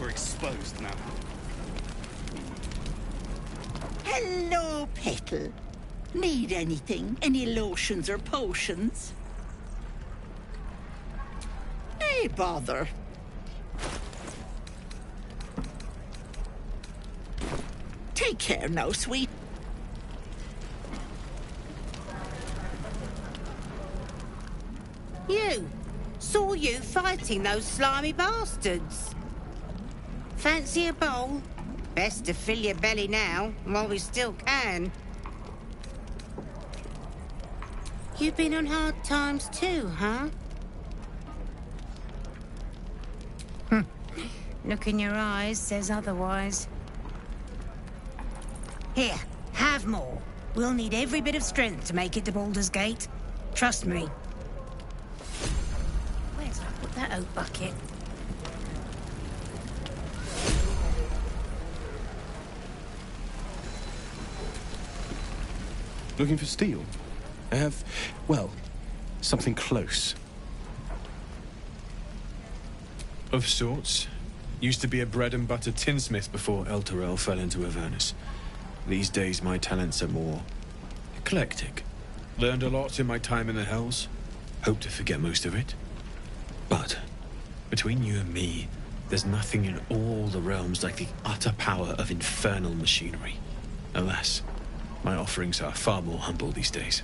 We're exposed now. Hello, Petal. Need anything? Any lotions or potions? Hey, bother. Take care now, sweet. You! Saw you fighting those slimy bastards. Fancy a bowl? Best to fill your belly now, while we still can. You've been on hard times too, huh? Look in your eyes says otherwise. Here, have more. We'll need every bit of strength to make it to Baldur's Gate. Trust me. Where's I put that oat bucket? Looking for steel? I have, well, something close. Of sorts. Used to be a bread-and-butter tinsmith before El Terrell fell into Avernus. These days, my talents are more eclectic. Learned a lot in my time in the Hells. Hope to forget most of it. But, between you and me, there's nothing in all the realms like the utter power of infernal machinery. Alas, my offerings are far more humble these days.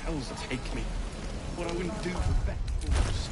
Hells take me. What I wouldn't do for better cause.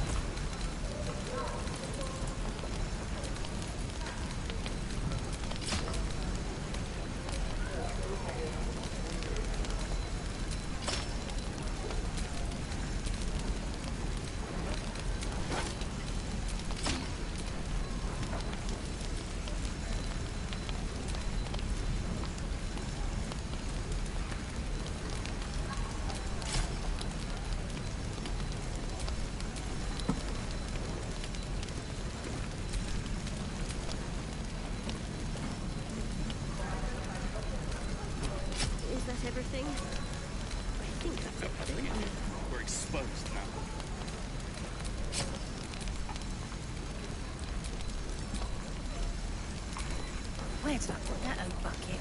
Where did I put that old bucket?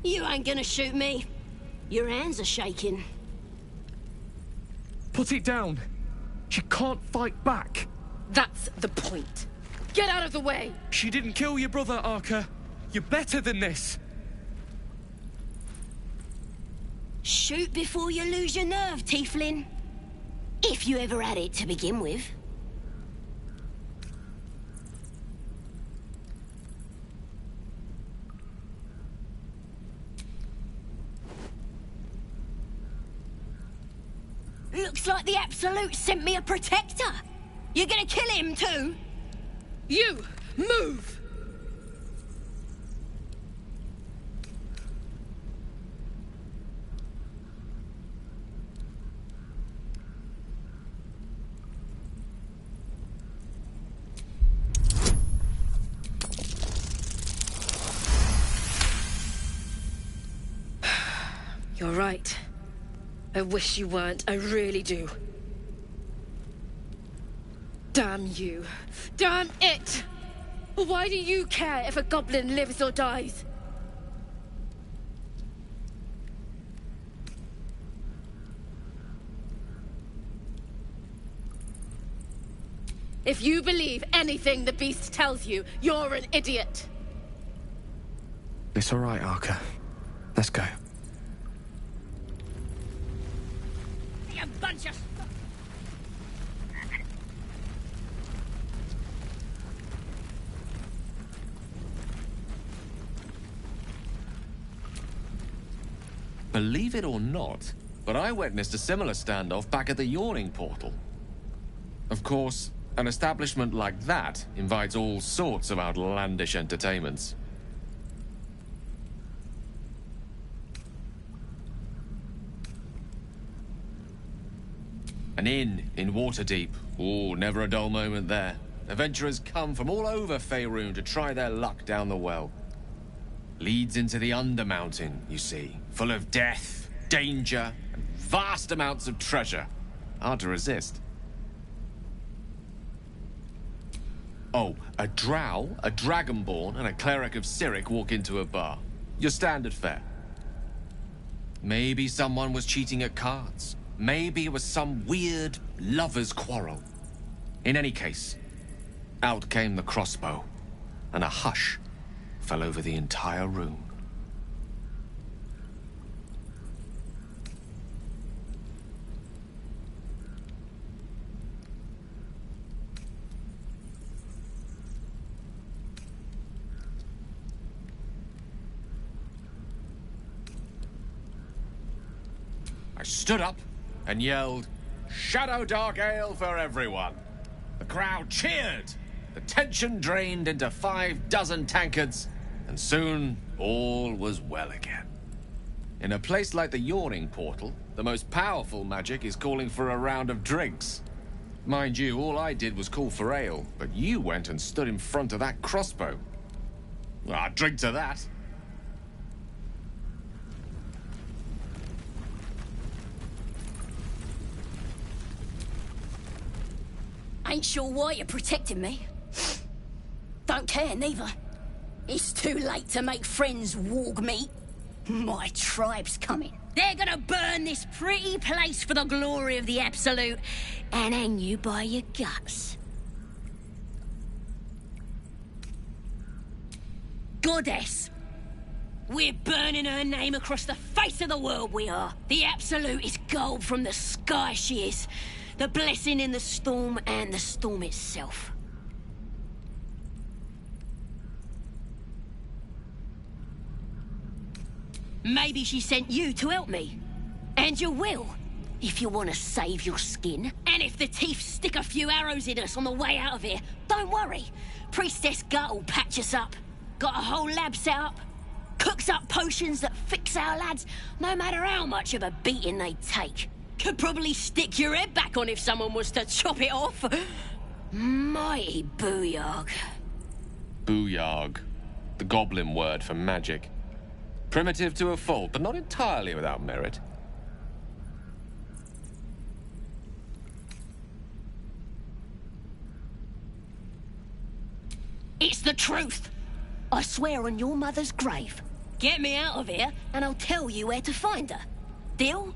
You ain't gonna shoot me. Your hands are shaking. Put it down. She can't fight back. That's the point. Get out of the way! She didn't kill your brother, Arka. You're better than this. Shoot before you lose your nerve, Tieflin. If you ever had it to begin with. Looks like the Absolute sent me a protector. You're gonna kill him too? You! Move! You're right. I wish you weren't, I really do. Damn you. Damn it! Why do you care if a goblin lives or dies? If you believe anything the beast tells you, you're an idiot. It's all right, Arka. Let's go. You bunch of... Believe it or not, but I witnessed a similar standoff back at the Yawning Portal. Of course, an establishment like that invites all sorts of outlandish entertainments. An inn in Waterdeep. Ooh, never a dull moment there. Adventurers come from all over Faerun to try their luck down the well. Leads into the Undermountain, you see. Full of death, danger, and vast amounts of treasure. Hard to resist. Oh, a drow, a dragonborn, and a cleric of Cyric walk into a bar. Your standard fare. Maybe someone was cheating at cards. Maybe it was some weird lover's quarrel. In any case, out came the crossbow, and a hush fell over the entire room. I stood up and yelled, "Shadow Dark Ale for everyone!" The crowd cheered. The tension drained into 6 tankards, and soon all was well again. In a place like the Yawning Portal, the most powerful magic is calling for a round of drinks. Mind you, all I did was call for ale, but you went and stood in front of that crossbow. Well, I'd drink to that. Ain't sure why you're protecting me. Don't care, neither. It's too late to make friends, warg meat. My tribe's coming. They're gonna burn this pretty place for the glory of the Absolute and hang you by your guts. Goddess. We're burning her name across the face of the world, we are. The Absolute is gold from the sky, she is. The blessing in the storm and the storm itself. Maybe she sent you to help me. And you will. if you want to save your skin. And if the teeth stick a few arrows in us on the way out of here, don't worry. Priestess Gut will patch us up. Got a whole lab set up. Cooks up potions that fix our lads, no matter how much of a beating they take. Could probably stick your head back on if someone was to chop it off. Mighty booyarg. Booyarg. The goblin word for magic. Primitive to a fault, but not entirely without merit. It's the truth. I swear on your mother's grave. Get me out of here, and I'll tell you where to find her. Deal?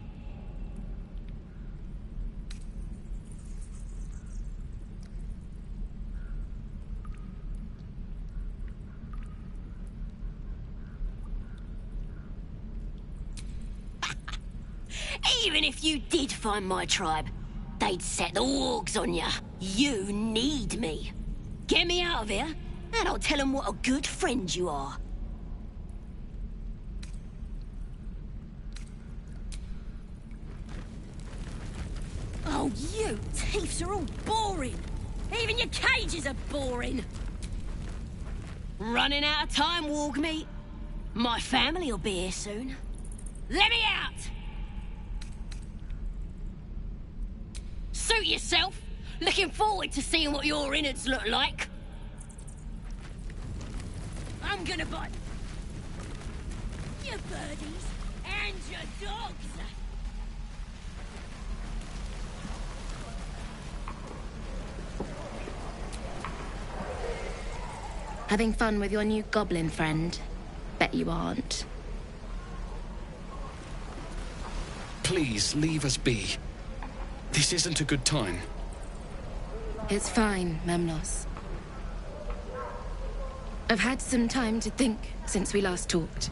Even if you did find my tribe, they'd set the wargs on you. You need me. Get me out of here, and I'll tell them what a good friend you are. Oh, you thieves are all boring. Even your cages are boring. Running out of time, warg meat. My family will be here soon. Let me out! Suit yourself. Looking forward to seeing what your innards look like. I'm gonna buy your birdies and your dogs. Having fun with your new goblin friend? Bet you aren't. Please, leave us be. This isn't a good time. It's fine, Memnos. I've had some time to think since we last talked.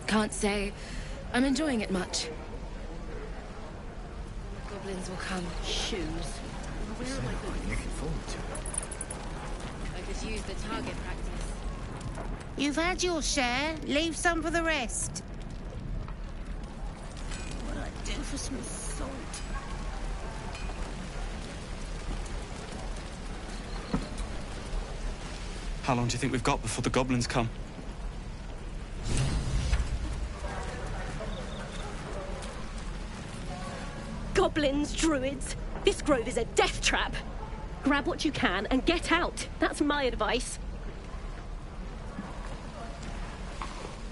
Can't say I'm enjoying it much. Goblins will come. Shoes. Where am I going? Looking forward to it. I could use the target practice. You've had your share. Leave some for the rest. What'll I do for some salt? How long do you think we've got before the goblins come? Goblins, druids. This grove is a death trap. Grab what you can and get out. That's my advice.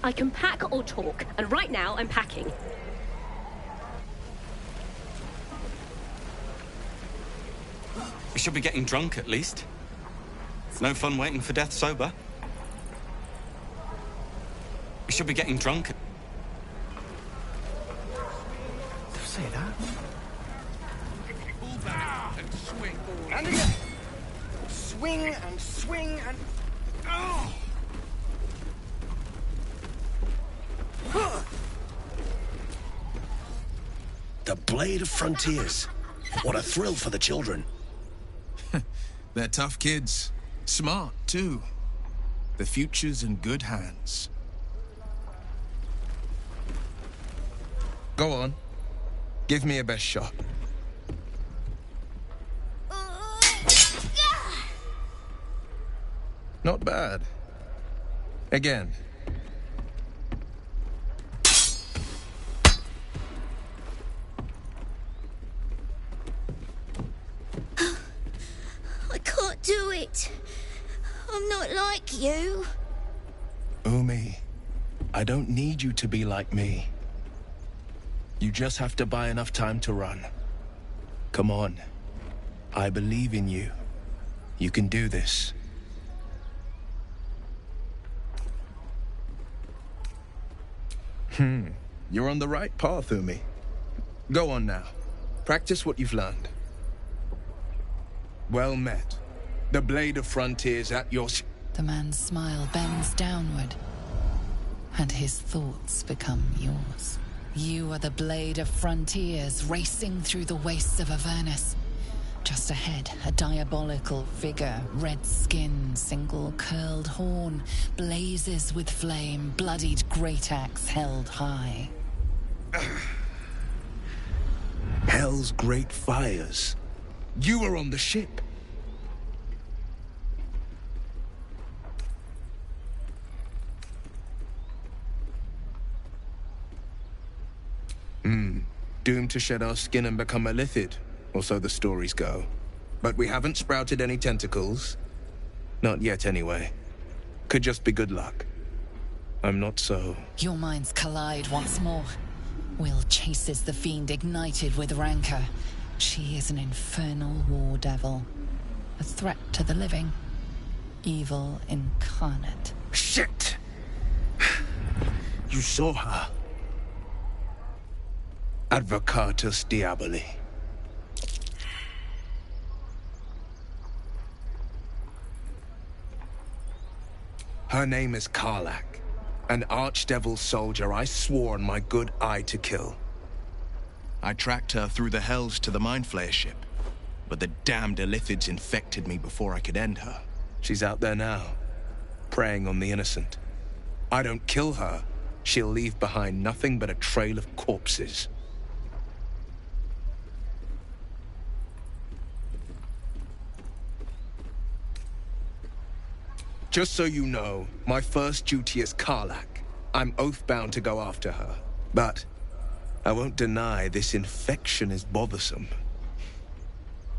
I can pack or talk, and right now I'm packing. We should be getting drunk at least. It's no fun waiting for death sober. We should be getting drunk. Don't say that. And swing. And again. Swing and swing and... Oh! The Blade of Frontiers. What a thrill for the children. They're tough kids. Smart, too. The future's in good hands. Go on. Give me a best shot. Not bad. Again. I can't do it. I'm not like you. Umi, I don't need you to be like me. You just have to buy enough time to run. Come on. I believe in you. You can do this. You're on the right path, Umi. Go on now. Practice what you've learned. Well met. The Blade of Frontiers at your... The man's smile bends downward, and his thoughts become yours. You are the Blade of Frontiers, racing through the wastes of Avernus. Just ahead, a diabolical figure, red skin, single curled horn, blazes with flame, bloodied great axe held high. Hell's great fires. You were on the ship. Doomed to shed our skin and become a lithid, or so the stories go. But we haven't sprouted any tentacles. Not yet, anyway. Could just be good luck. I'm not so... Your minds collide once more. Will chases the fiend ignited with rancor. She is an infernal war devil. A threat to the living. Evil incarnate. Shit! You saw her. Advocatus Diaboli. Her name is Karlach, an archdevil soldier I swore on my good eye to kill. I tracked her through the hells to the Mind Flayer ship, but the damned Illithids infected me before I could end her. She's out there now, preying on the innocent. I don't kill her, she'll leave behind nothing but a trail of corpses. Just so you know, my first duty is Karlach. I'm oath-bound to go after her. But I won't deny this infection is bothersome.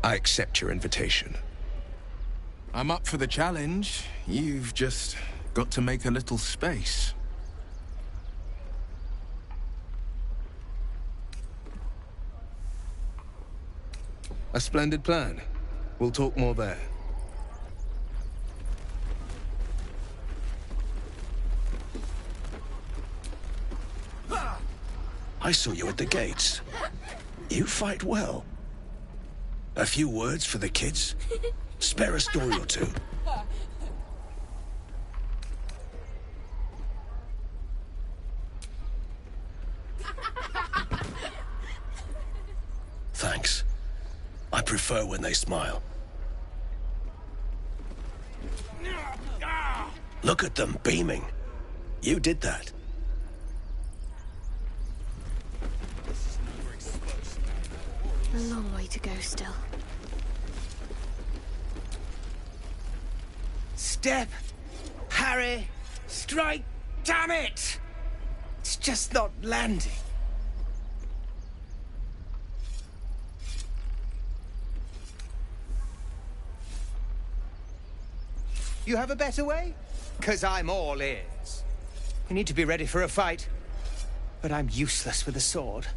I accept your invitation. I'm up for the challenge. You've just got to make a little space. A splendid plan. We'll talk more there. I saw you at the gates. You fight well. A few words for the kids? Spare a story or two. Thanks. I prefer when they smile. Look at them beaming. You did that. A long way to go still. Step, parry, strike, damn it! It's just not landing. You have a better way? 'Cause I'm all ears. You need to be ready for a fight. But I'm useless with a sword.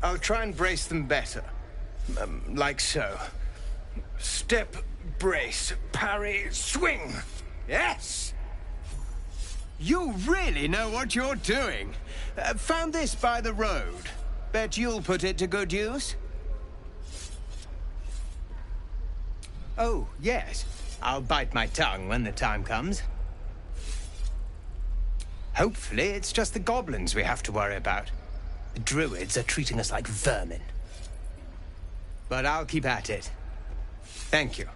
I'll try and brace them better. Like so. Step, brace, parry, swing. Yes! You really know what you're doing. Found this by the road. Bet you'll put it to good use. Oh, yes. I'll bite my tongue when the time comes. Hopefully, it's just the goblins we have to worry about. The druids are treating us like vermin. But I'll keep at it. Thank you.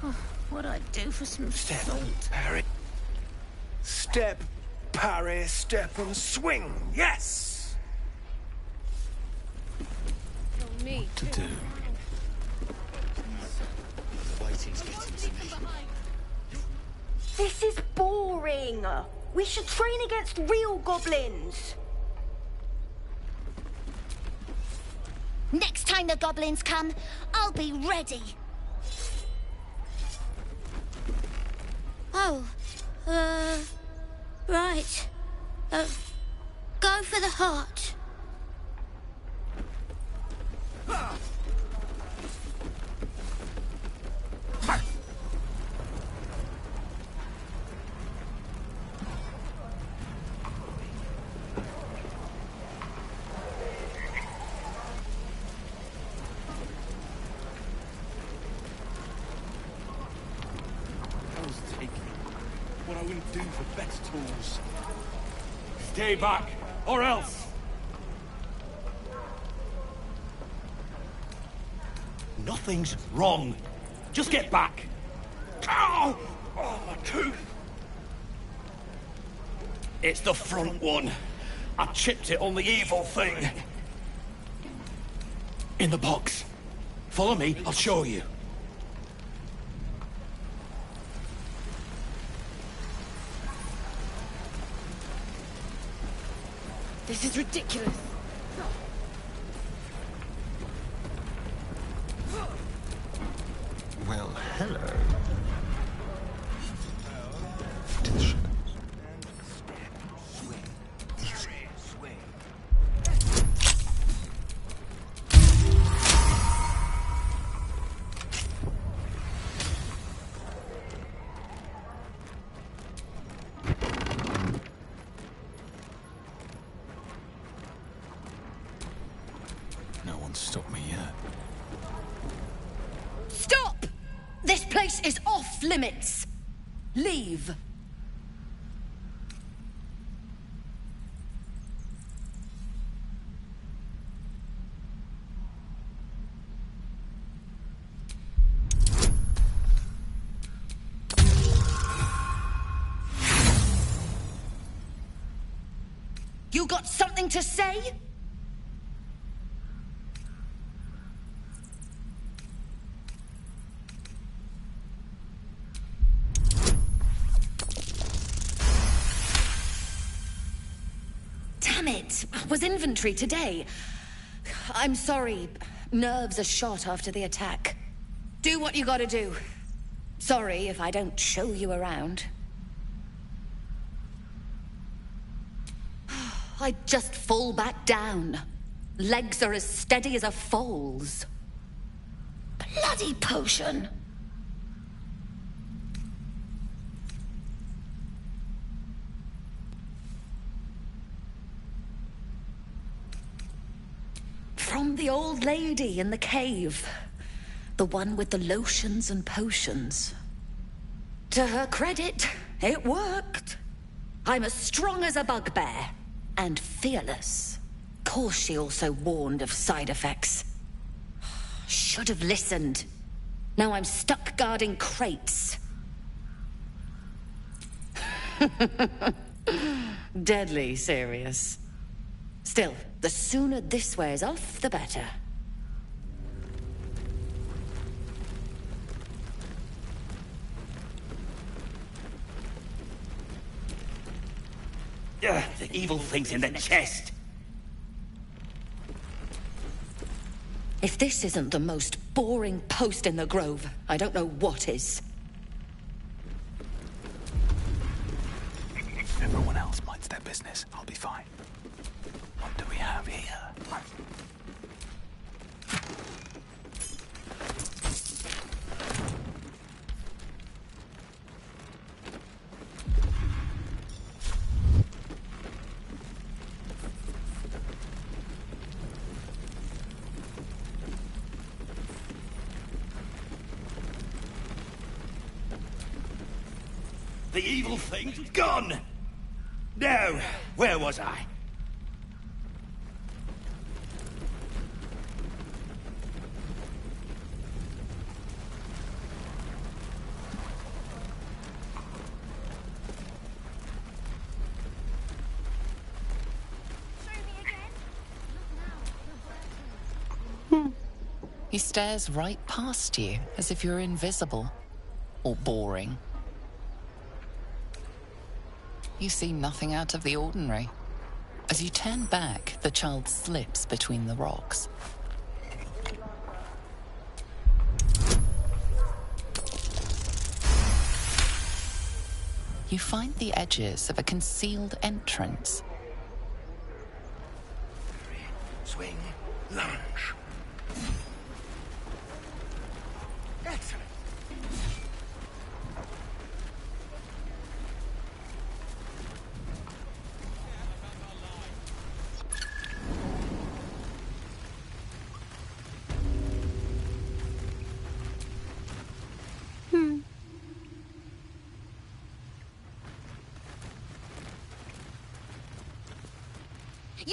Oh, what'd I do for some Step, parry. Step, parry, step and swing. Yes! Me to do. This is boring. We should train against real goblins. Next time the goblins come, I'll be ready. Oh, right. Go for the heart. What I wouldn't do for better tools. Stay back. or else. Nothing's wrong. Just get back. Ow! Oh, my tooth. It's the front one. I chipped it on the evil thing. In the box. Follow me, I'll show you. This is ridiculous. Well, hello. No one's stopped me yet. Stop! This place is off limits. Leave. You got something to say? Damn it! Was inventory today. I'm sorry. Nerves are shot after the attack. Do what you gotta do. Sorry if I don't show you around. I'd just fall back down. Legs are as steady as a foal's. Bloody potion! From the old lady in the cave. The one with the lotions and potions. To her credit, it worked. I'm as strong as a bugbear. And fearless. Course she also warned of side effects. Should have listened. Now I'm stuck guarding crates. Deadly serious. Still, the sooner this wears off, the better. The evil thing's in the chest. If this isn't the most boring post in the Grove, I don't know what is. Everyone else minds their business. I'll be fine. What do we have here? The evil thing's gone! Now, where was I? He stares right past you, as if you're invisible. Or boring. You see nothing out of the ordinary. As you turn back, the child slips between the rocks. You find the edges of a concealed entrance. Swing, lunge. Excellent.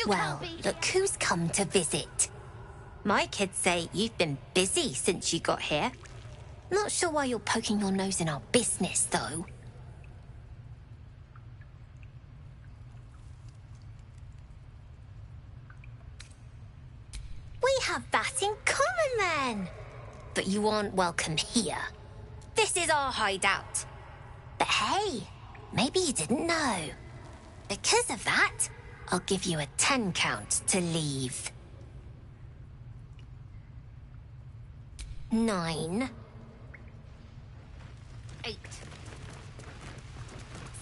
Well, look who's come to visit. My kids say you've been busy since you got here. Not sure why you're poking your nose in our business, though. We have that in common, then. But you aren't welcome here. This is our hideout. But hey, maybe you didn't know. Because of that, I'll give you a 10 count to leave. 9, 8,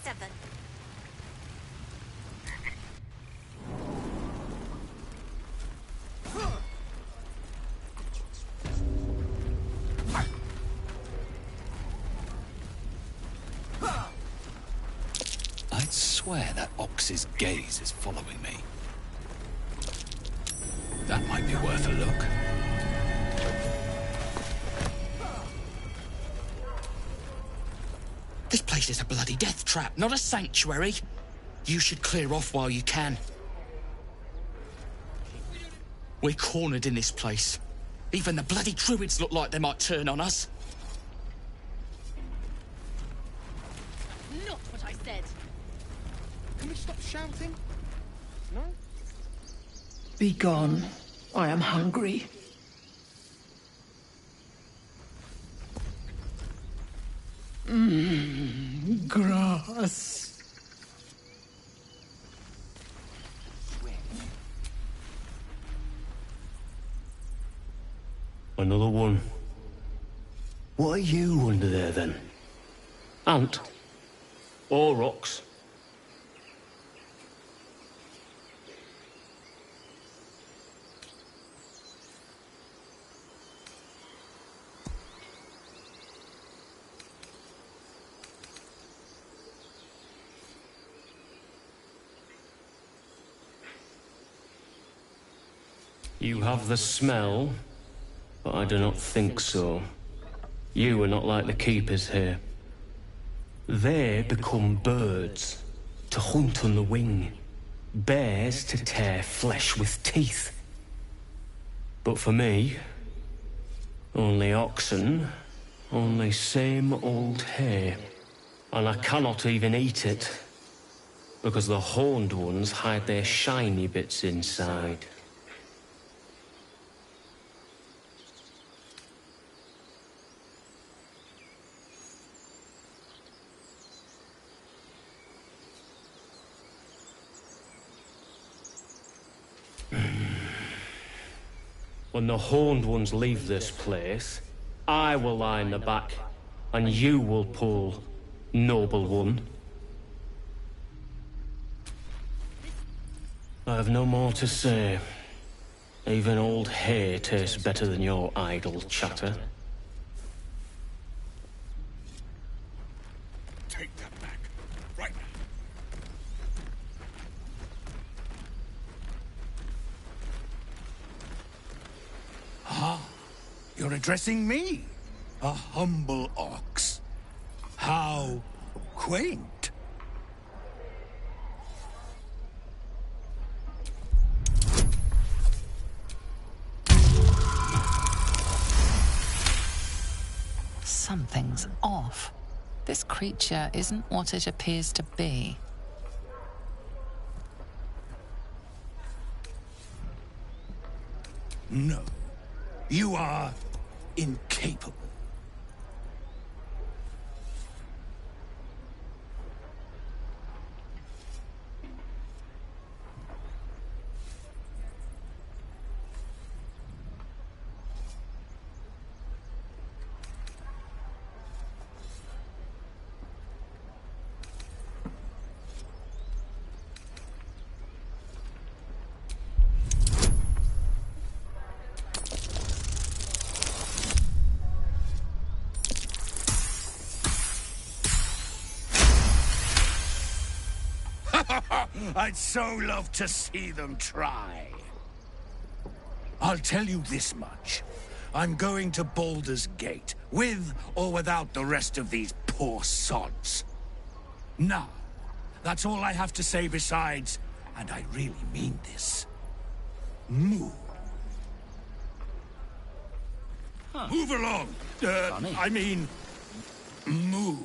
7. I'd swear that ox's gaze is following me. That might be worth a look. This place is a bloody death trap, not a sanctuary. You should clear off while you can. We're cornered in this place. Even the bloody druids look like they might turn on us. Not what I said. Can we stop shouting? No? Be gone. I am hungry. Grass. Another one. What are you under there, then? Ant? Or rocks? You have the smell, but I do not think so. You are not like the keepers here. They become birds, to hunt on the wing. Bears to tear flesh with teeth. But for me, only oxen, only same old hay. And I cannot even eat it, because the horned ones hide their shiny bits inside. When the horned ones leave this place, I will lie in the back, and you will pull, noble one. I have no more to say. Even old hay tastes better than your idle chatter. Take that back. Right now. Ah, you're addressing me, a humble ox. How quaint. Something's off. This creature isn't what it appears to be. No, you are incapable. I'd so love to see them try. I'll tell you this much. I'm going to Baldur's Gate, with or without the rest of these poor sods. Now, that's all I have to say besides, and I really mean this. Move. Huh. Move along. Funny. I mean, move.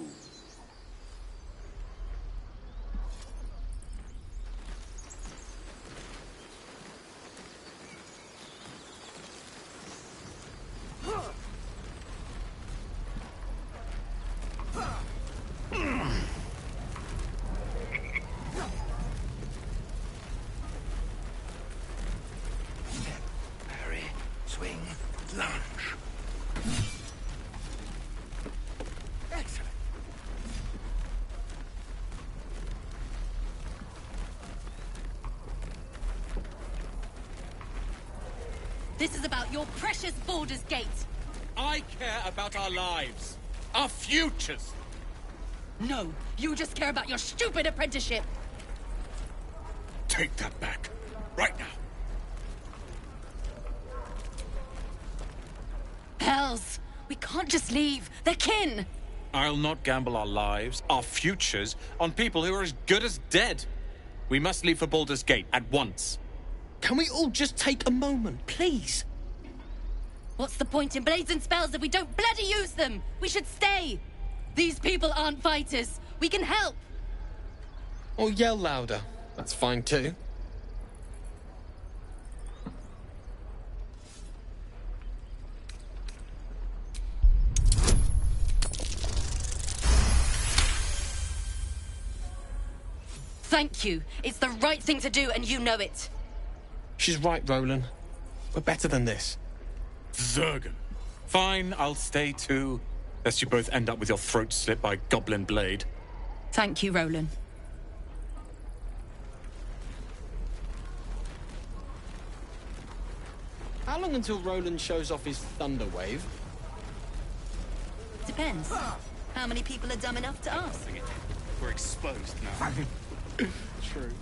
Parry, swing, lunge. Excellent. This is about your precious Baldur's Gate. I care about our lives. Our futures. No, you just care about your stupid apprenticeship. Take that back. Right now. Hells, we can't just leave. They're kin. I'll not gamble our lives, our futures, on people who are as good as dead. We must leave for Baldur's Gate at once. Can we all just take a moment, please? What's the point in blazing spells if we don't bloody use them? We should stay. These people aren't fighters. We can help. Or yell louder. That's fine too. Thank you. It's the right thing to do, and you know it. She's right, Roland. We're better than this. Zurgen. Fine, I'll stay too. Lest you both end up with your throat slit by goblin blade. Thank you, Roland. How long until Roland shows off his thunder wave? Depends. How many people are dumb enough to ask? We're exposed now. True.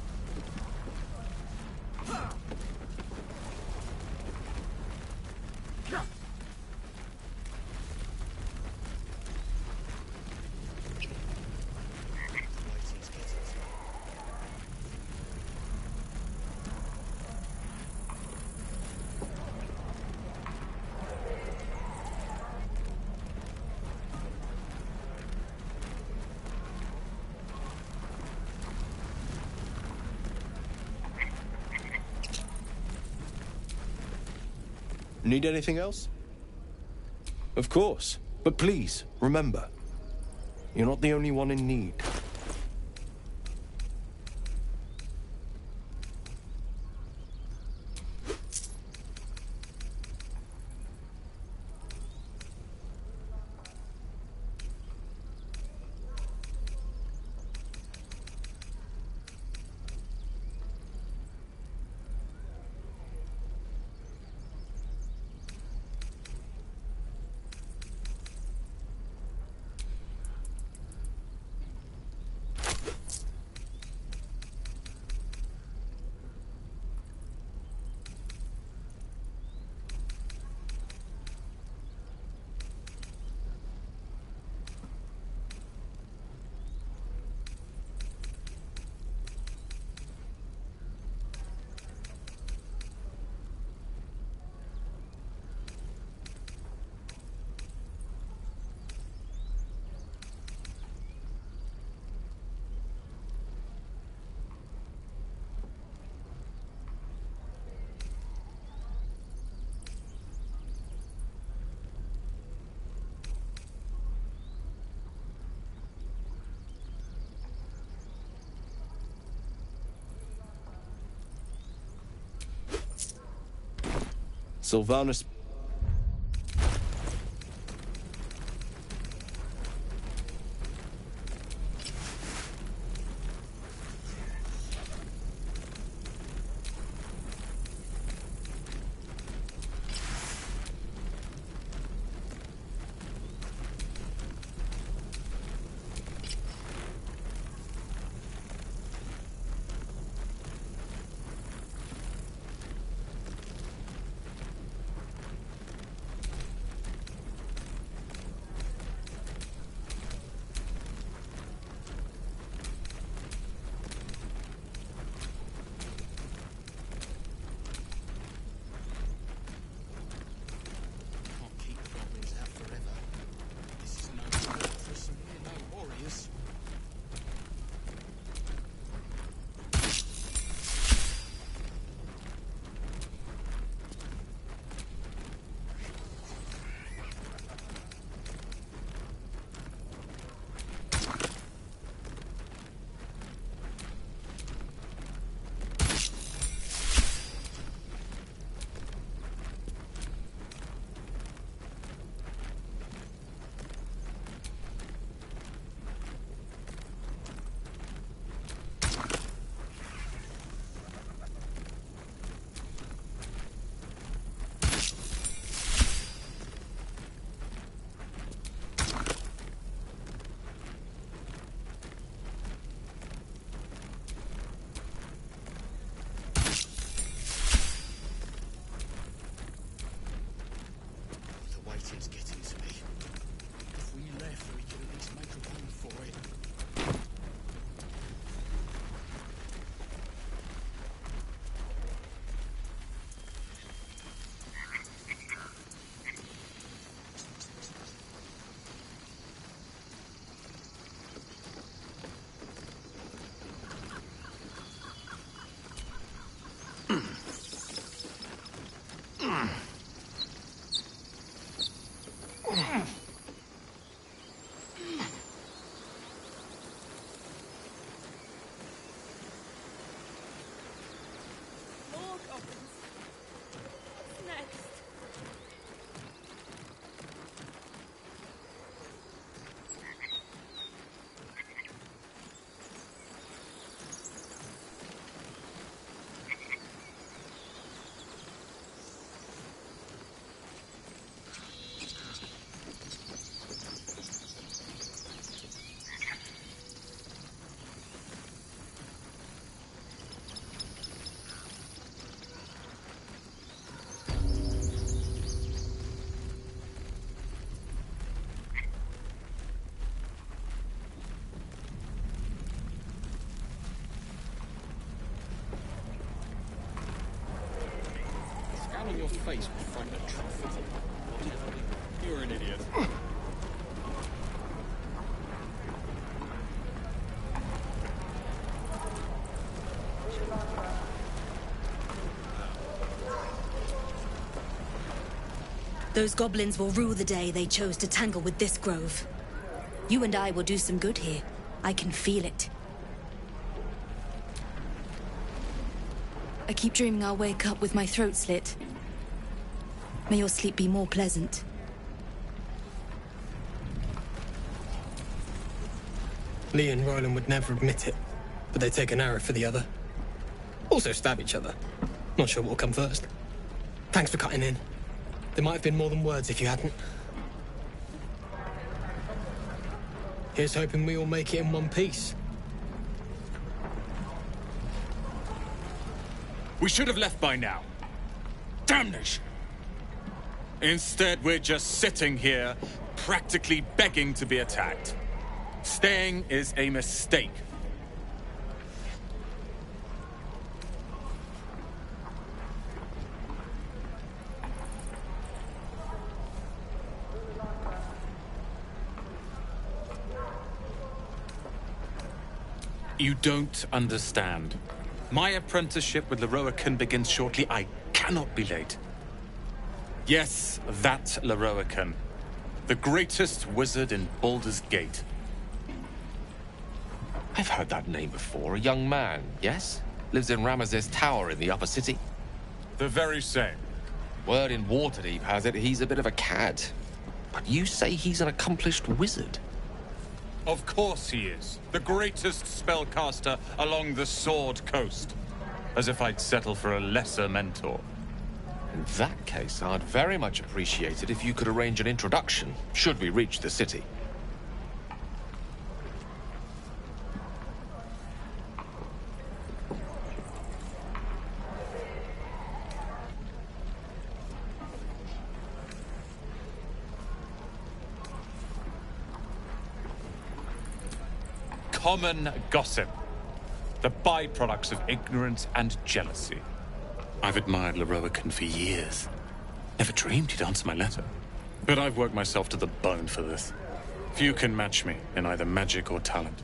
Need anything else? Of course. But please, remember, you're not the only one in need. Sylvanus. face will frighten a truth. You're an idiot. Those goblins will rue the day they chose to tangle with this grove. You and I will do some good here. I can feel it. I keep dreaming I'll wake up with my throat slit. May your sleep be more pleasant. Lee and Roland would never admit it, but they take an arrow for the other. Also stab each other. Not sure what will come first. Thanks for cutting in. There might have been more than words if you hadn't. Here's hoping we all make it in one piece. We should have left by now. Damnation! Instead, we're just sitting here, practically begging to be attacked. Staying is a mistake. You don't understand. My apprenticeship with Leroican begins shortly. I cannot be late. Yes, that Leroican. The greatest wizard in Baldur's Gate. I've heard that name before. A young man, yes? Lives in Ramesses Tower in the upper city. The very same. Word in Waterdeep has it he's a bit of a cad. But you say he's an accomplished wizard. Of course he is. The greatest spellcaster along the Sword Coast. As if I'd settle for a lesser mentor. In that case, I'd very much appreciate it if you could arrange an introduction, should we reach the city. Common gossip. The byproducts of ignorance and jealousy. I've admired Leroican for years. Never dreamed he'd answer my letter. But I've worked myself to the bone for this. Few can match me in either magic or talent.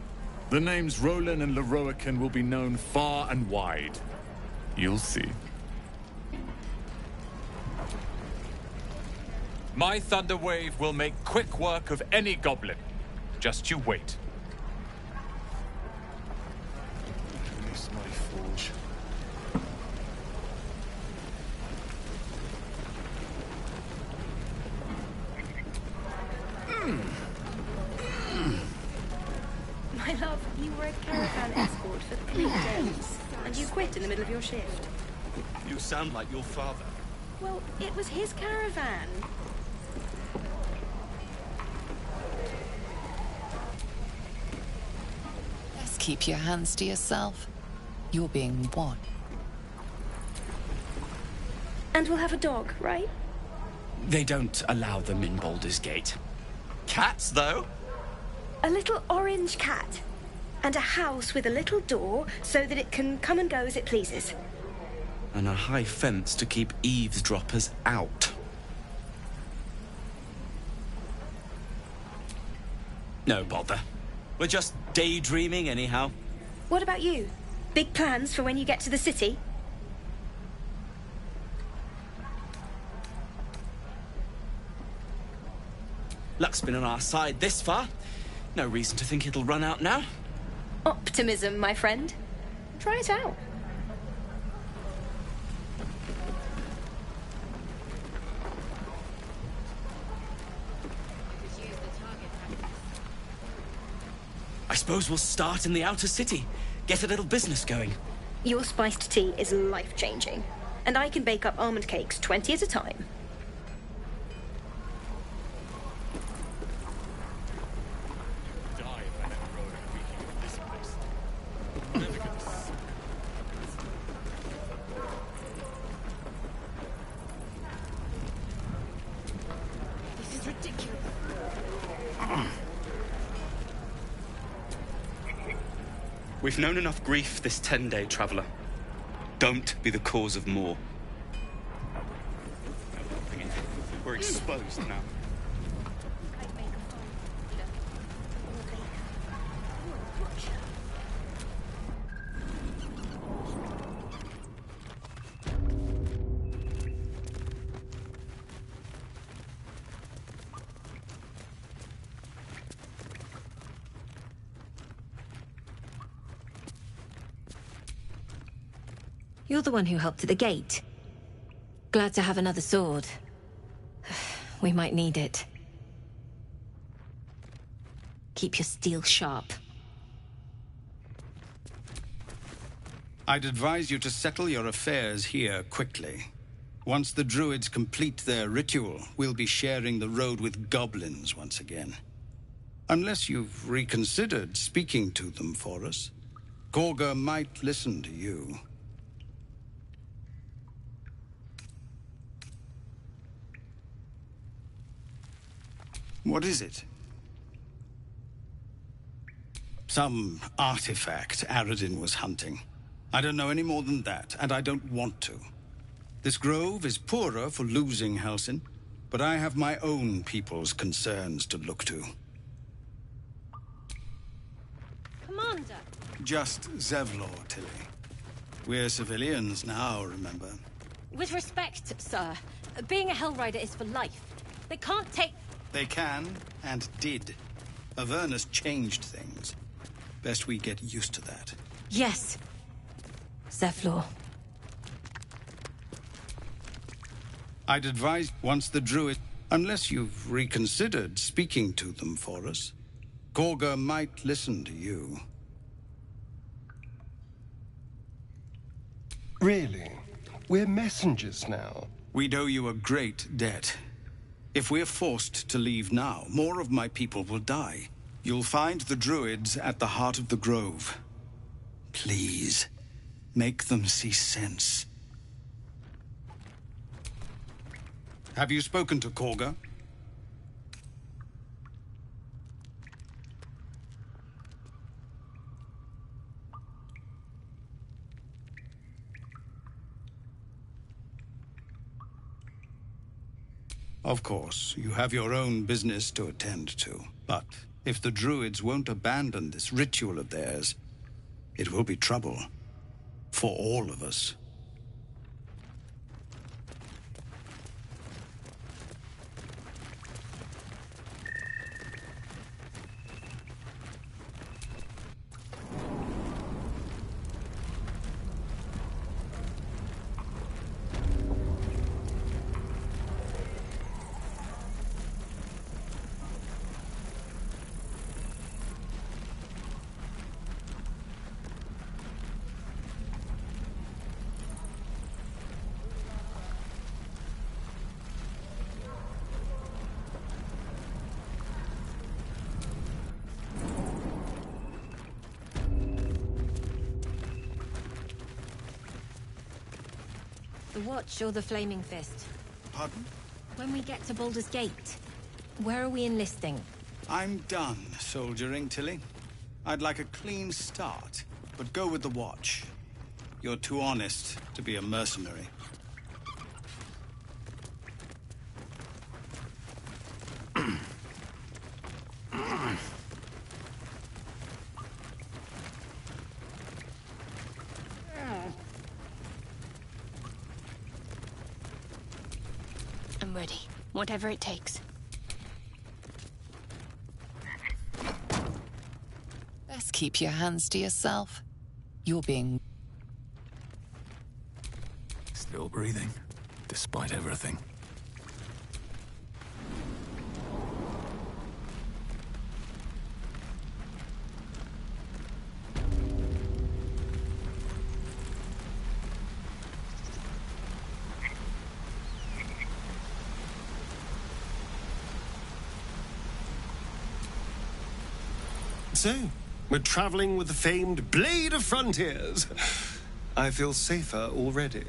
The names Roland and Leroican will be known far and wide. You'll see. My thunder wave will make quick work of any goblin. Just you wait. My love, you were a caravan escort for 3 days, and you quit in the middle of your shift. You sound like your father. Well, it was his caravan. Just keep your hands to yourself. You're being watched. And we'll have a dog, right? They don't allow them in Baldur's Gate. Cats, though? A little orange cat. And a house with a little door so that it can come and go as it pleases. And a high fence to keep eavesdroppers out. No bother. We're just daydreaming anyhow. What about you? Big plans for when you get to the city? Luck's been on our side this far. No reason to think it'll run out now. Optimism, my friend. Try it out. I suppose we'll start in the outer city. Get a little business going. Your spiced tea is life-changing. And I can bake up almond cakes 20 at a time. This is ridiculous. We've known enough grief this 10-day traveler. Don't be the cause of more. exposed now. You're the one who helped at the gate. Glad to have another sword. We might need it. Keep your steel sharp. I'd advise you to settle your affairs here quickly. Once the druids complete their ritual, we'll be sharing the road with goblins once again. Unless you've reconsidered speaking to them for us. Gorga might listen to you. What is it? Some artifact Aradin was hunting. I don't know any more than that, and I don't want to. This grove is poorer for losing Halsin, but I have my own people's concerns to look to. Commander! Just Zevlor, Tilly. We're civilians now, remember? With respect, sir, being a Hellrider is for life. They can't take... They can, and did. Avernus changed things. Best we get used to that. Yes. Zevlor. I'd advise once the druid... Unless you've reconsidered speaking to them for us. Gorga might listen to you. Really? We're messengers now. We'd owe you a great debt. If we're forced to leave now, more of my people will die. You'll find the druids at the heart of the grove. Please, make them see sense. Have you spoken to Gorga? Of course, you have your own business to attend to. But if the druids won't abandon this ritual of theirs, it will be trouble. For all of us. The Watch or the Flaming Fist? Pardon? When we get to Baldur's Gate, where are we enlisting? I'm done soldiering, Tilly. I'd like a clean start, but go with the Watch. You're too honest to be a mercenary. I'm ready. Whatever it takes. Best keep your hands to yourself. You're being... Still breathing, despite everything. So, we're traveling with the famed Blade of Frontiers. I feel safer already.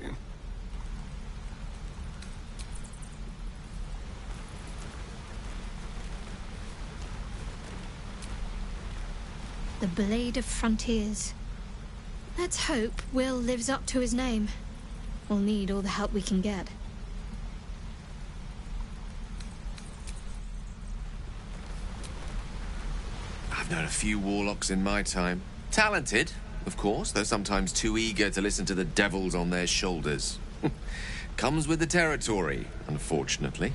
The Blade of Frontiers. Let's hope Will lives up to his name. We'll need all the help we can get. known a few warlocks in my time. Talented, of course, though sometimes too eager to listen to the devils on their shoulders. Comes with the territory, unfortunately.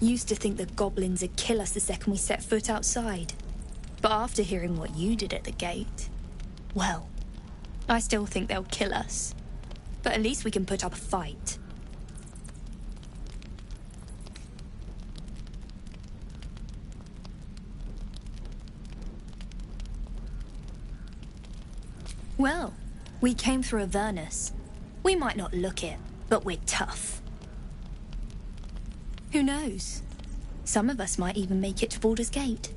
Used to think the goblins would kill us the second we set foot outside. But after hearing what you did at the gate, well, I still think they'll kill us. But at least we can put up a fight. Well, we came through Avernus. We might not look it, but we're tough. Who knows? Some of us might even make it to Baldur's Gate.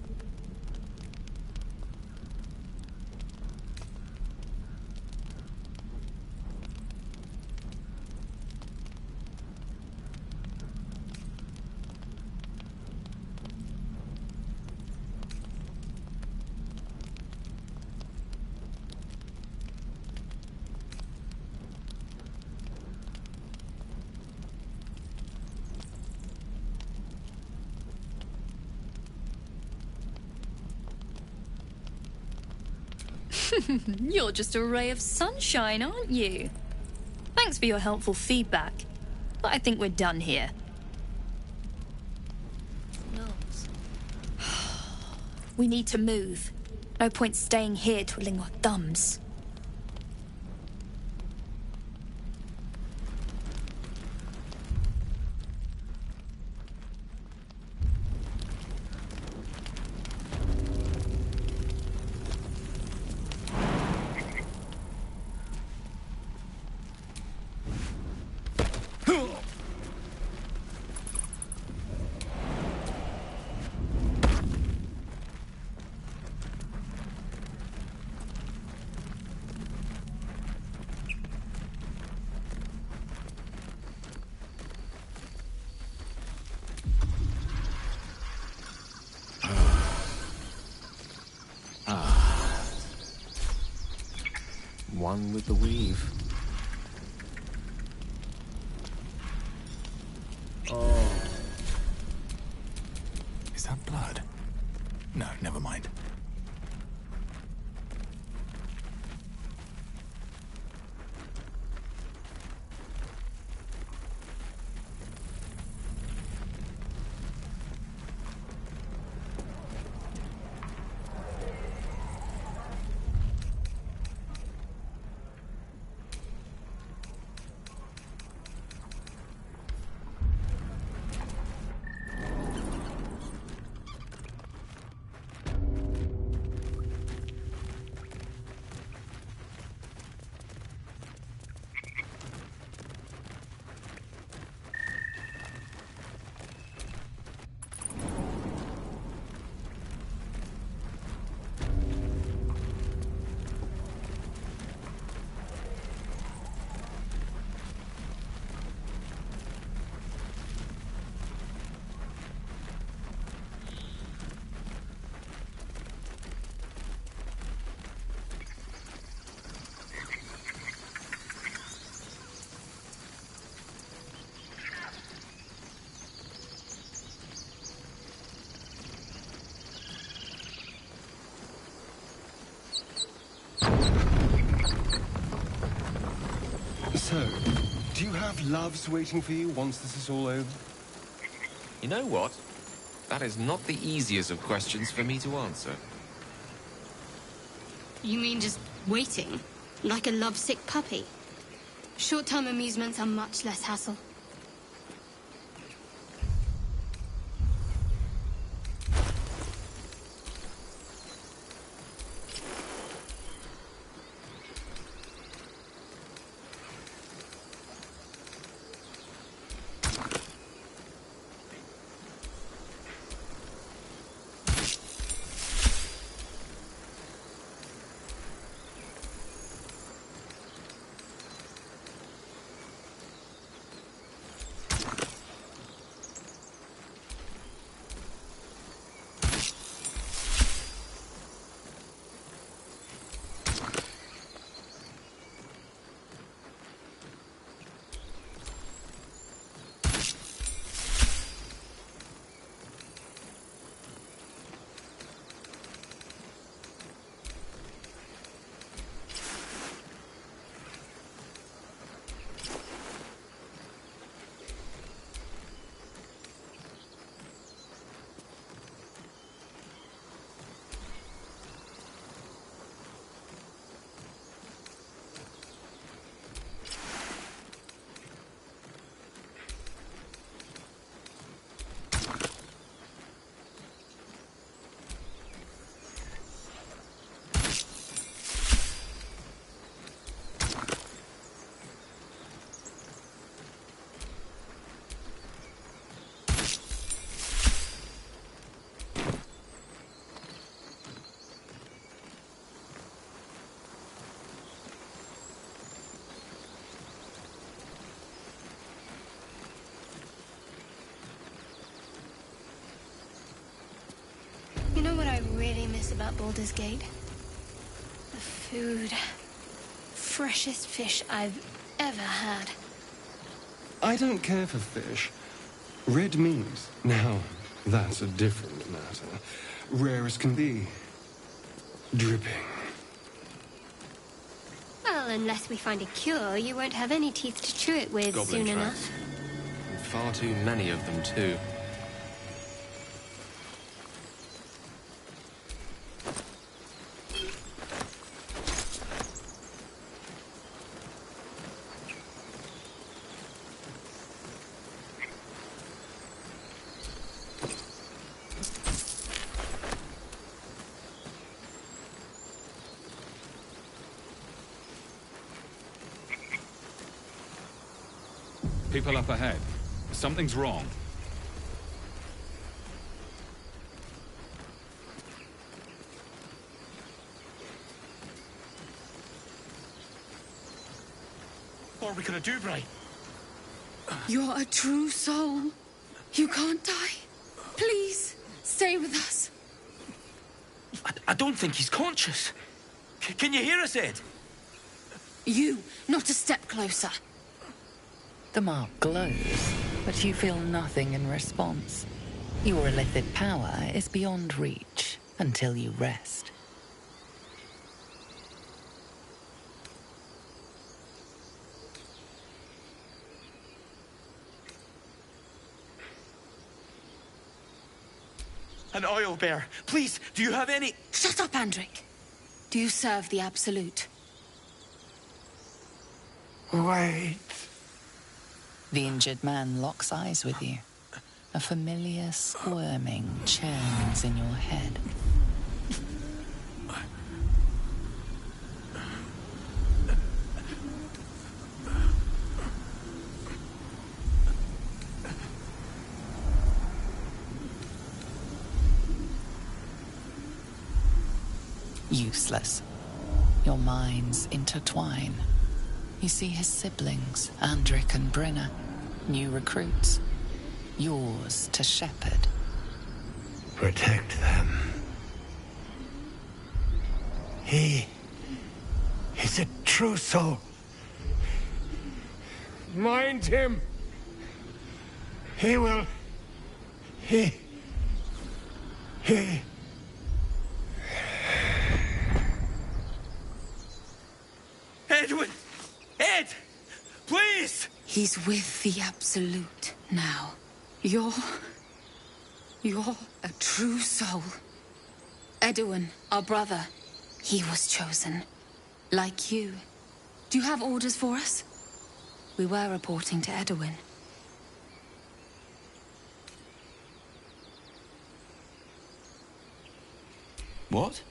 You're just a ray of sunshine, aren't you? Thanks for your helpful feedback, but I think we're done here. We need to move. No point staying here twiddling our thumbs. One with the weave. Oh. Is that blood? No, never mind. So, do you have loves waiting for you once this is all over? You know what? That is not the easiest of questions for me to answer. You mean just waiting? Like a lovesick puppy? Short-term amusements are much less hassle. really miss about Baldur's Gate? The food. Freshest fish I've ever had. I don't care for fish. Red meat, now, that's a different matter. Rare as can be. Dripping. Well, unless we find a cure, you won't have any teeth to chew it with Goblin soon tracks. enough. And far too many of them, too. People up ahead. Something's wrong. What are we gonna do, Bray? You're a true soul. You can't die. Please, stay with us. I don't think he's conscious. Can you hear us, Ed? You, not a step closer. The mark glows, but you feel nothing in response. Your illithid power is beyond reach until you rest. An oil bear. Please, do you have any... Shut up, Andric. Do you serve the Absolute? Wait. The injured man locks eyes with you. A familiar squirming churns in your head. Useless. Your minds intertwine. You see his siblings, Andric and Brenna, new recruits, yours to shepherd. Protect them. He is a true soul. Mind him. He will... He... Edwin! Ed! Please! He's with the Absolute now. You're a true soul. Edwin, our brother, he was chosen. Like you. Do you have orders for us? We were reporting to Edwin. What?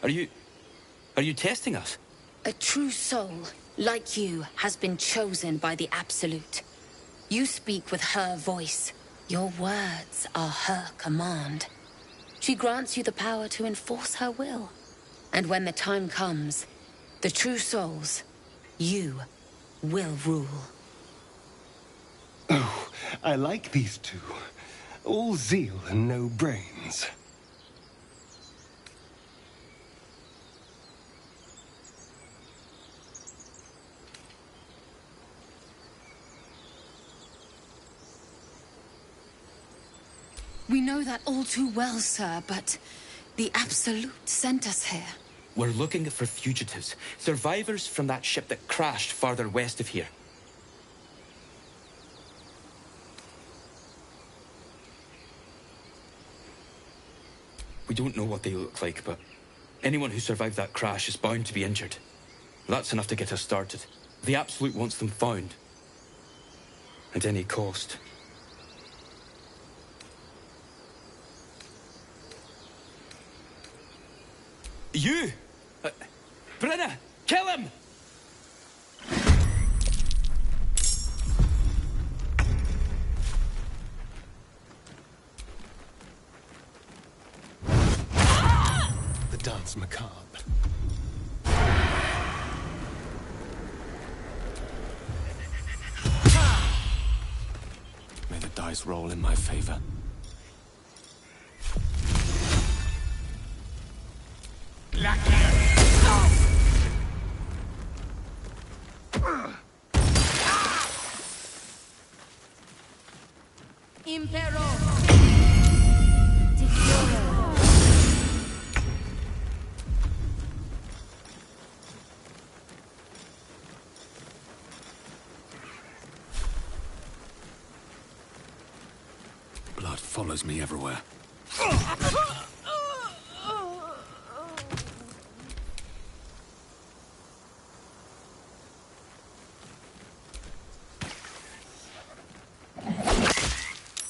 Are you testing us? A true soul, like you, has been chosen by the Absolute. You speak with her voice. Your words are her command. She grants you the power to enforce her will. And when the time comes, the true souls, you, will rule. Oh, I like these two. All zeal and no brains. We know that all too well, sir, but the Absolute sent us here. We're looking for fugitives. Survivors from that ship that crashed farther west of here. We don't know what they look like, but anyone who survived that crash is bound to be injured. That's enough to get us started. The Absolute wants them found. At any cost. You! Brenna! Kill him! The dance macabre. May the dice roll in my favor. Impero. Blood follows me everywhere.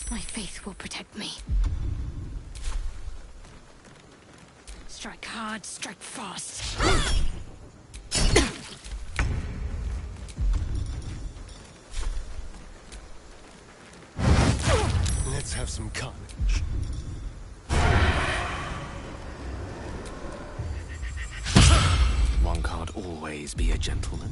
My faith will protect me. Strike hard, strike fast. Let's have some carnage. One can't always be a gentleman.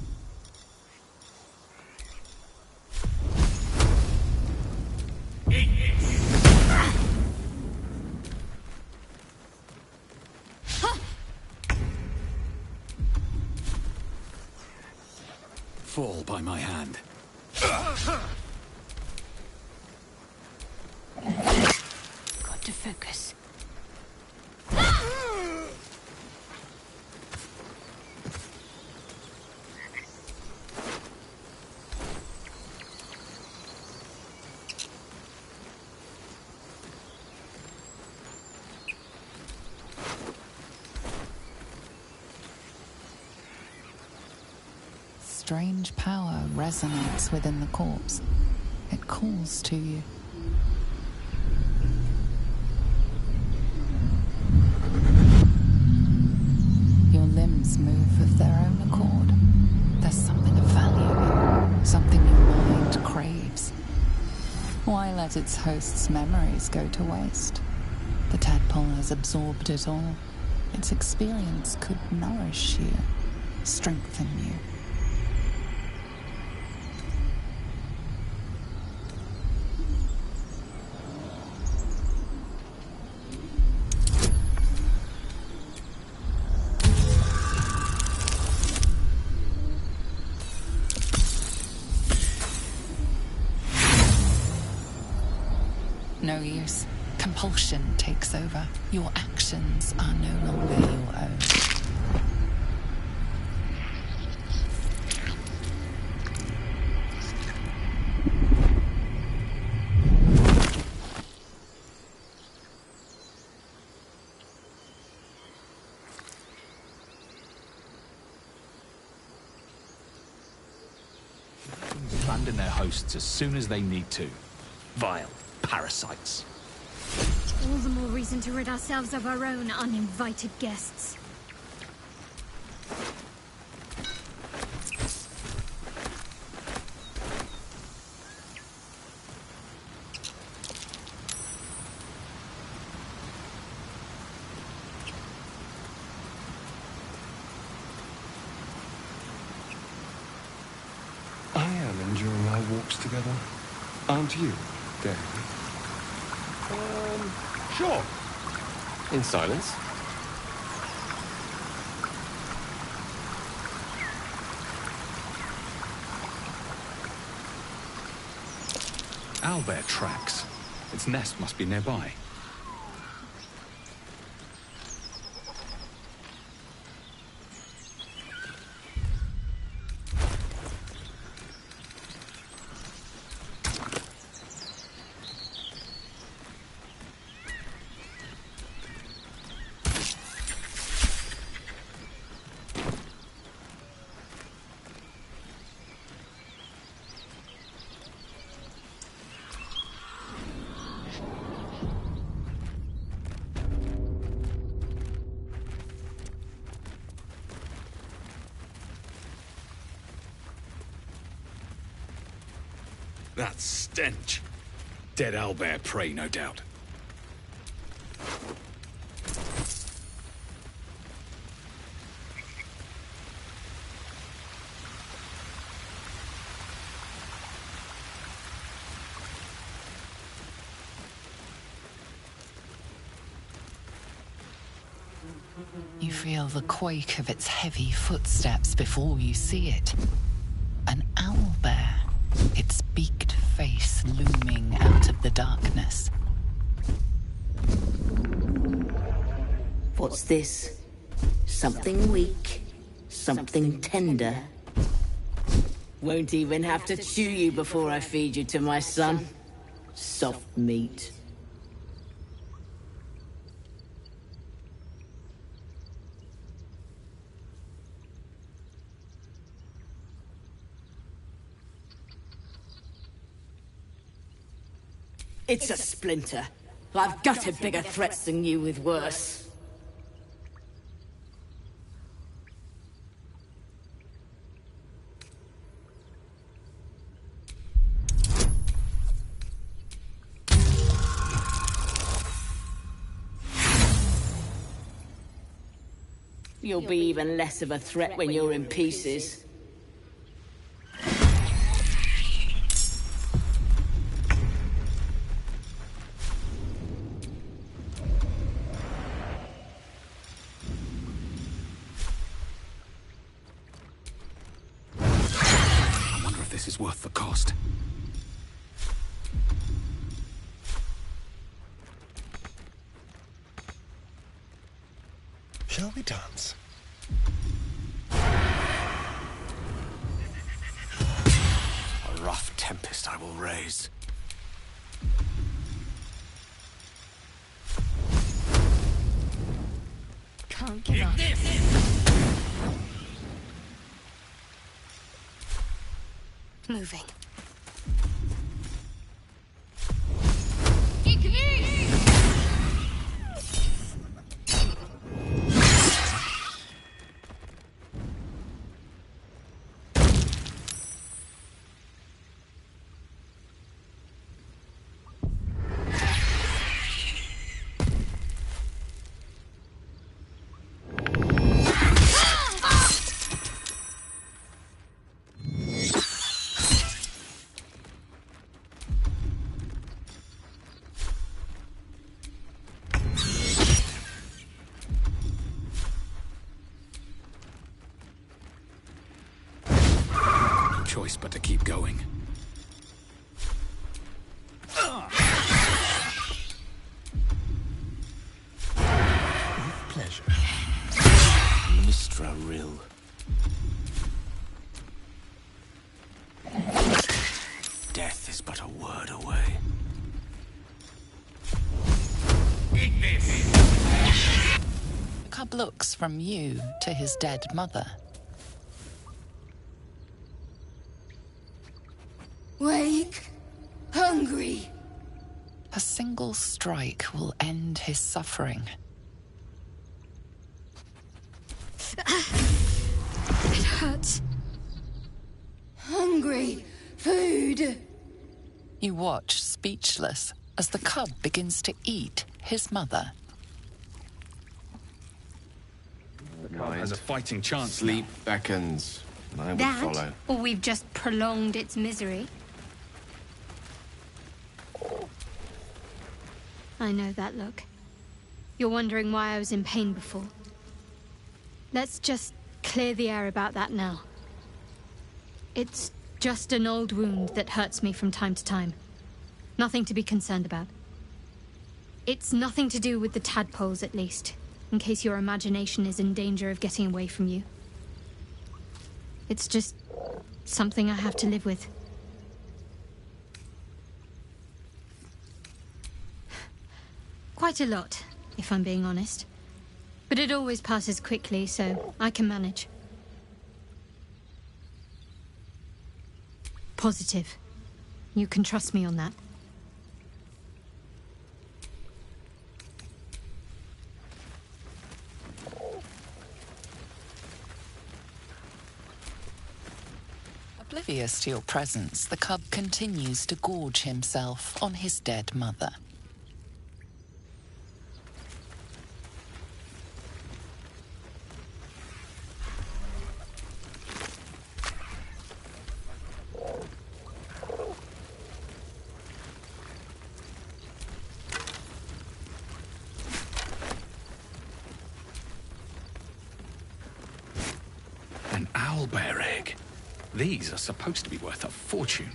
Fall by my hand. Got to focus. Strange power resonates within the corpse. It calls to you. Your limbs move of their own accord. There's something of value, something your mind craves. Why let its host's memories go to waste? The tadpole has absorbed it all. Its experience could nourish you, strengthen you. No use. Compulsion takes over. Your actions are no longer your own. Abandon their hosts as soon as they need to. Vile parasites. All the more reason to rid ourselves of our own uninvited guests. I am enjoying our walks together. Aren't you, Dave? Sure. In silence. Owlbear tracks. Its nest must be nearby. That stench. Dead owlbear prey, no doubt. You feel the quake of its heavy footsteps before you see it. An owlbear, its beaked face looming out of the darkness. What's this? Something weak, something tender. Won't even have to chew you before I feed you to my son. Soft meat. It's a splinter. I've gutted bigger threats than you with worse. You'll be even less of a threat when you're in pieces. I wonder if this is worth the cost. Shall we dance? A rough tempest I will raise. Can't give up. Moving. Choice but to keep going. With pleasure. Mistra Rill. Death is but a word away. The cub looks from you to his dead mother. Wake. Hungry. A single strike will end his suffering. It hurts. Hungry. Food. You watch, speechless, as the cub begins to eat his mother. The mind has a fighting chance. Sleep beckons. I will That, follow. or we've just prolonged its misery. I know that look. You're wondering why I was in pain before. Let's just clear the air about that now. It's just an old wound that hurts me from time to time. Nothing to be concerned about. It's nothing to do with the tadpoles, at least, in case your imagination is in danger of getting away from you. It's just something I have to live with. Quite a lot, if I'm being honest. But it always passes quickly, so I can manage. Positive. You can trust me on that. Oblivious to your presence, the cub continues to gorge himself on his dead mother. An owlbear egg. These are supposed to be worth a fortune.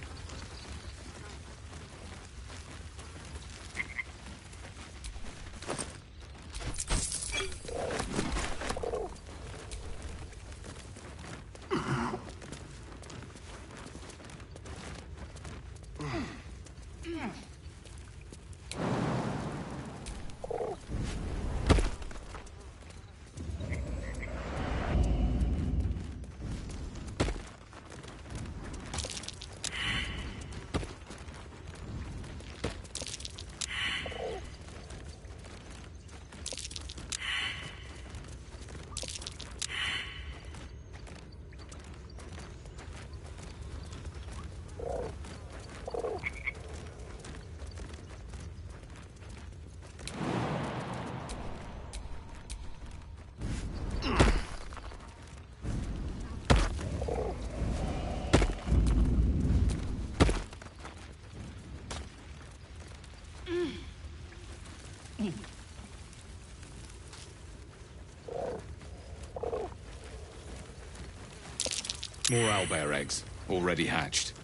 More owlbear eggs, already hatched.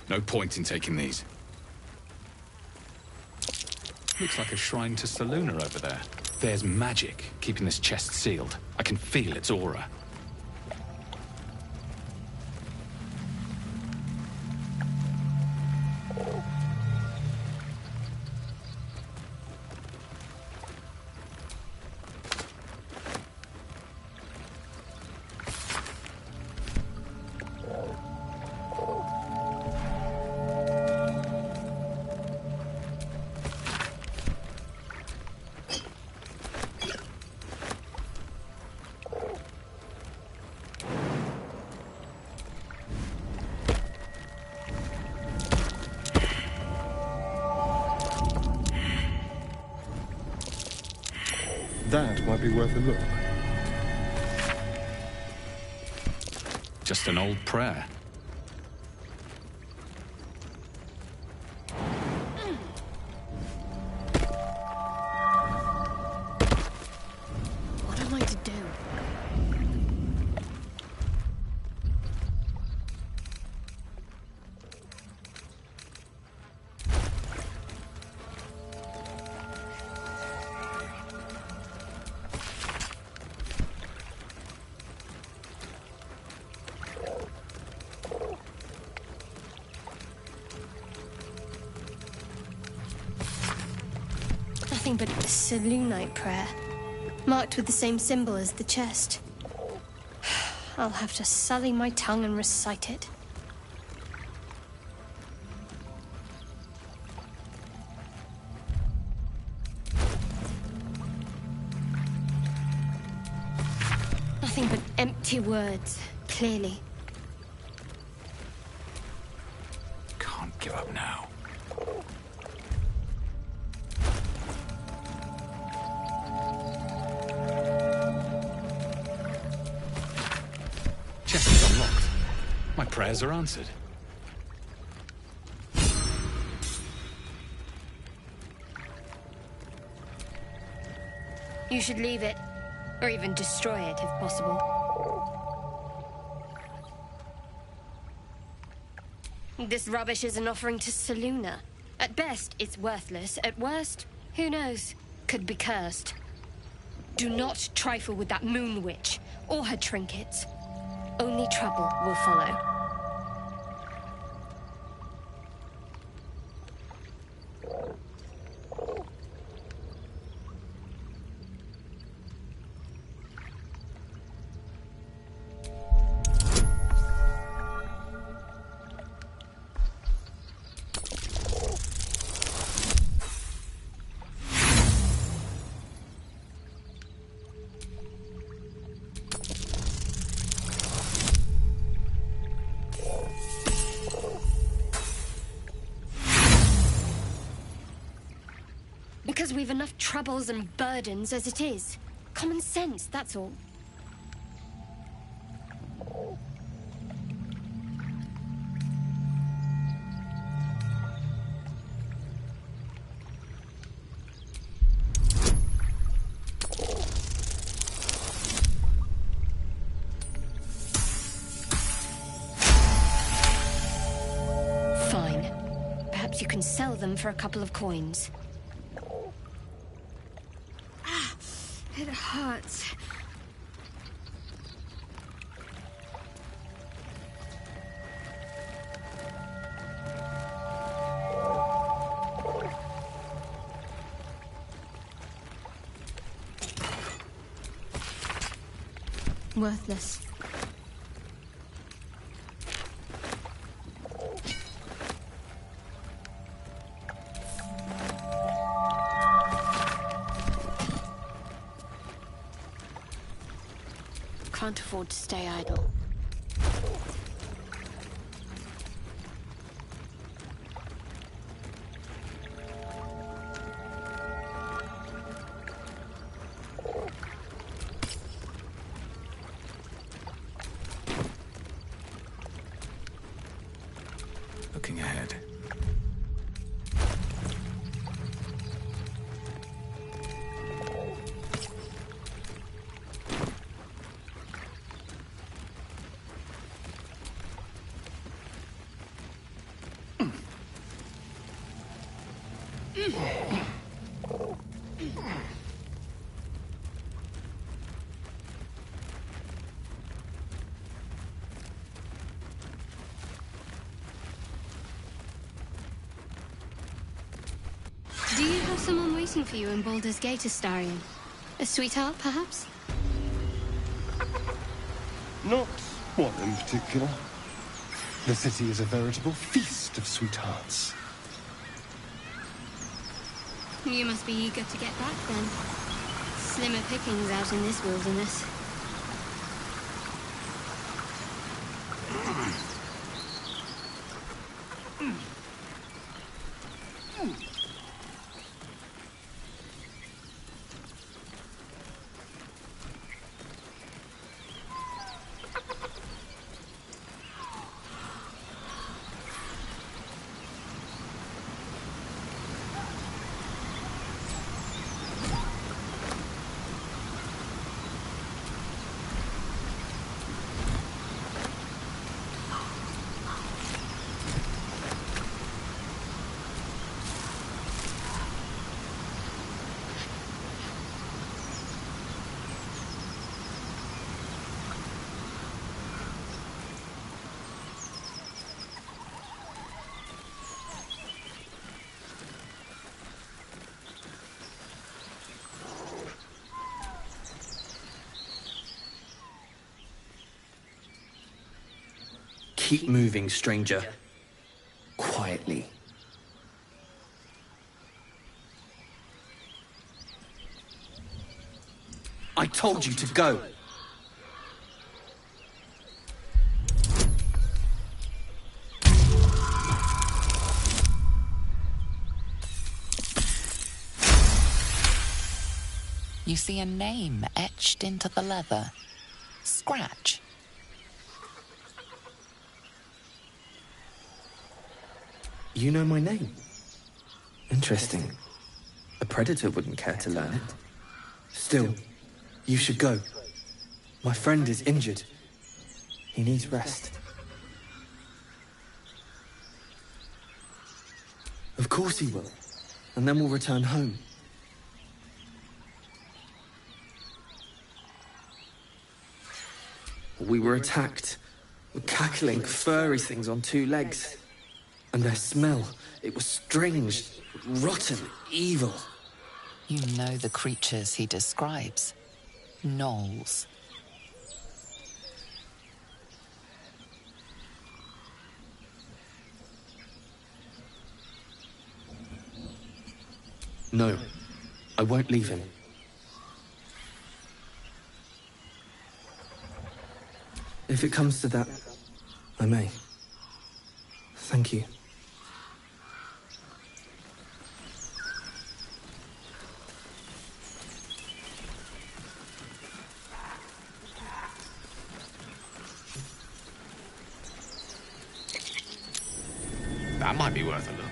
No point in taking these. Looks like a shrine to Saluna over there. There's magic keeping this chest sealed. I can feel its aura. That might be worth a look. Just an old prayer. What am I to do? Nothing but a Selûnite prayer, marked with the same symbol as the chest. I'll have to sully my tongue and recite it. Nothing but empty words, clearly. Can't give up now. Chest is unlocked. My prayers are answered. You should leave it, or even destroy it if possible. This rubbish is an offering to Saluna. At best, it's worthless. At worst, who knows? Could be cursed. Do not trifle with that moon witch, or her trinkets. Only trouble will follow. Because we've enough troubles and burdens as it is. Common sense, that's all. Fine. Perhaps you can sell them for a couple of coins. It hurts. Worthless. Can't afford to stay idle. Looking ahead. Do you have someone waiting for you in Baldur's Gate, Astarion? A sweetheart, perhaps? Not one in particular. The city is a veritable feast of sweethearts. You must be eager to get back, then. Slimmer pickings out in this wilderness. Keep moving, stranger. Quietly. I told you to go. You see a name etched into the leather. Scratch. You know my name? Interesting. A predator wouldn't care to learn it. Still, you should go. My friend is injured. He needs rest. Of course he will. And then we'll return home. We were attacked. Cackling, furry things on two legs. And their smell, it was strange, rotten, evil. You know the creatures he describes. Gnolls. No, I won't leave him. If it comes to that, I may. Thank you. That might be worth a look.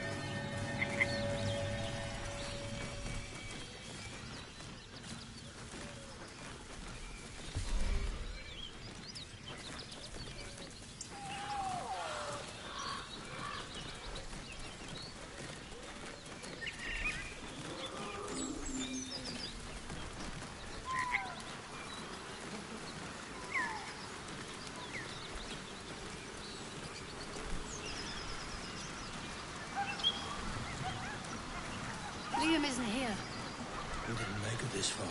Liam isn't here. We didn't make it this far.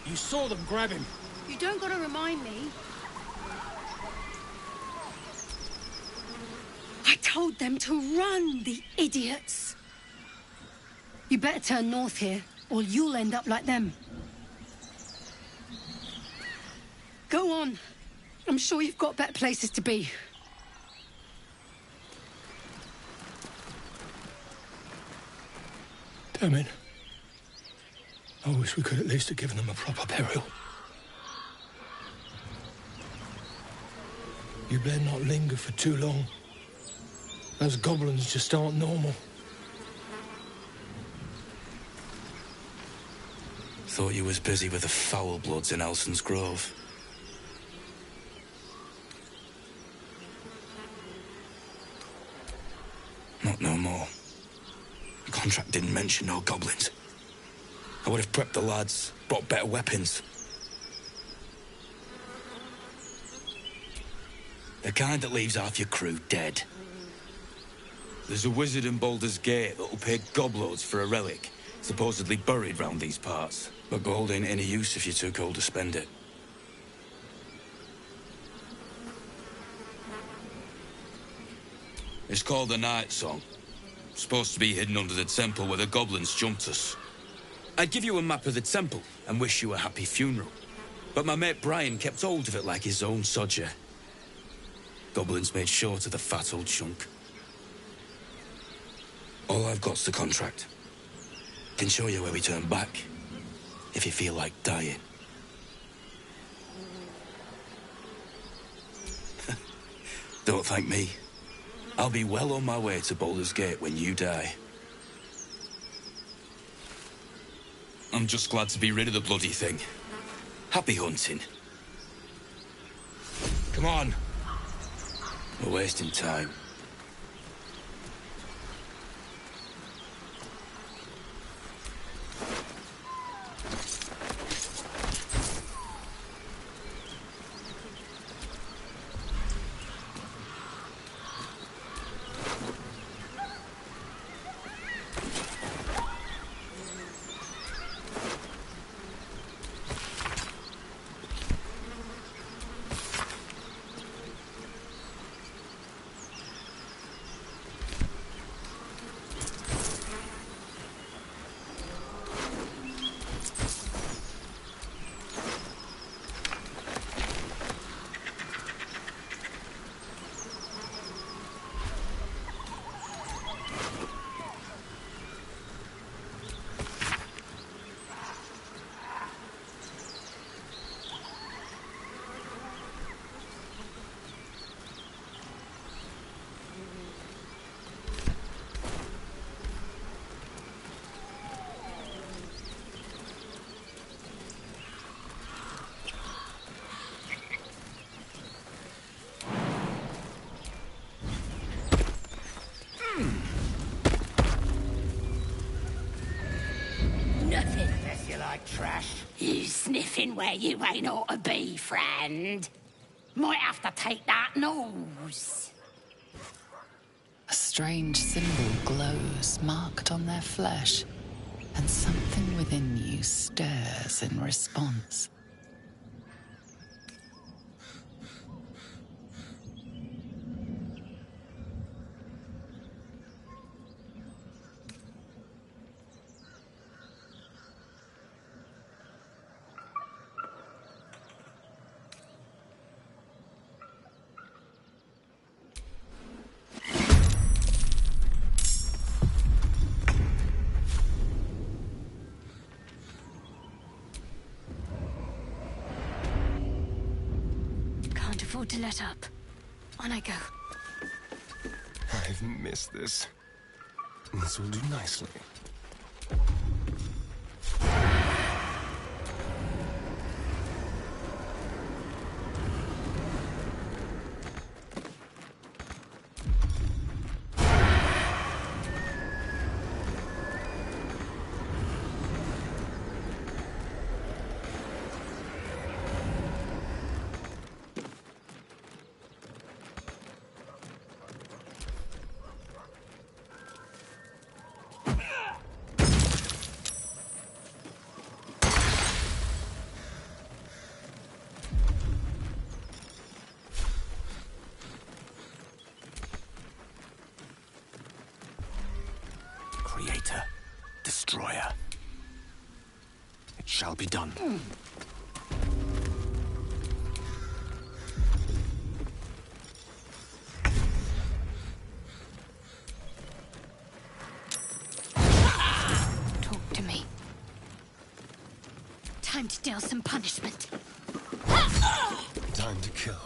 You saw them grab him. You don't gotta remind me. I told them to run, the idiots. You better turn north here, or you'll end up like them. Go on. I'm sure you've got better places to be. Damn it. I wish we could at least have given them a proper burial. You better not linger for too long. Those goblins just aren't normal. Thought you was busy with the foul bloods in Elson's Grove. Not no more. The contract didn't mention no goblins. I would have prepped the lads, brought better weapons. The kind that leaves half your crew dead. There's a wizard in Baldur's Gate that'll pay gobloads for a relic, supposedly buried round these parts. But gold ain't any use if you're too cold to spend it. It's called the Night Song. Supposed to be hidden under the temple where the goblins jumped us. I'd give you a map of the temple and wish you a happy funeral. But my mate Brian kept hold of it like his own sodger. Goblins made short of the fat old chunk. All I've got's the contract. Can show you where we turn back, if you feel like dying. Don't thank me. I'll be well on my way to Baldur's Gate when you die. I'm just glad to be rid of the bloody thing. Happy hunting. Come on. We're wasting time. Nothing unless you like trash. You sniffing where you ain't ought to be, friend. Might have to take that nose. A strange symbol glows, marked on their flesh, and something within you stirs in response. Can't afford to let up. On I go. I've missed this. This will do nicely. Creator, Destroyer. It shall be done. Talk to me. Time to deal some punishment. Time to kill.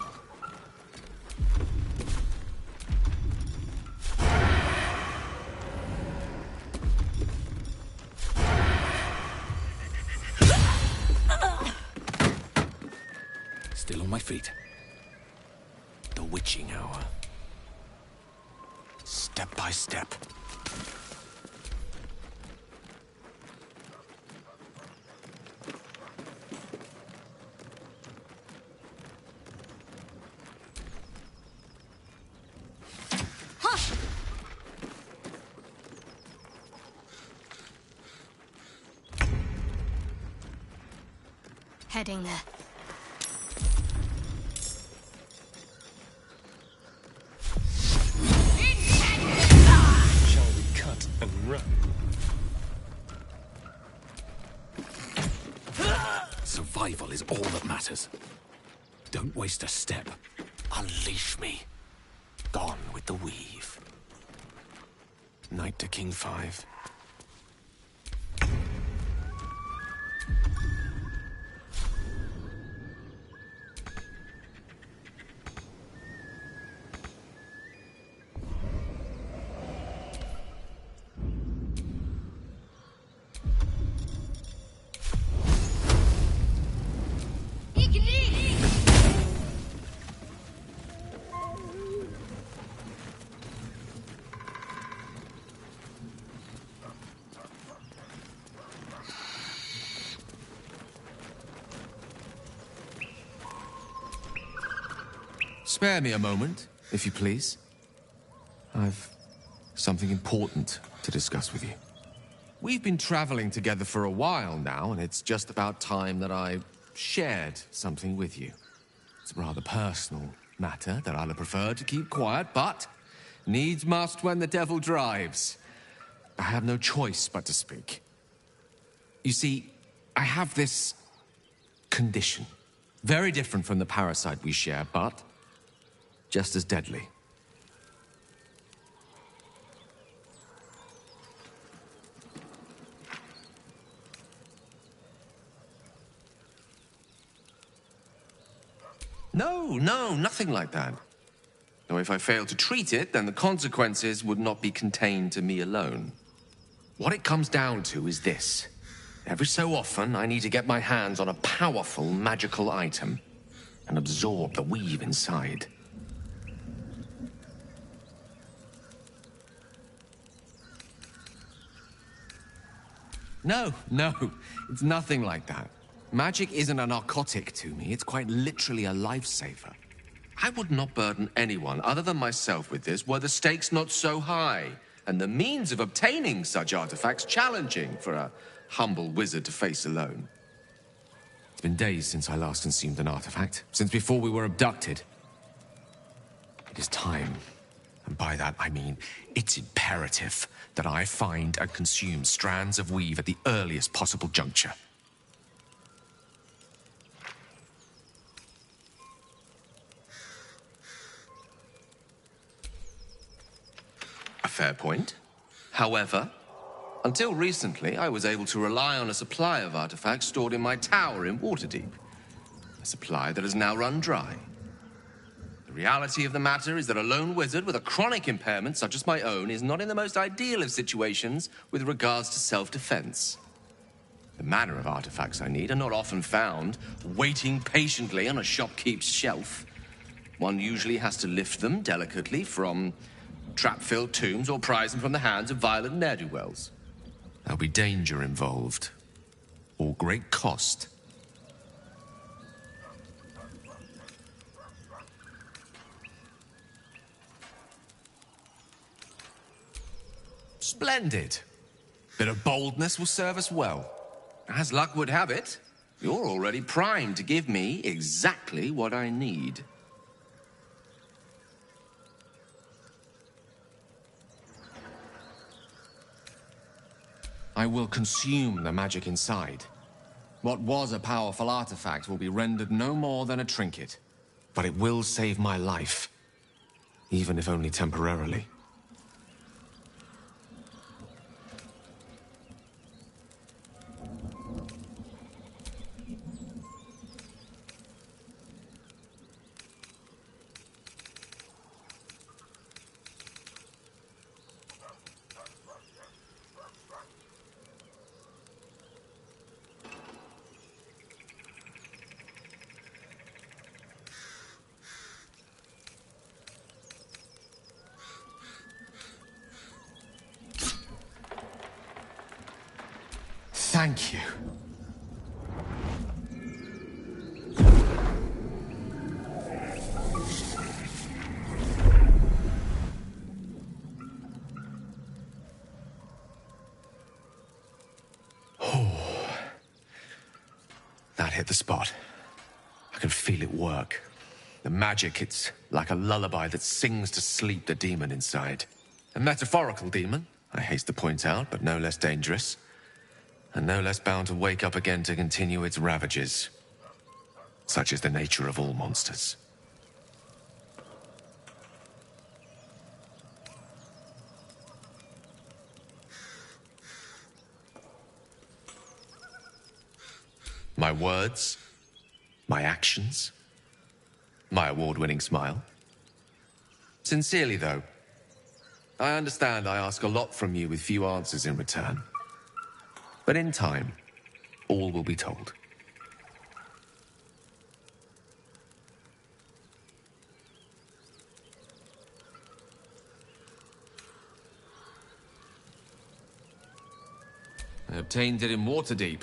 Still on my feet. The witching hour. Step by step. Heading there. Shall we cut and run? Survival is all that matters. Don't waste a step. Unleash me. Gone with the weave. Knight to King 5. Spare me a moment, if you please. I've something important to discuss with you. We've been traveling together for a while now, and it's just about time that I shared something with you. It's a rather personal matter that I'd have preferred to keep quiet, but needs must when the devil drives. I have no choice but to speak. You see, I have this condition. Very different from the parasite we share, but just as deadly. No, nothing like that. Though if I fail to treat it, then the consequences would not be contained to me alone. What it comes down to is this. Every so often, I need to get my hands on a powerful magical item and absorb the weave inside. No, it's nothing like that. Magic isn't a narcotic to me, it's quite literally a lifesaver. I would not burden anyone other than myself with this were the stakes not so high, and the means of obtaining such artifacts challenging for a humble wizard to face alone. It's been days since I last consumed an artifact, since before we were abducted. It is time. And by that, I mean, it's imperative that I find and consume strands of weave at the earliest possible juncture. A fair point. However, until recently, I was able to rely on a supply of artifacts stored in my tower in Waterdeep. A supply that has now run dry. The reality of the matter is that a lone wizard with a chronic impairment such as my own is not in the most ideal of situations with regards to self-defense. The manner of artifacts I need are not often found waiting patiently on a shopkeep's shelf. One usually has to lift them delicately from trap-filled tombs or prise them from the hands of violent ne'er-do-wells. There'll be danger involved, or great cost. Splendid. Bit of boldness will serve us well. As luck would have it, you're already primed to give me exactly what I need. I will consume the magic inside. What was a powerful artifact will be rendered no more than a trinket. But it will save my life, even if only temporarily. Thank you. That hit the spot. I can feel it work. The magic, it's like a lullaby that sings to sleep the demon inside. A metaphorical demon, I haste to point out, but no less dangerous. And no less bound to wake up again to continue its ravages. Such is the nature of all monsters. My words, my actions, my award-winning smile. Sincerely, though, I understand I ask a lot from you with few answers in return. But in time, all will be told. I obtained it in Waterdeep.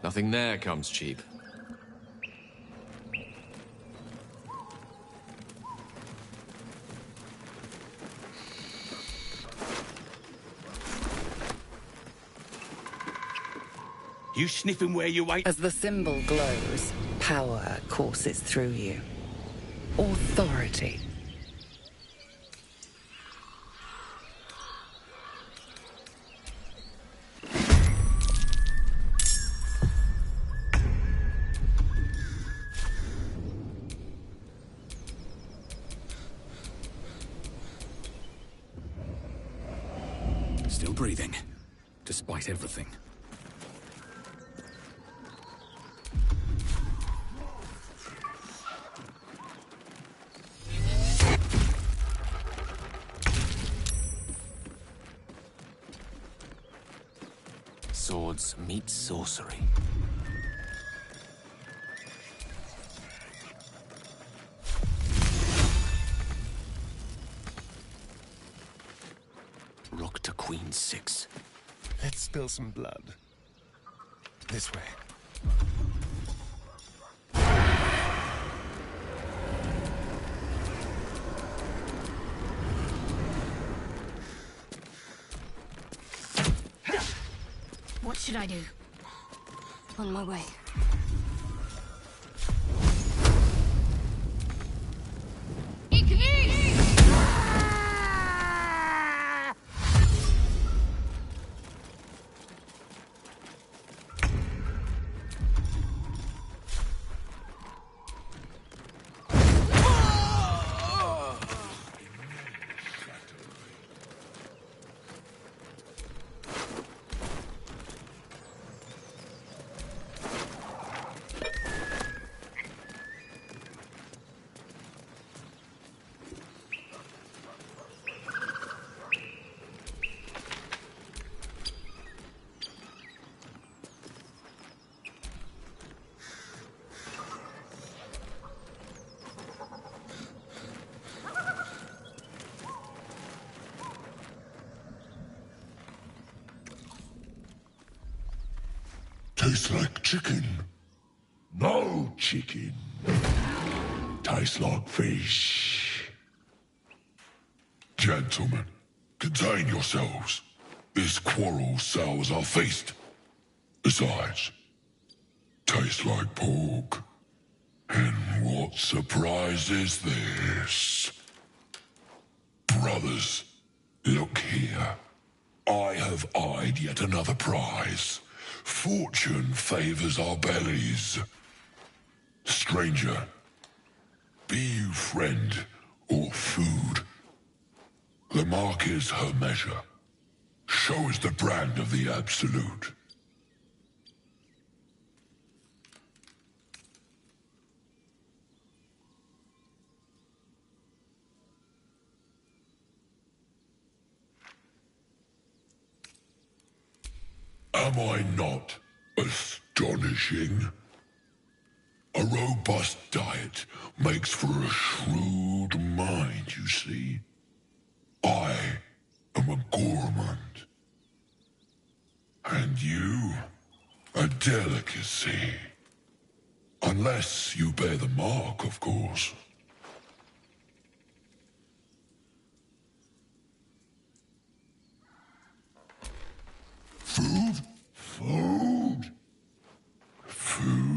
Nothing there comes cheap. You sniffing where you ain't? As the symbol glows, power courses through you. Authority. Still breathing, despite everything. Swords meet sorcery. Rook to Queen 6. Let's spill some blood. This way. What should I do? On my way. Tastes like chicken. No chicken. Tastes like fish. Gentlemen, contain yourselves. This quarrel sours our feast. Besides, tastes like pork. And what surprise is this? Brothers, look here. I have eyed yet another prize. Fortune favors our bellies. Stranger, be you friend or food, the mark is her measure. Show us the brand of the Absolute. Am I not astonishing? A robust diet makes for a shrewd mind, you see. I am a gourmand. And you, a delicacy. Unless you bear the mark, of course. Food? Food? Food.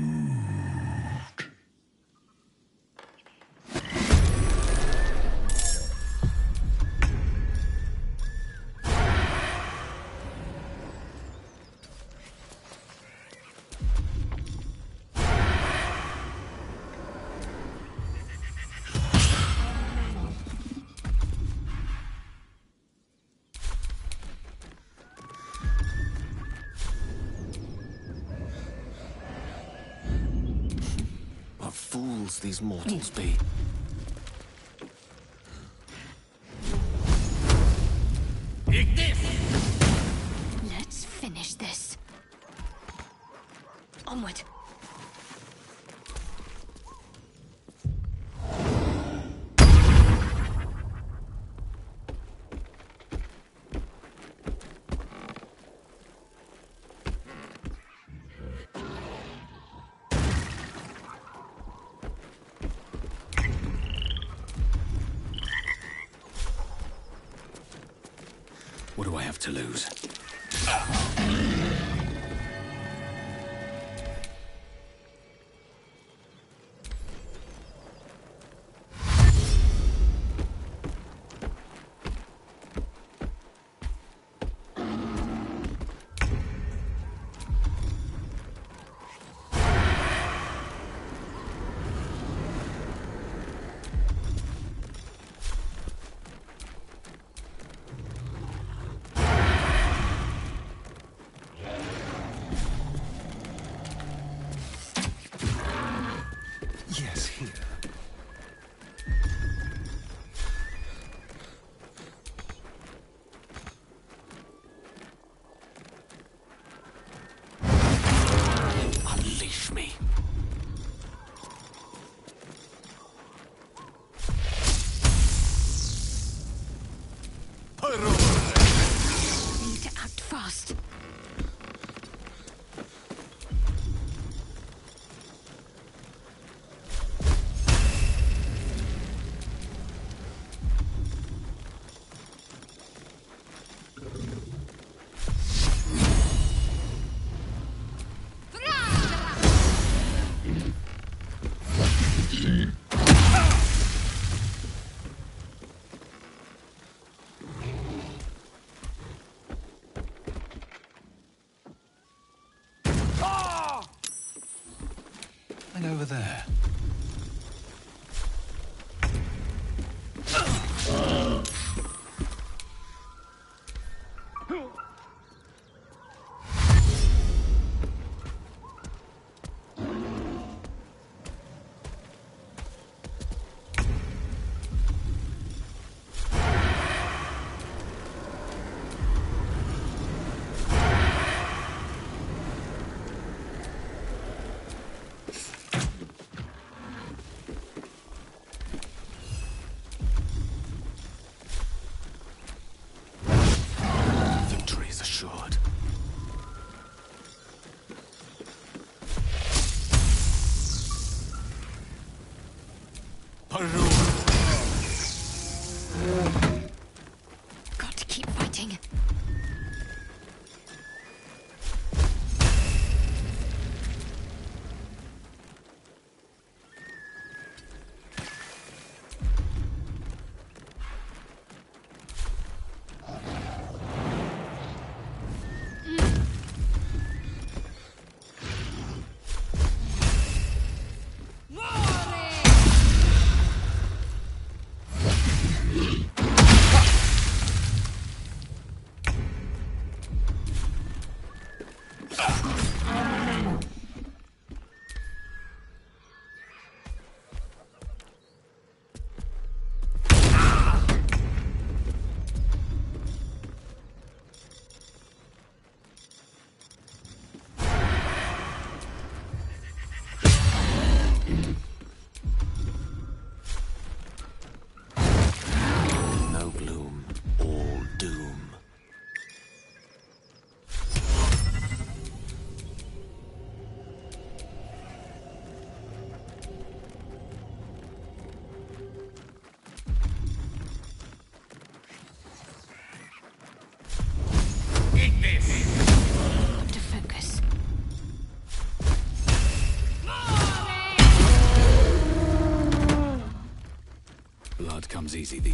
What fools these mortals be. Let's finish this. Onward. What do I have to lose? Yes, here. Unleash me. We need to act fast. And over there.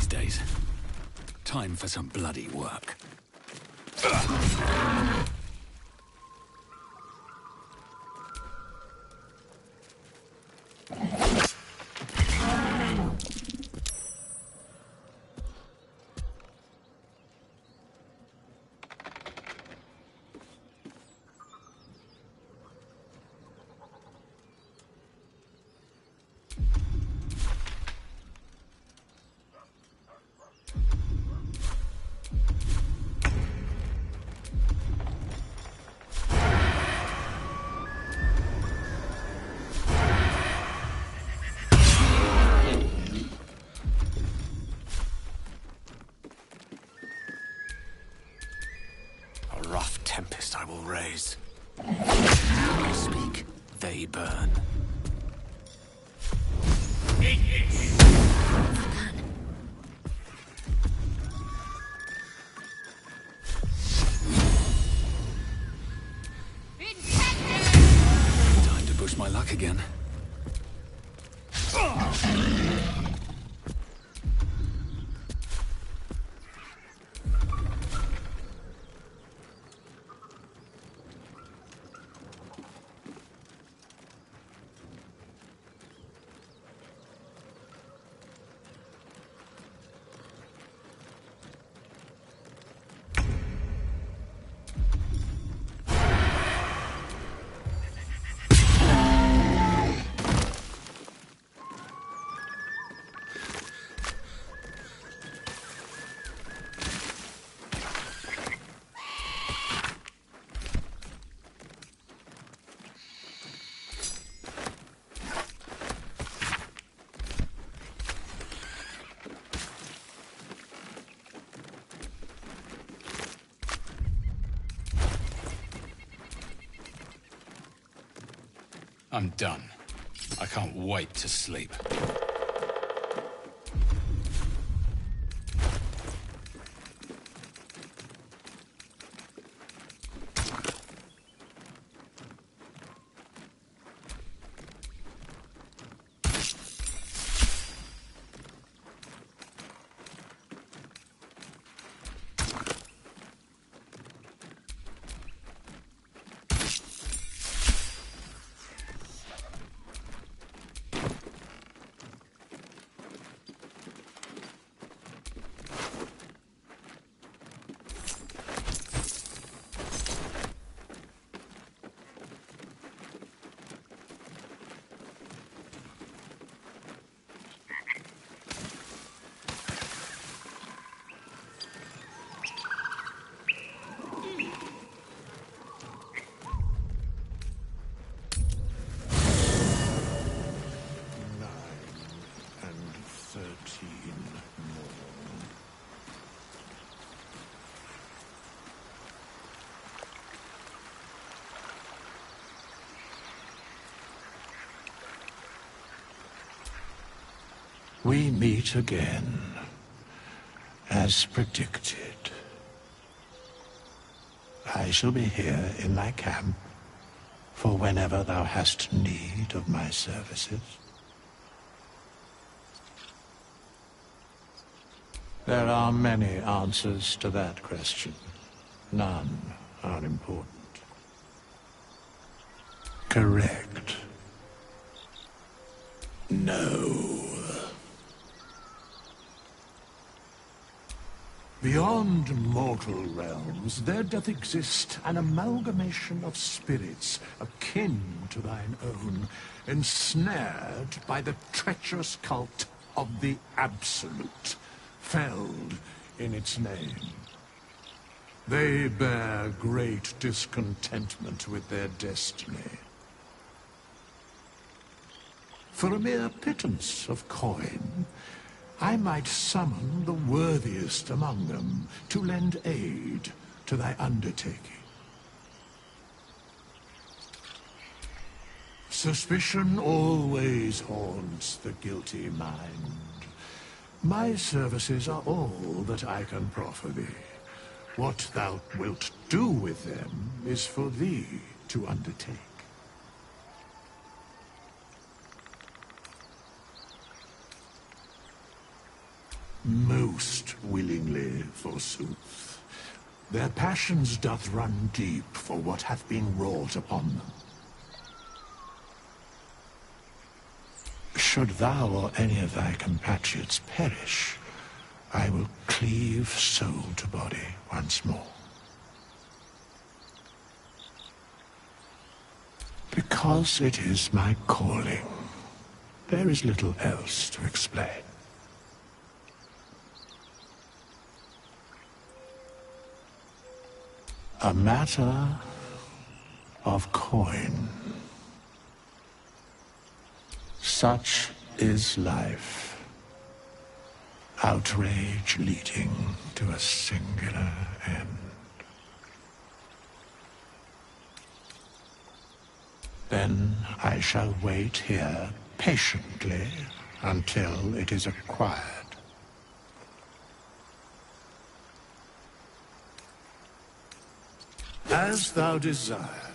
these days. Time for some bloody work. A rough tempest I will raise. I speak, they burn. Time to push my luck again. I'm done. I can't wait to sleep. We meet again, as predicted. I shall be here in thy camp for whenever thou hast need of my services. There are many answers to that question. None are important. Correct. No. Beyond mortal realms, there doth exist an amalgamation of spirits akin to thine own, ensnared by the treacherous cult of the Absolute, felled in its name. They bear great discontentment with their destiny. For a mere pittance of coin, I might summon the worthiest among them to lend aid to thy undertaking. Suspicion always haunts the guilty mind. My services are all that I can proffer thee. What thou wilt do with them is for thee to undertake. Most willingly, forsooth. Their passions doth run deep for what hath been wrought upon them. Should thou or any of thy compatriots perish, I will cleave soul to body once more. Because it is my calling, there is little else to explain. A matter of coin. Such is life. Outrage leading to a singular end. Then I shall wait here patiently until it is acquired. As thou desire.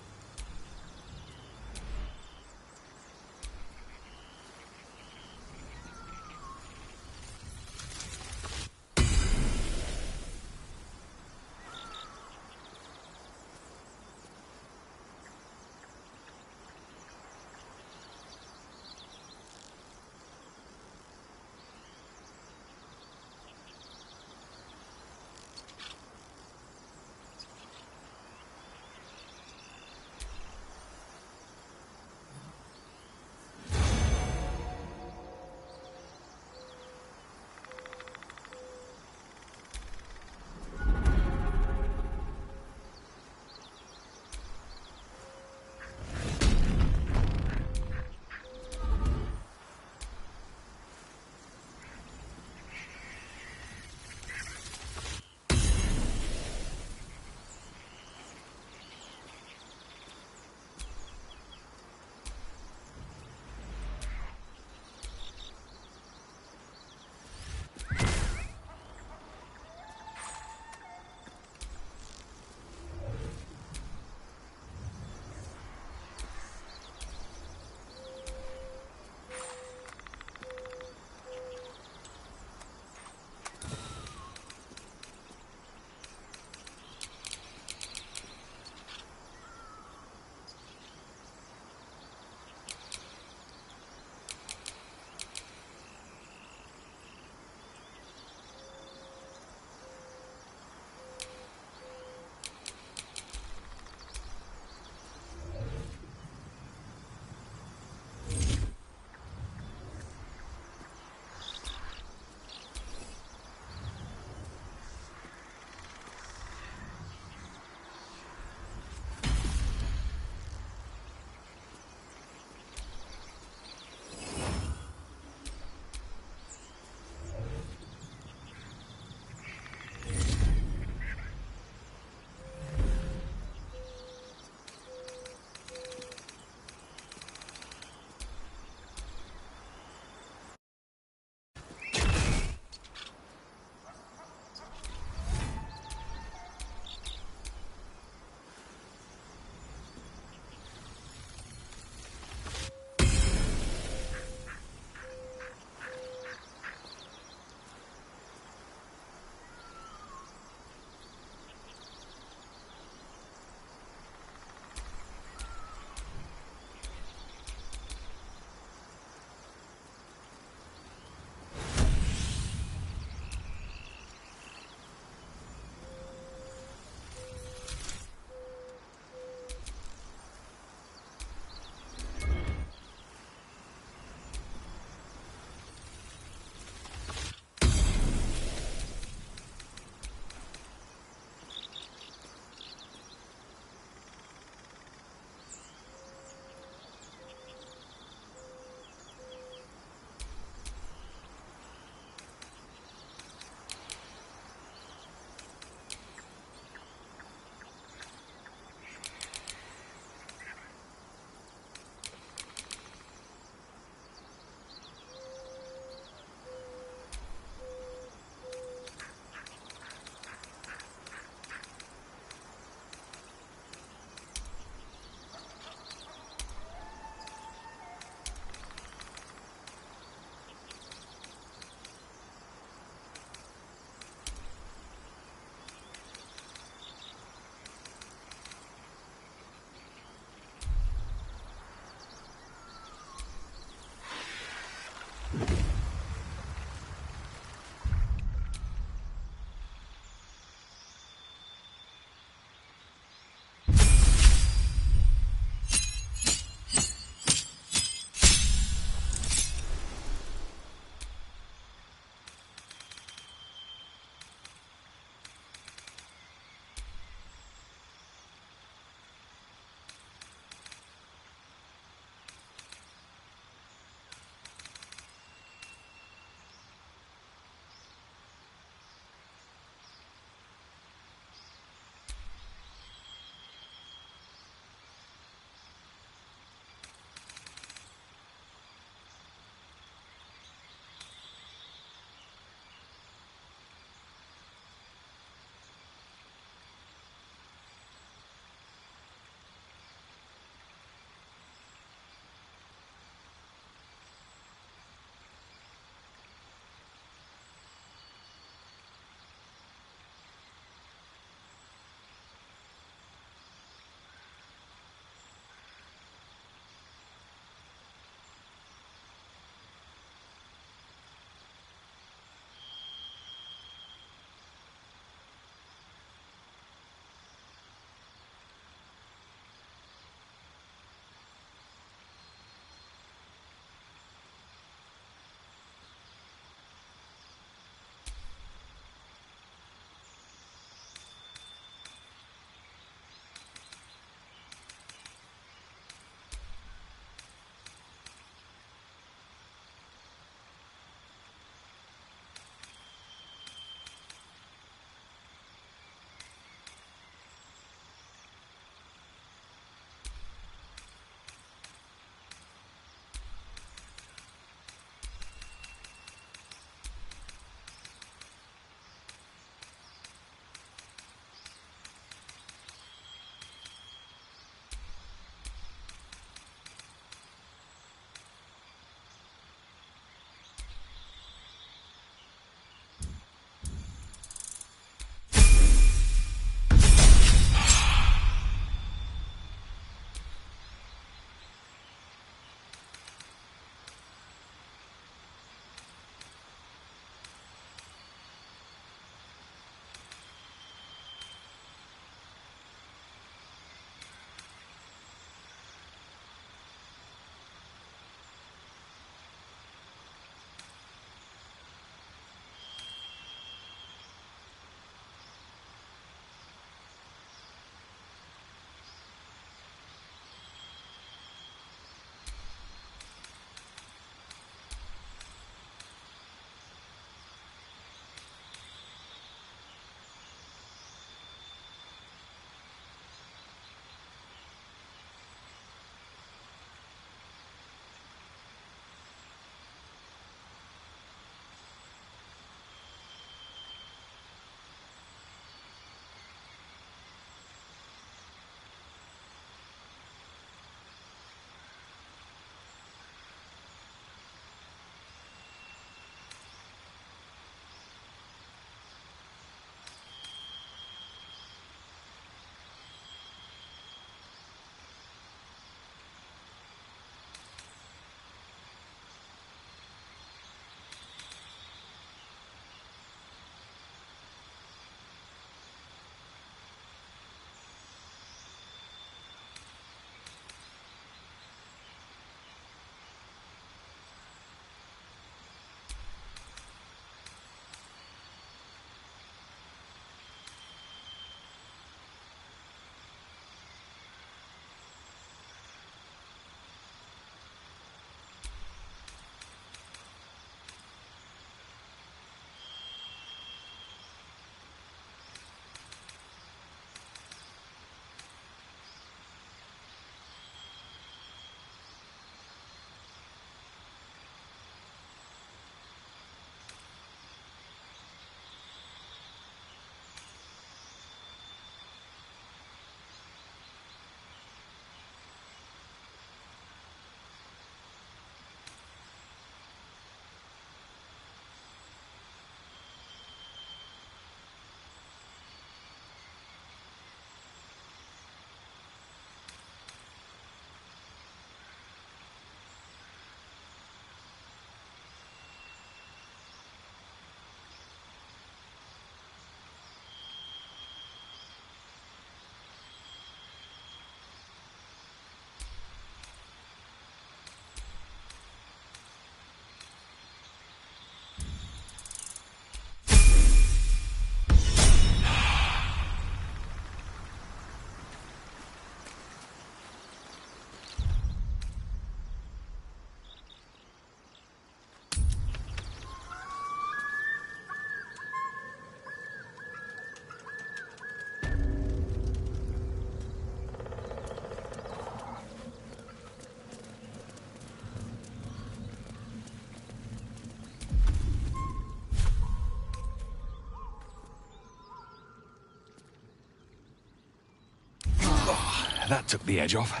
That took the edge off.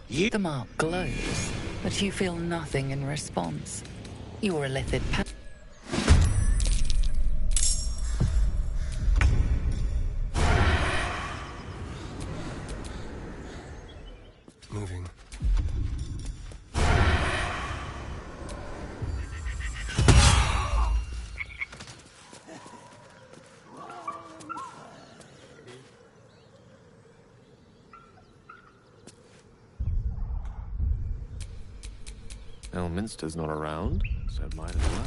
The mark glows, but you feel nothing in response. Your illithid Moving. Elminster's not around, so might as well.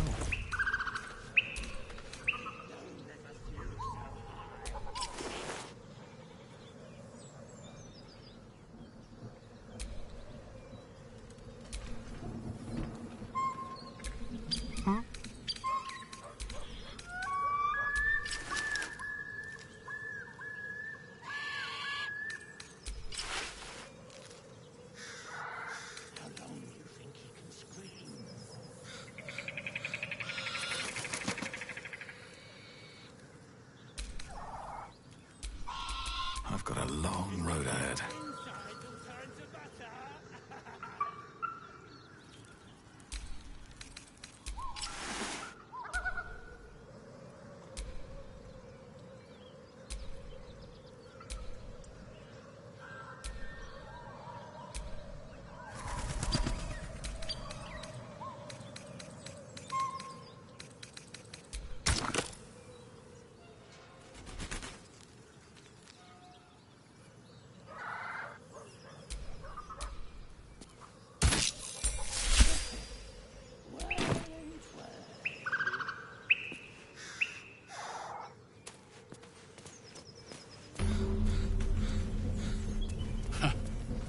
I've got a long road ahead.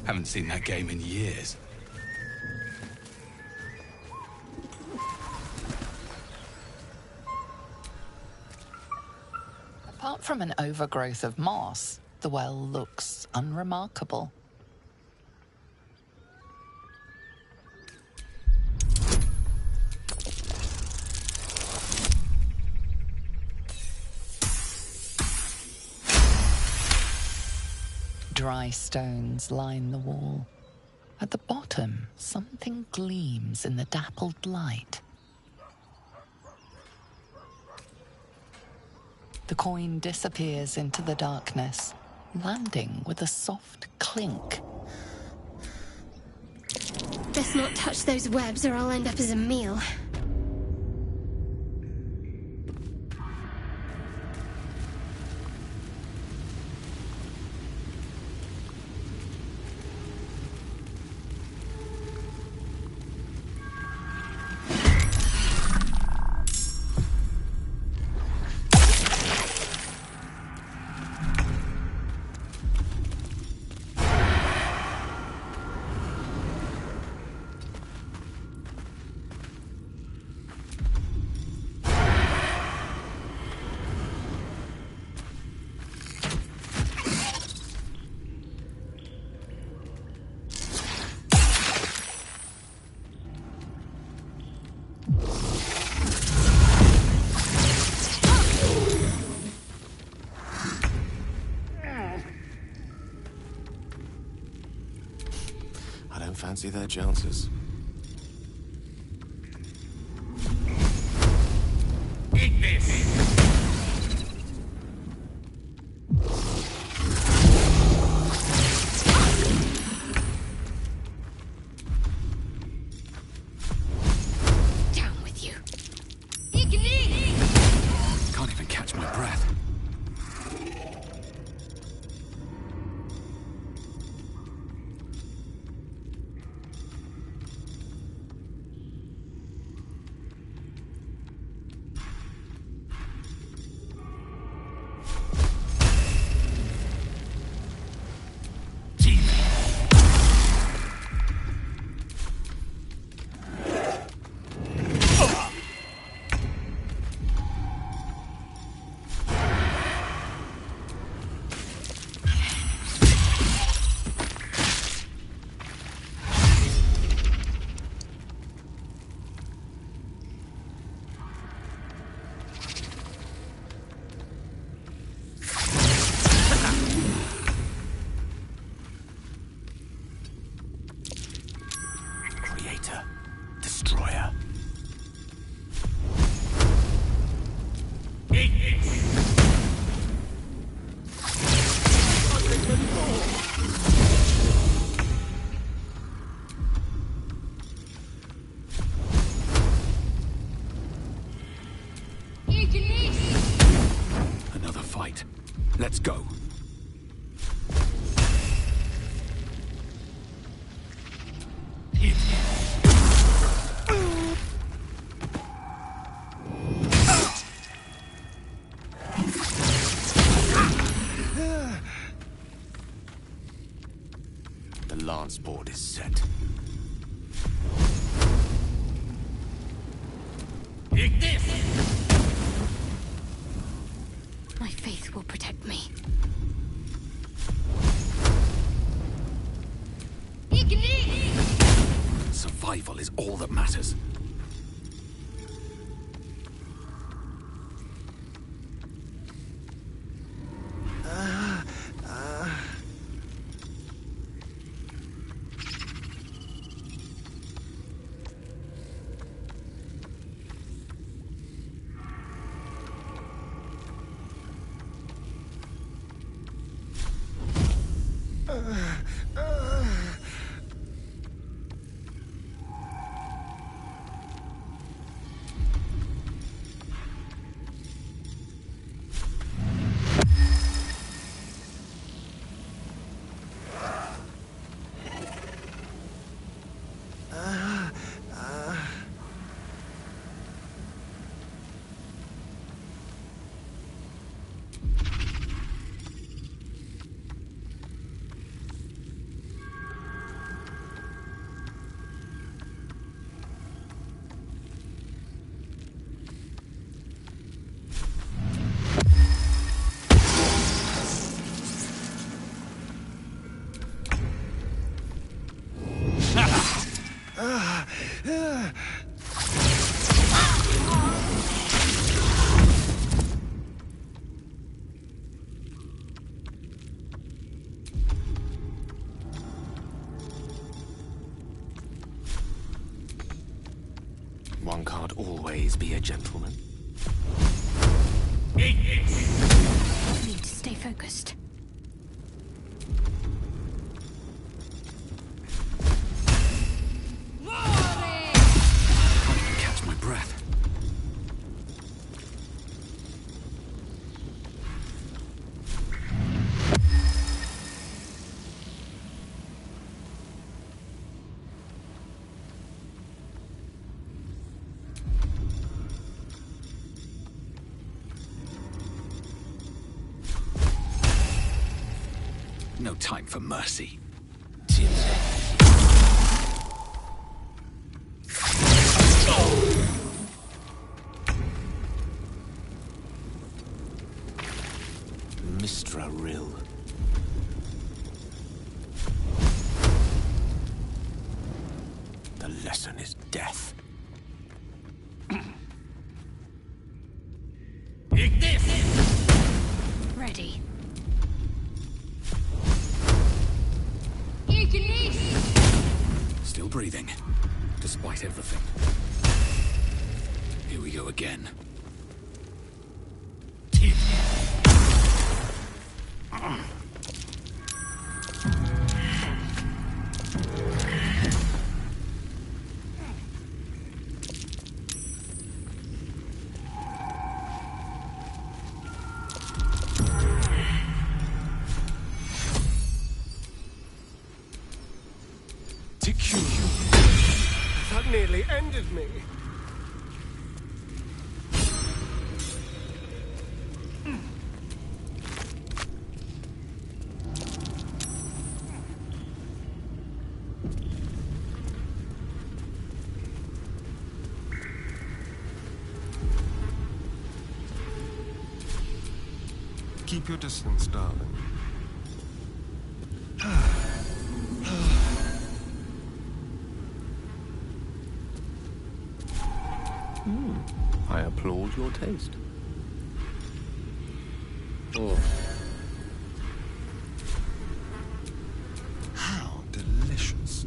Haven't seen that game in years. Apart from an overgrowth of moss, the well looks unremarkable. Dry stones line the wall. At the bottom, something gleams in the dappled light. The coin disappears into the darkness, landing with a soft clink. Best not touch those webs or I'll end up as a meal. Fancy their chances. Eat this! Down with you. Can't even catch my breath. fight. Let's go. The lance board is set. My faith will protect me. Survival is all that matters. One can't always be a gentleman. I need to stay focused. Can't even catch my breath. No time for mercy. Mistra Rill. The lesson is death. Ready. Still breathing, despite everything. Here we go again. That nearly ended me. Keep your distance, darling. I applaud your taste. Oh. How delicious.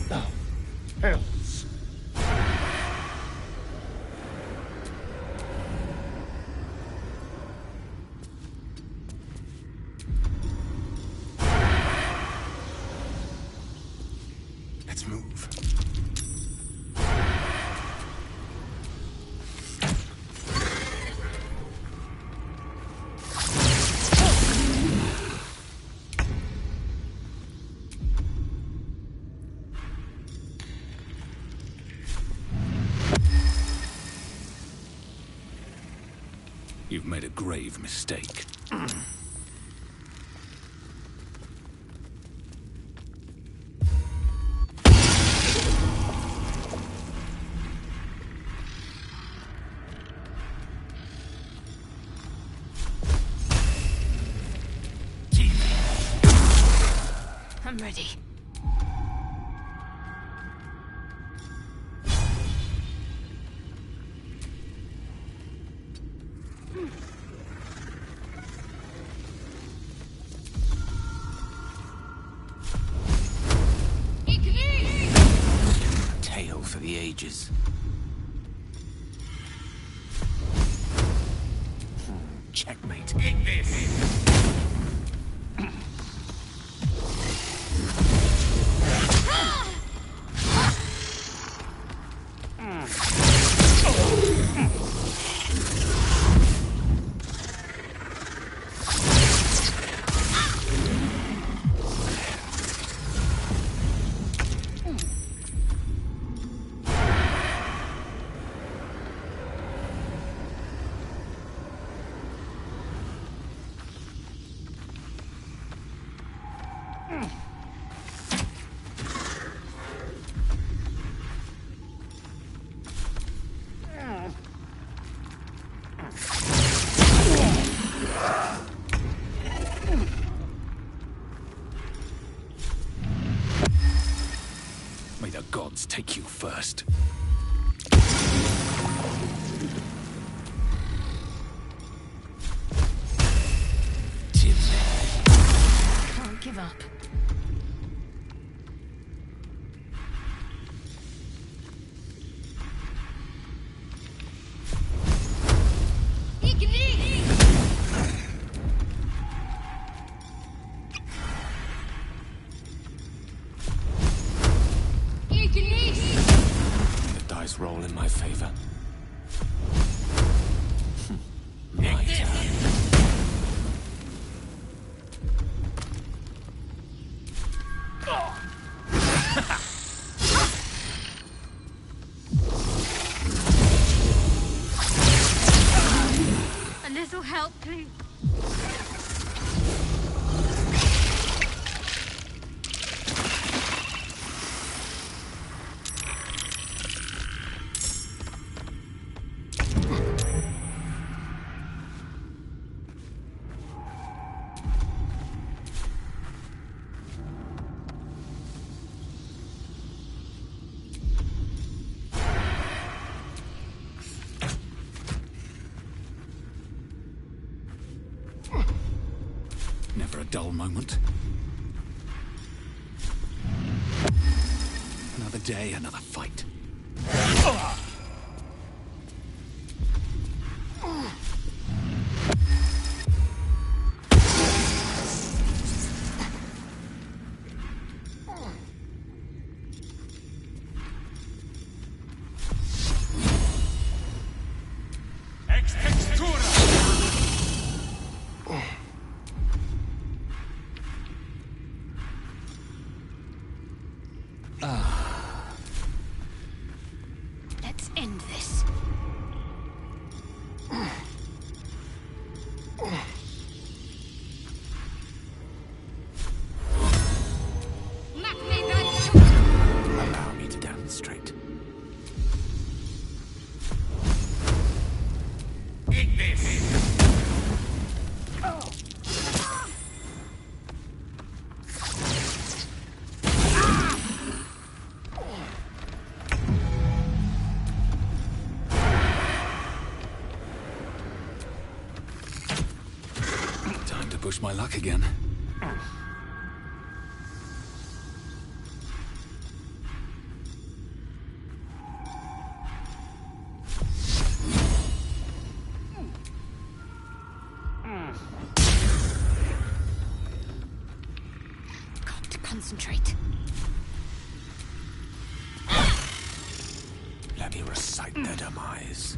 Oh, hells. Let's move. You've made a grave mistake. I'm ready. A tale for the ages. Checkmate. Eat this! May the gods take you first. Can't give up. The dice roll in my favor. My turn. A little help, please. Never a dull moment. Another day, another fight. Let's end this. Allow me to demonstrate. Eat this! Time to push my luck again. concentrate. Let me recite their demise.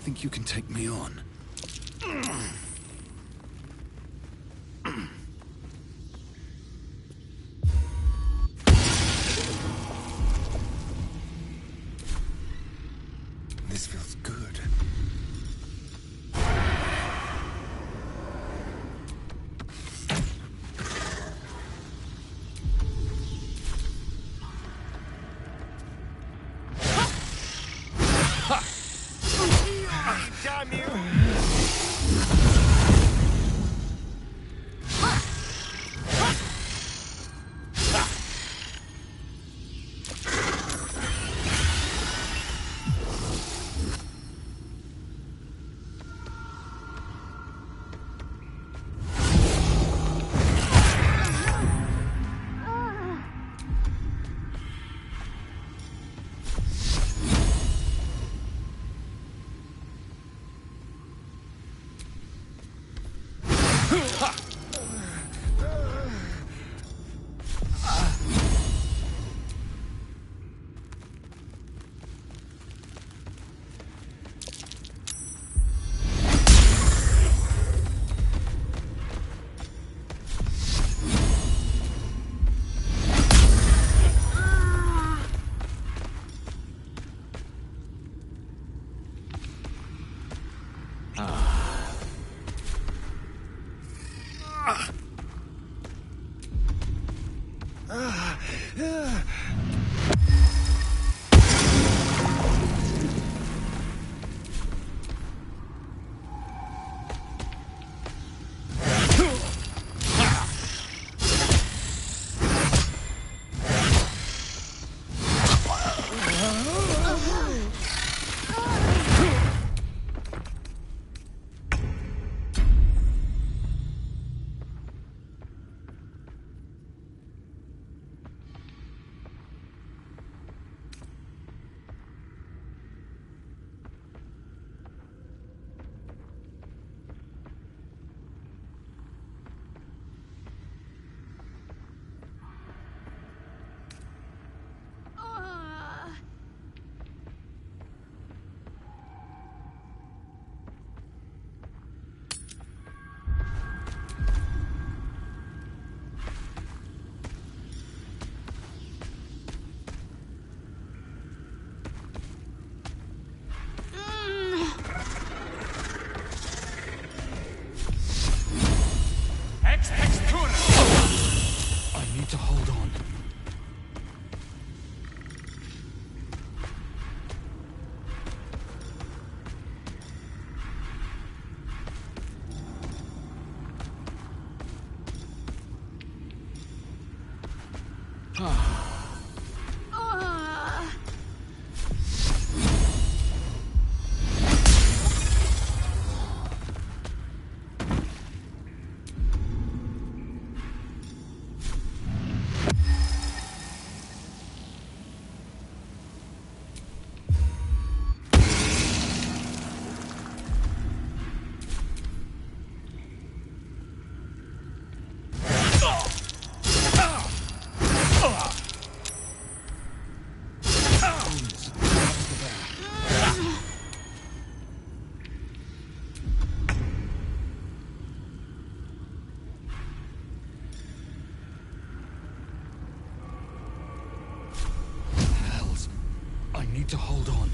Think you can take me on? This feels good. Damn you! need to hold on.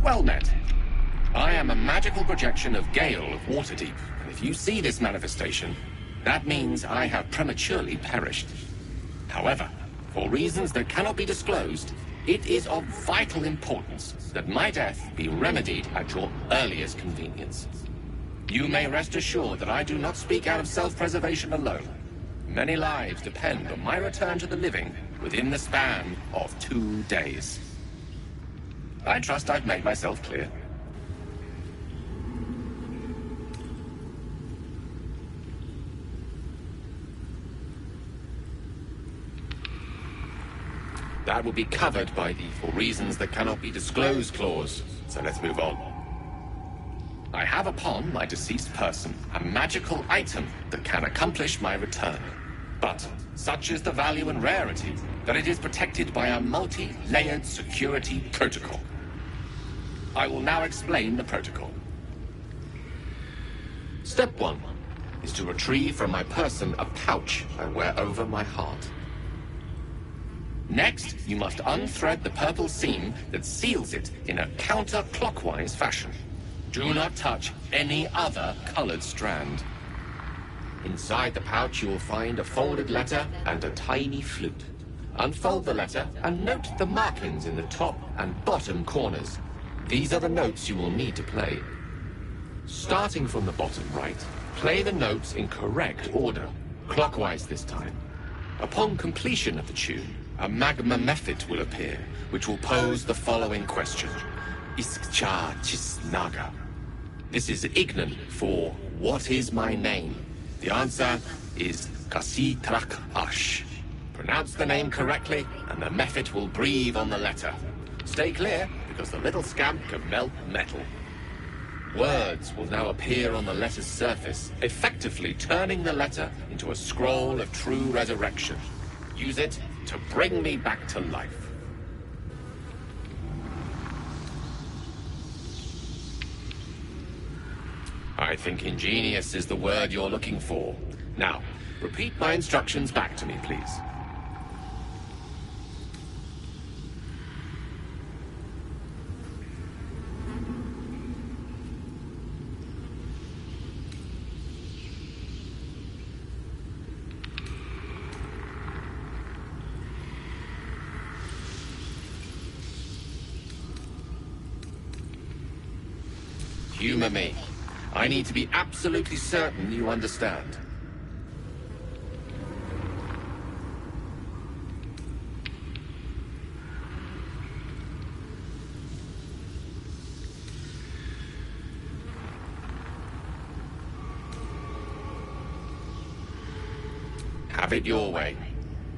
Well met. I am a magical projection of Gale of Waterdeep, and if you see this manifestation, that means I have prematurely perished. However, for reasons that cannot be disclosed, it is of vital importance that my death be remedied at your earliest convenience. You may rest assured that I do not speak out of self-preservation alone. Many lives depend on my return to the living within the span of 2 days. I trust I've made myself clear. That will be covered by the "for reasons that cannot be disclosed" clause, so let's move on. I have upon my deceased person a magical item that can accomplish my return. But such is the value and rarity that it is protected by a multi-layered security protocol. I will now explain the protocol. Step 1 is to retrieve from my person a pouch I wear over my heart. Next, you must unthread the purple seam that seals it in a counterclockwise fashion. Do not touch any other colored strand. Inside the pouch, you will find a folded letter and a tiny flute. Unfold the letter and note the markings in the top and bottom corners. These are the notes you will need to play. Starting from the bottom right, play the notes in correct order, clockwise this time. Upon completion of the tune, a magma method will appear, which will pose the following question. Iskcha Chisnaga. This is Ignan for "What is my name?" The answer is Kasi Trak Ash. Pronounce the name correctly, and the method will breathe on the letter. Stay clear, because the little scamp can melt metal. Words will now appear on the letter's surface, effectively turning the letter into a scroll of true resurrection. Use it to bring me back to life. I think ingenious is the word you're looking for. Now, repeat my instructions back to me, please. Humor me. I need to be absolutely certain you understand. Have it your way.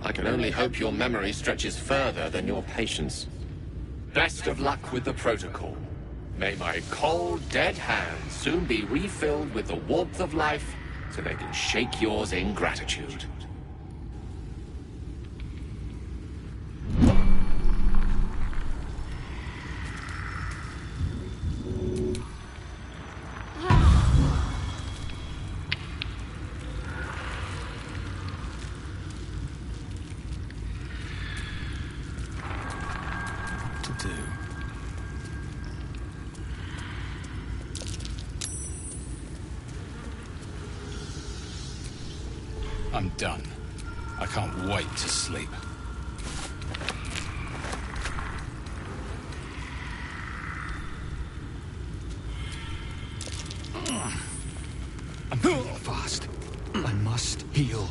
I can only hope your memory stretches further than your patience. Best of luck with the protocol. May my cold, dead hands soon be refilled with the warmth of life so they can shake yours in gratitude. I'm done. I can't wait to sleep. I'm feeling fast. I must heal.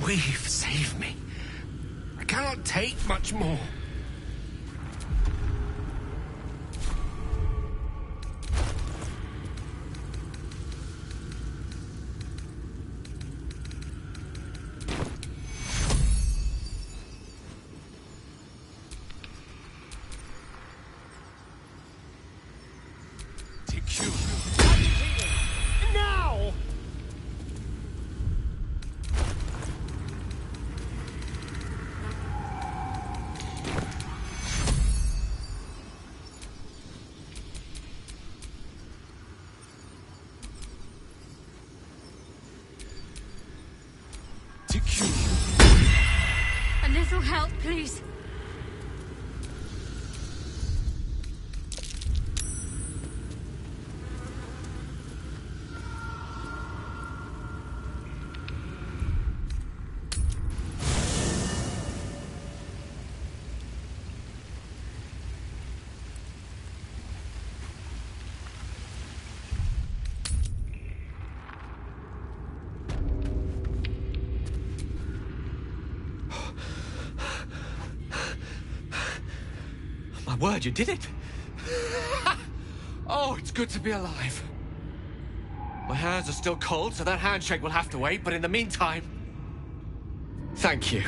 Weave, save me. I cannot take much more. Now! A little help, please. My word, you did it! Oh, it's good to be alive. My hands are still cold, so that handshake will have to wait, but in the meantime... Thank you.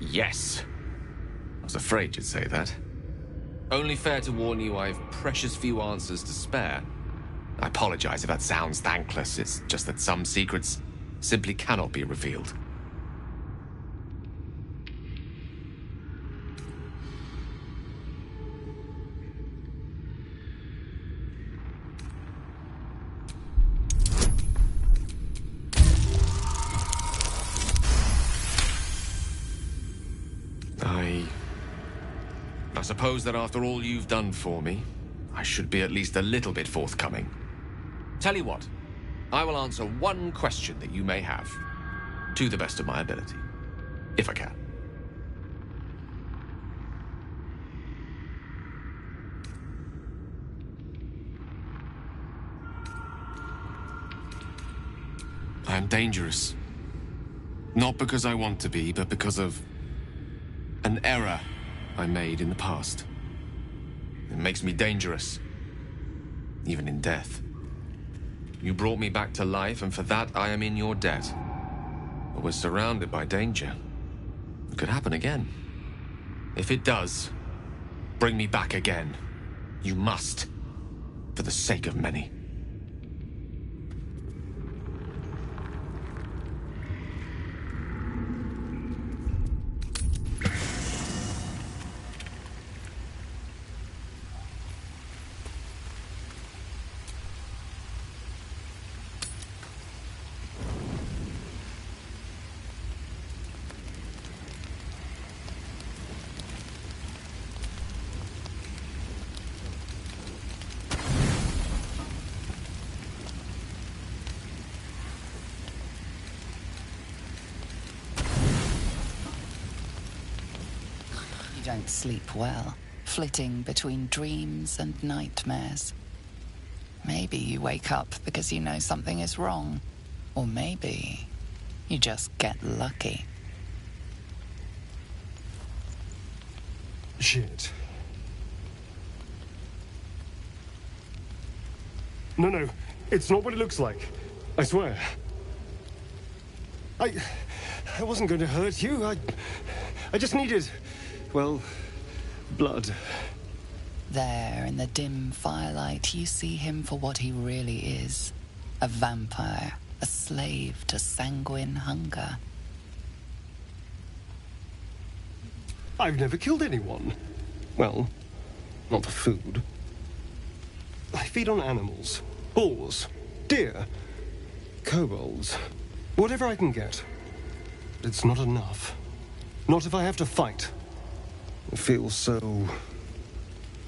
Yes. I was afraid you'd say that. Only fair to warn you I've precious few answers to spare. I apologize if that sounds thankless. It's just that some secrets simply cannot be revealed. I suppose that after all you've done for me, I should be at least a little bit forthcoming. Tell you what, I will answer one question that you may have, to the best of my ability, if I can. I am dangerous. Not because I want to be, but because of an error I made in the past. It makes me dangerous, even in death. You brought me back to life, and for that I am in your debt. But we're surrounded by danger. It could happen again. If it does, bring me back again. You must, for the sake of many. You don't sleep well, flitting between dreams and nightmares. Maybe you wake up because you know something is wrong. Or maybe you just get lucky. Shit. No, it's not what it looks like. I swear. I wasn't going to hurt you. I just needed, well, blood. There, in the dim firelight, you see him for what he really is. A vampire, a slave to sanguine hunger. I've never killed anyone. Well, not for food. I feed on animals, boars, deer, kobolds, whatever I can get. But it's not enough. Not if I have to fight. I feel so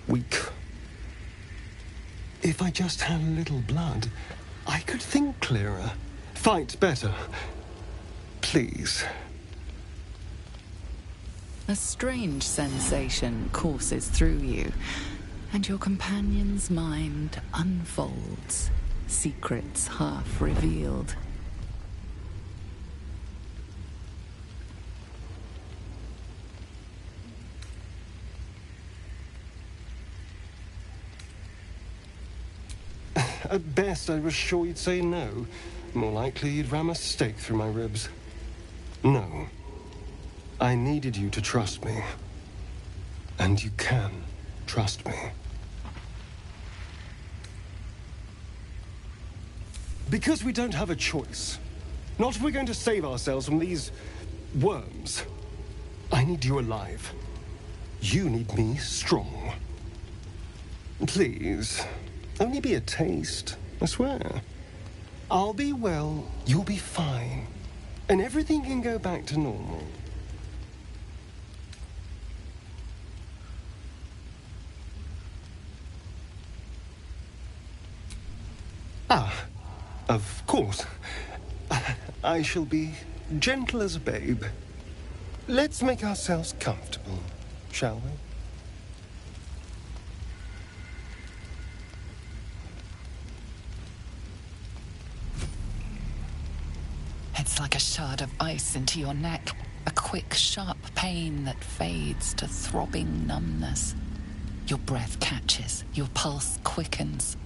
weak. If I just had a little blood, I could think clearer, fight better. Please. A strange sensation courses through you, and your companion's mind unfolds, secrets half revealed. At best, I was sure you'd say no. More likely, you'd ram a stake through my ribs. No. I needed you to trust me. And you can trust me. Because we don't have a choice. Not if we're going to save ourselves from these worms. I need you alive. You need me strong. Please, only be a taste, I swear. I'll be well, you'll be fine. And everything can go back to normal. Ah, of course. I shall be gentle as a babe. Let's make ourselves comfortable, shall we? It's like a shard of ice into your neck, a quick, sharp pain that fades to throbbing numbness. Your breath catches, your pulse quickens.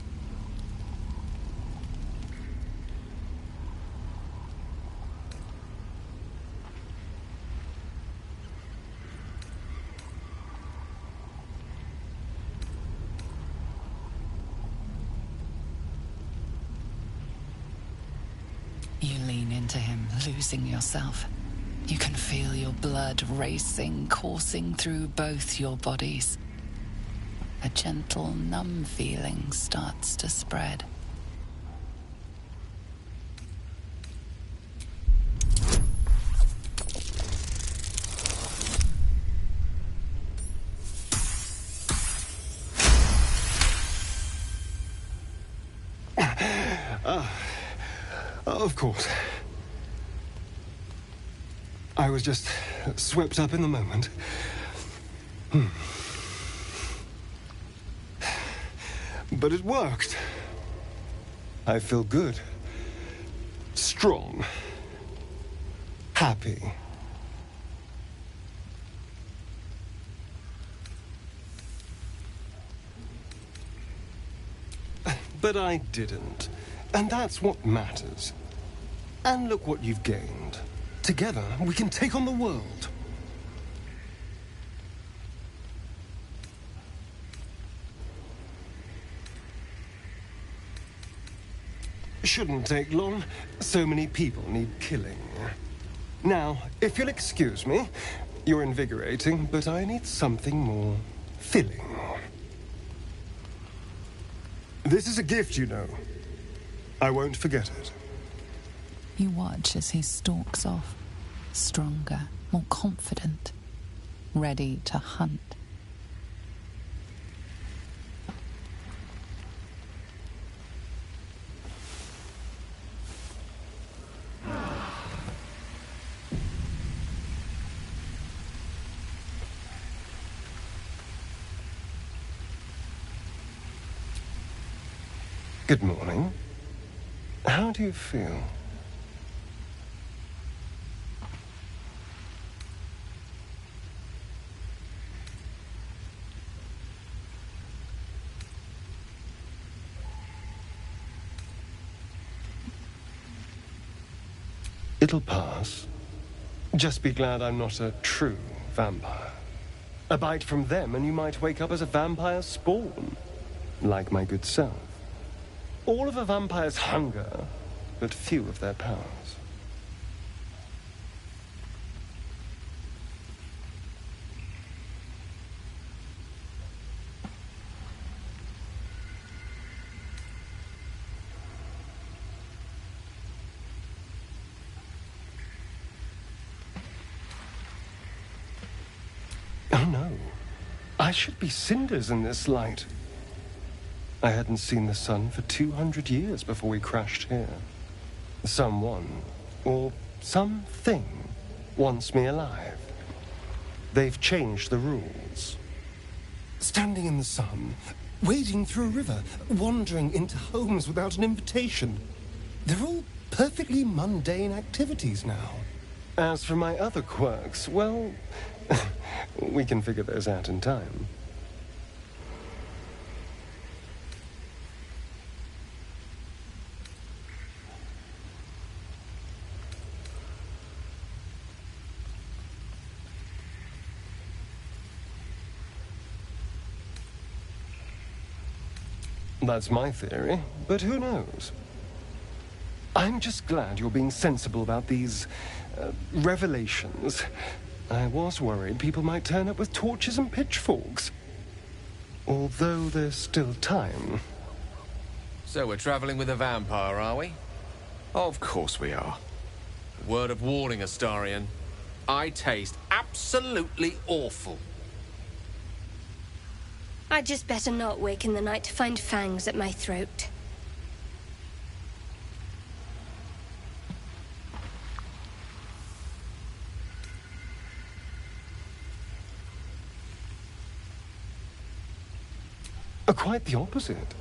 You lean into him, losing yourself. You can feel your blood racing, coursing through both your bodies. A gentle, numb feeling starts to spread. Of course. I was just swept up in the moment. But it worked. I feel good. Strong. Happy. But I didn't. And that's what matters. And look what you've gained. Together, we can take on the world. Shouldn't take long. So many people need killing. Now, if you'll excuse me, you're invigorating, but I need something more filling. This is a gift, you know. I won't forget it. You watch as he stalks off, stronger, more confident, ready to hunt. Good morning. How do you feel? It'll pass. Just be glad I'm not a true vampire. A bite from them and you might wake up as a vampire spawn. Like my good self. All of a vampire's hunger, but few of their powers. Oh no. I should be cinders in this light. I hadn't seen the sun for 200 years before we crashed here. Someone, or something, wants me alive. They've changed the rules. Standing in the sun, wading through a river, wandering into homes without an invitation. They're all perfectly mundane activities now. As for my other quirks, well, we can figure those out in time. That's my theory, but who knows? I'm just glad you're being sensible about these revelations. I was worried people might turn up with torches and pitchforks. Although there's still time. So we're traveling with a vampire, are we? Of course we are. Word of warning, Astarion. I taste absolutely awful. I'd just better not wake in the night to find fangs at my throat. Quite the opposite.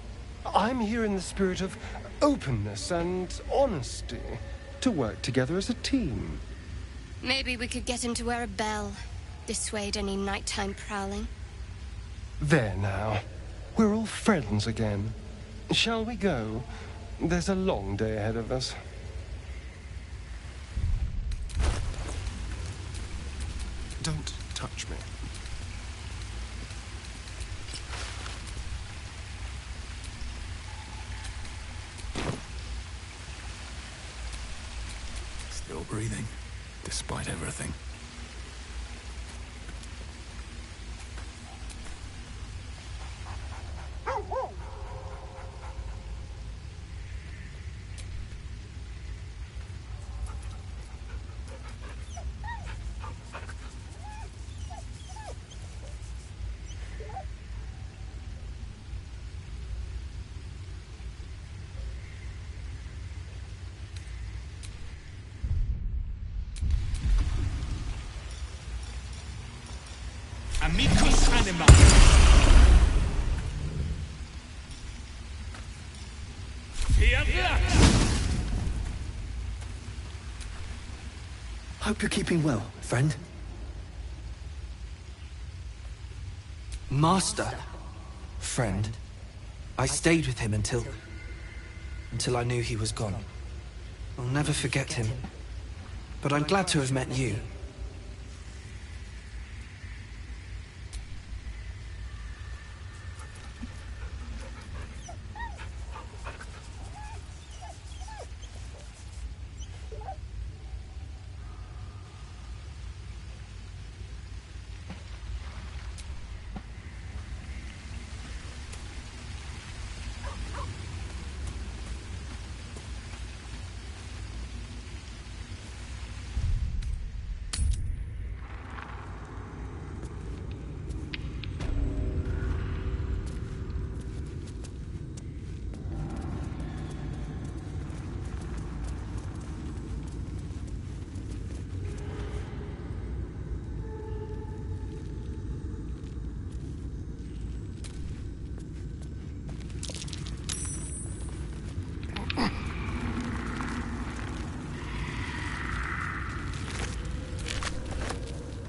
I'm here in the spirit of openness and honesty, to work together as a team. Maybe we could get him to wear a bell, dissuade any nighttime prowling. There now. We're all friends again. Shall we go? There's a long day ahead of us. Don't touch me. Still breathing, despite everything. Amicus anima. Hope you're keeping well, friend. Master. Friend. I stayed with him until I knew he was gone. I'll never forget him. But I'm glad to have met you.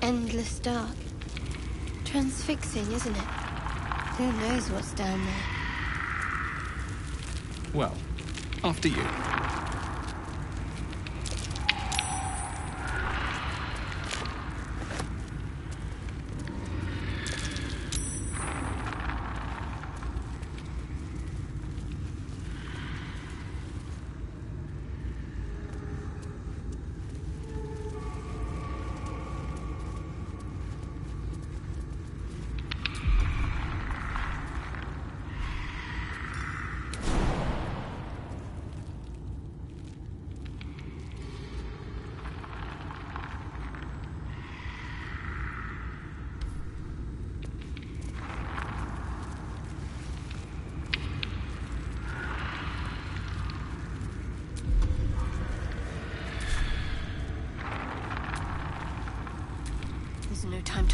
Endless dark. Transfixing, isn't it? Who knows what's down there? Well, after you.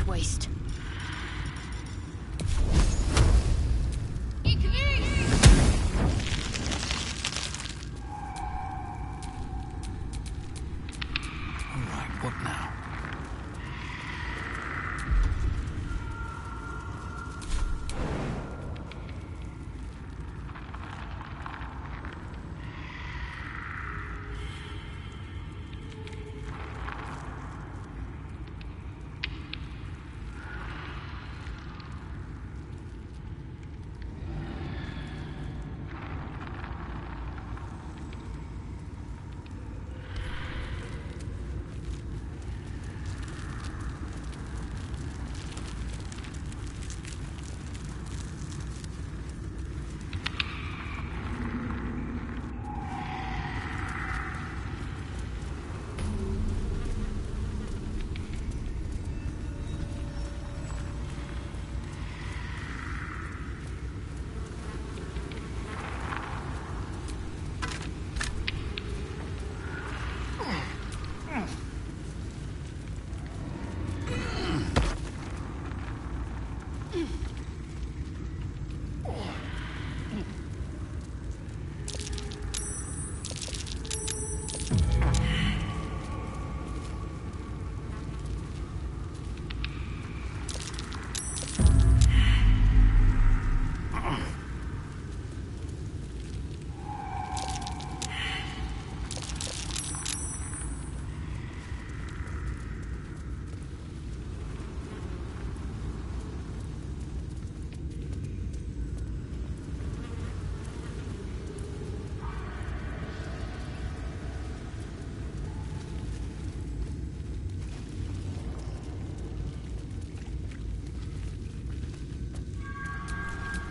to waste. All right, what now?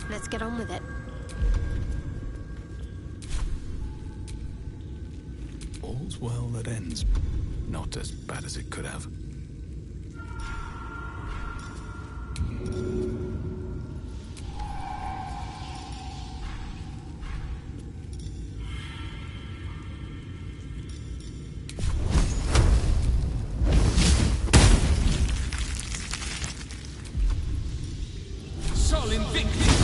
Let's get on with it. All's well that ends. Not as bad as it could have. Sol Invictus!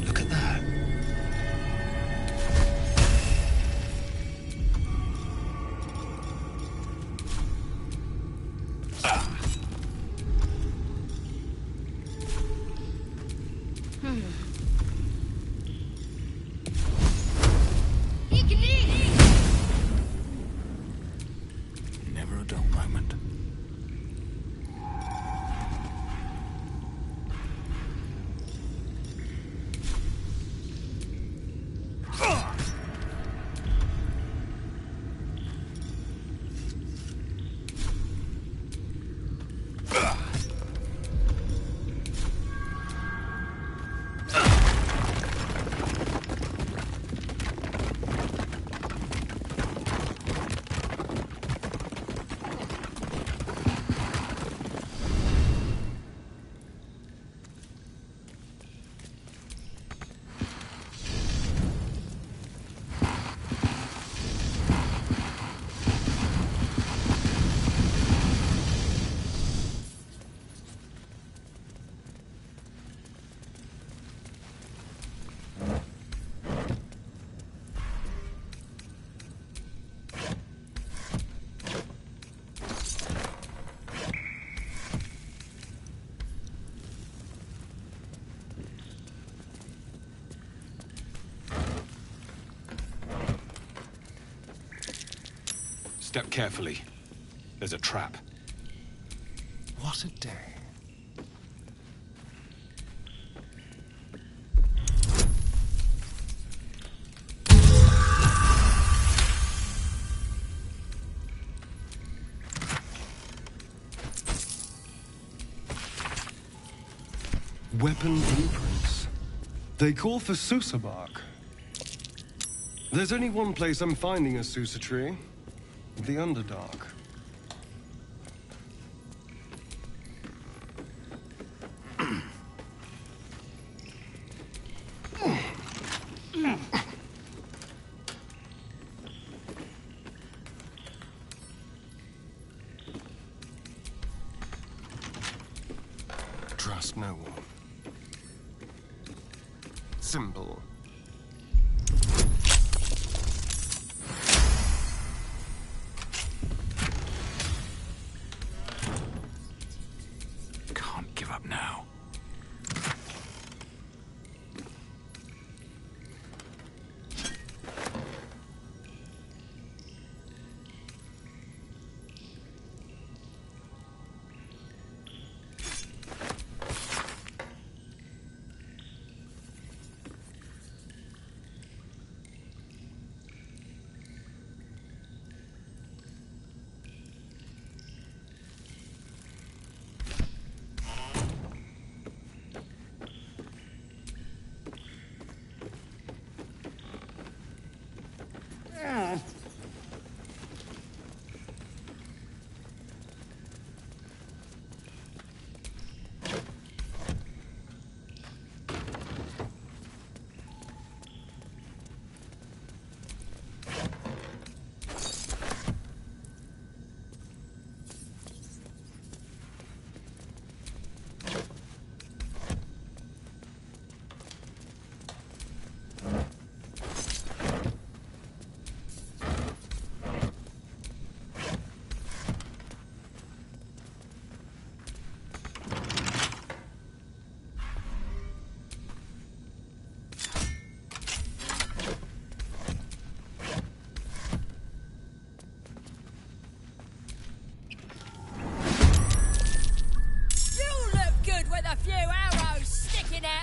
Look at that. Never a dull moment. Step carefully. There's a trap. What a day. weapon blueprints. They call for Susa bark. There's only one place I'm finding a Susa tree. The Underdark. Trust no one. Simple. Can't give up now.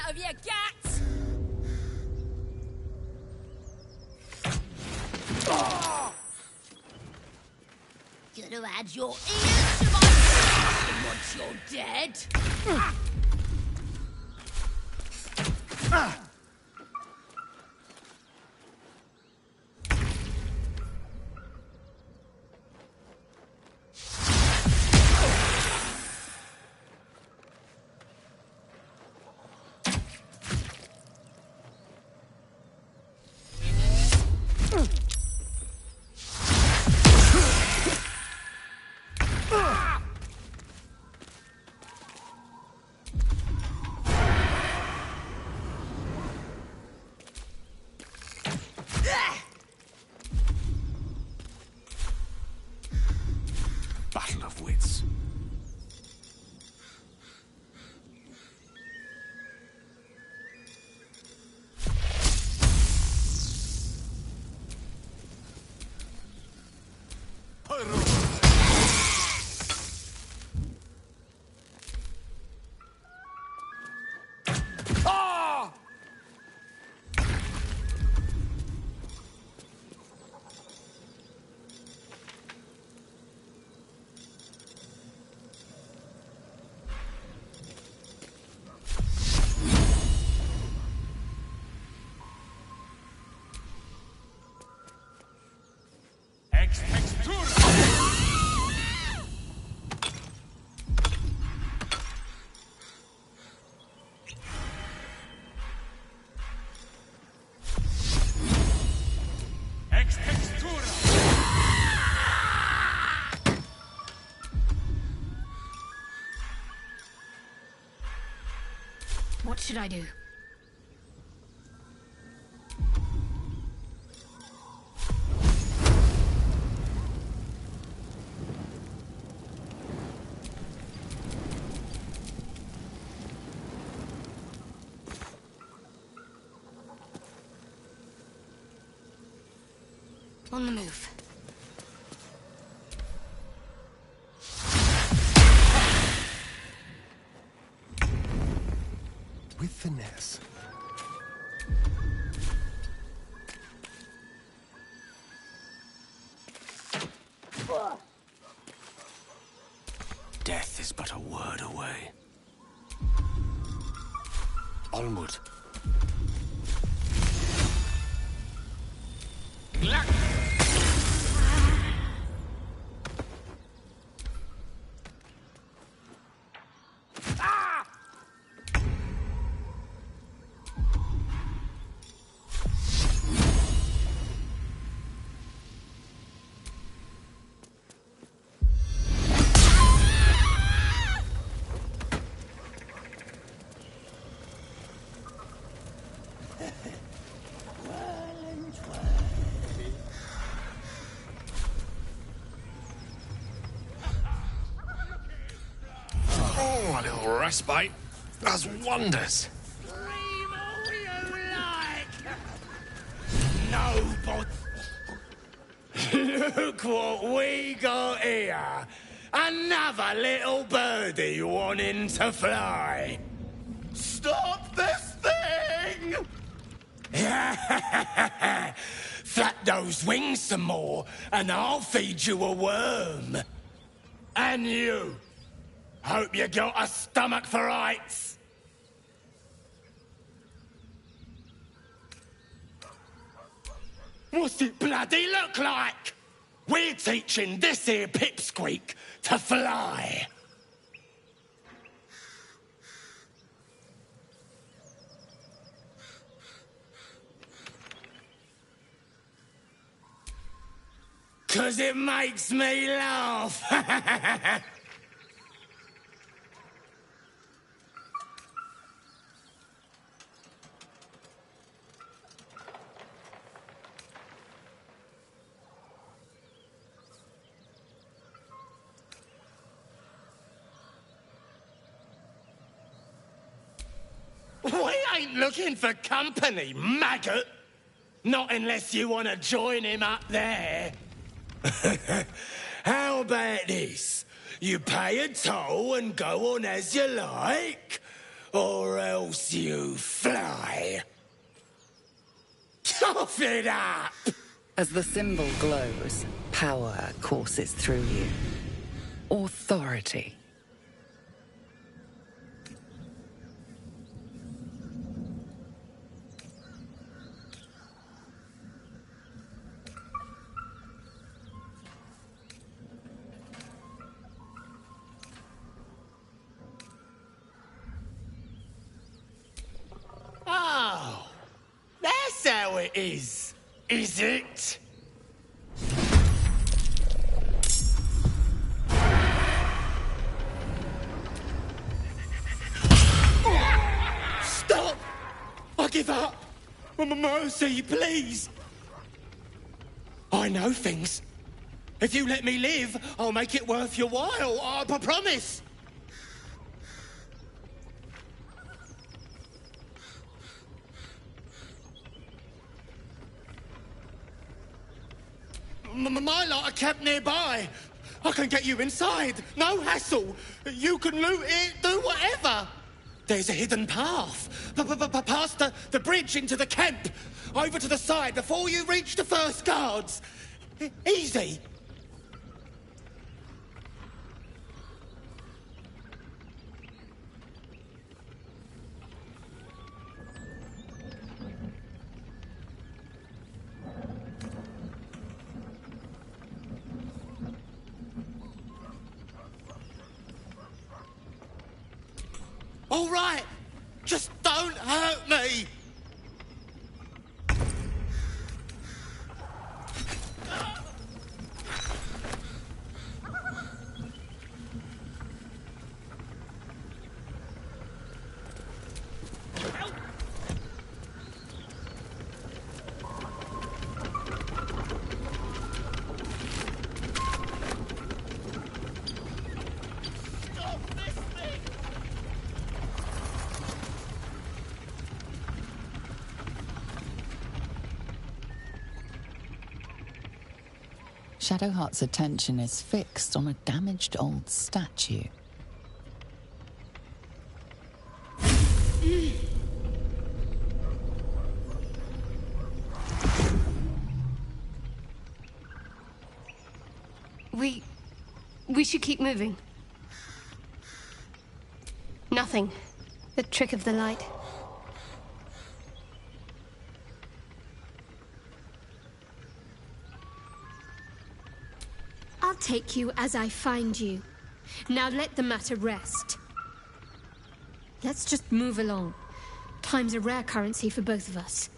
Of your guts! Could have had your ears to my once you're dead. Battle of wits. What should I do? On the move. With finesse. Death is but a word away. Onward. Oh, a little respite does wonders. Nobody. Look what we got here. Another little birdie wanting to fly. Stop this thing! Flap those wings some more, and I'll feed you a worm. And you. Hope you got a stomach for heights. What's it bloody look like? We're teaching this here pipsqueak to fly. 'Cause it makes me laugh. We ain't looking for company, maggot. Not unless you want to join him up there. How about this? You pay a toll and go on as you like, or else you fly. Cough it up! As the symbol glows, power courses through you. Authority. Oh, that's how it is it? Stop! I give up. Mercy, please. I know things. If you let me live, I'll make it worth your while. I promise. My lot are kept nearby. I can get you inside. No hassle. You can loot it, do whatever. There's a hidden path. Past the bridge into the camp. Over to the side before you reach the first guards. Easy. All right, just don't hurt me. Shadowheart's attention is fixed on a damaged old statue. We should keep moving. Nothing. The trick of the light. I'll take you as I find you. Now let the matter rest. Let's just move along. Time's a rare currency for both of us.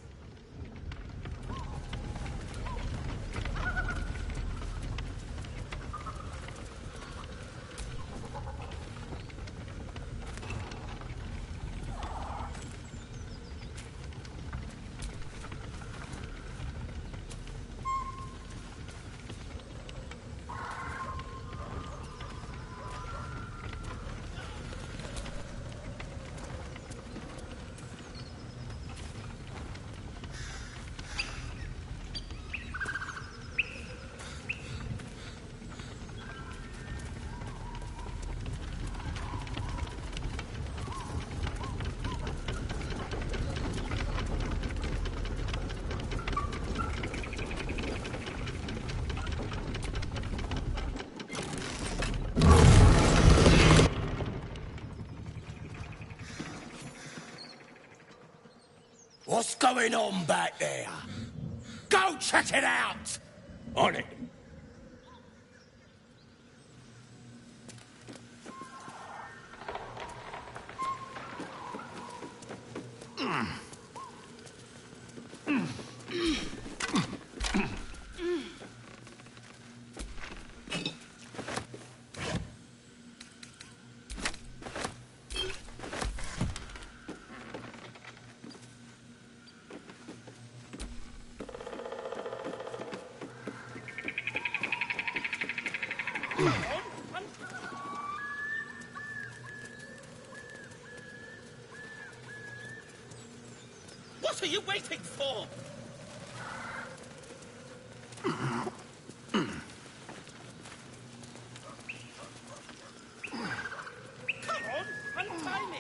What's going on back there? Go check it out! On it. What are you waiting for? Come on, untie me!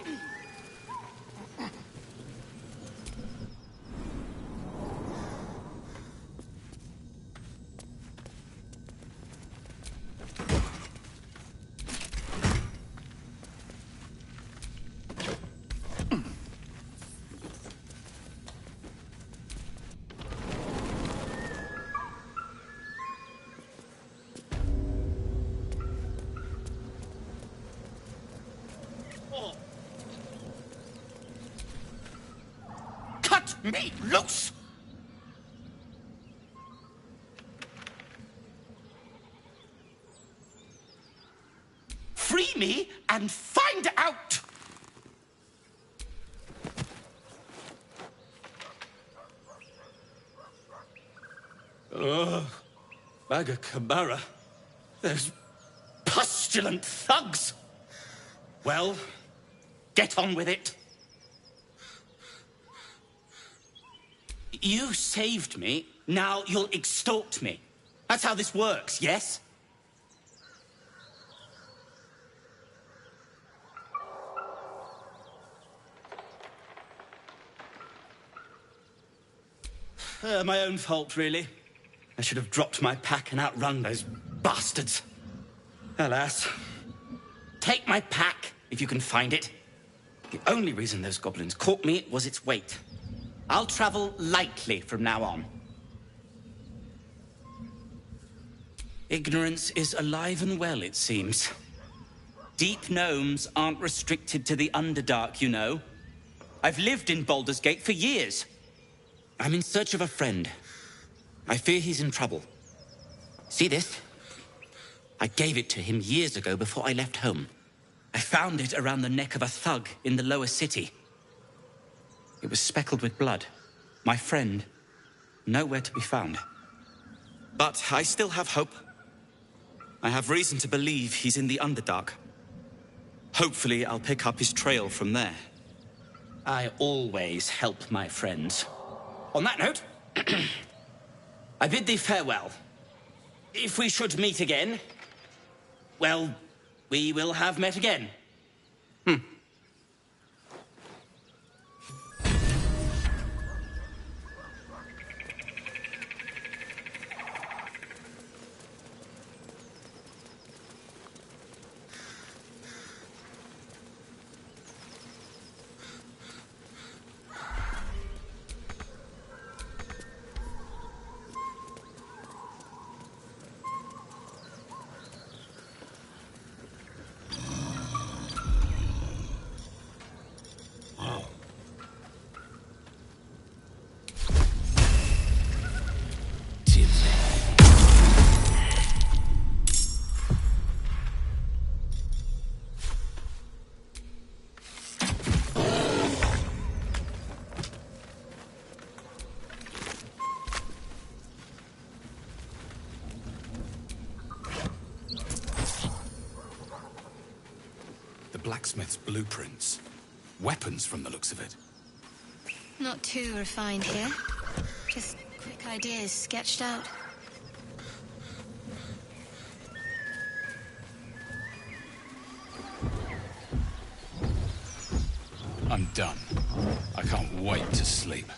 Cut me loose! Free me and find out! Ugh, Maga Kamara. Those pustulant thugs! Well, get on with it. You saved me, now you'll extort me. That's how this works, yes? My own fault, really. I should have dropped my pack and outrun those bastards. Alas. Take my pack, if you can find it. The only reason those goblins caught me was its weight. I'll travel lightly from now on. Ignorance is alive and well, it seems. Deep gnomes aren't restricted to the Underdark, you know. I've lived in Baldur's Gate for years. I'm in search of a friend. I fear he's in trouble. See this? I gave it to him years ago before I left home. I found it around the neck of a thug in the lower city. It was speckled with blood. My friend, nowhere to be found. But I still have hope. I have reason to believe he's in the Underdark. Hopefully, I'll pick up his trail from there. I always help my friends. On that note, I bid thee farewell. If we should meet again, well, we will have met again. blacksmith's blueprints. Weapons from the looks of it. Not too refined here. Just quick ideas sketched out. I'm done. I can't wait to sleep.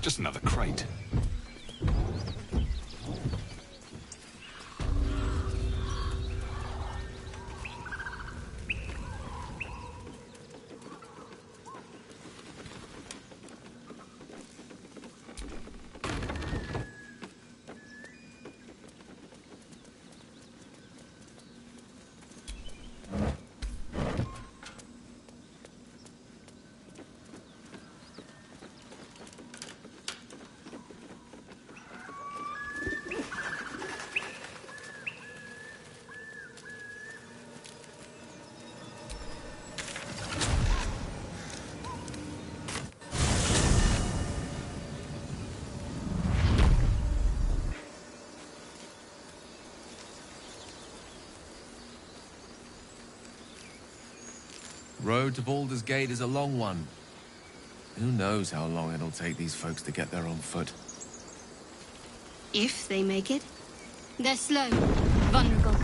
Just another crate. Road to Baldur's Gate is a long one. Who knows how long it'll take these folks to get there on foot. If they make it. They're slow, vulnerable.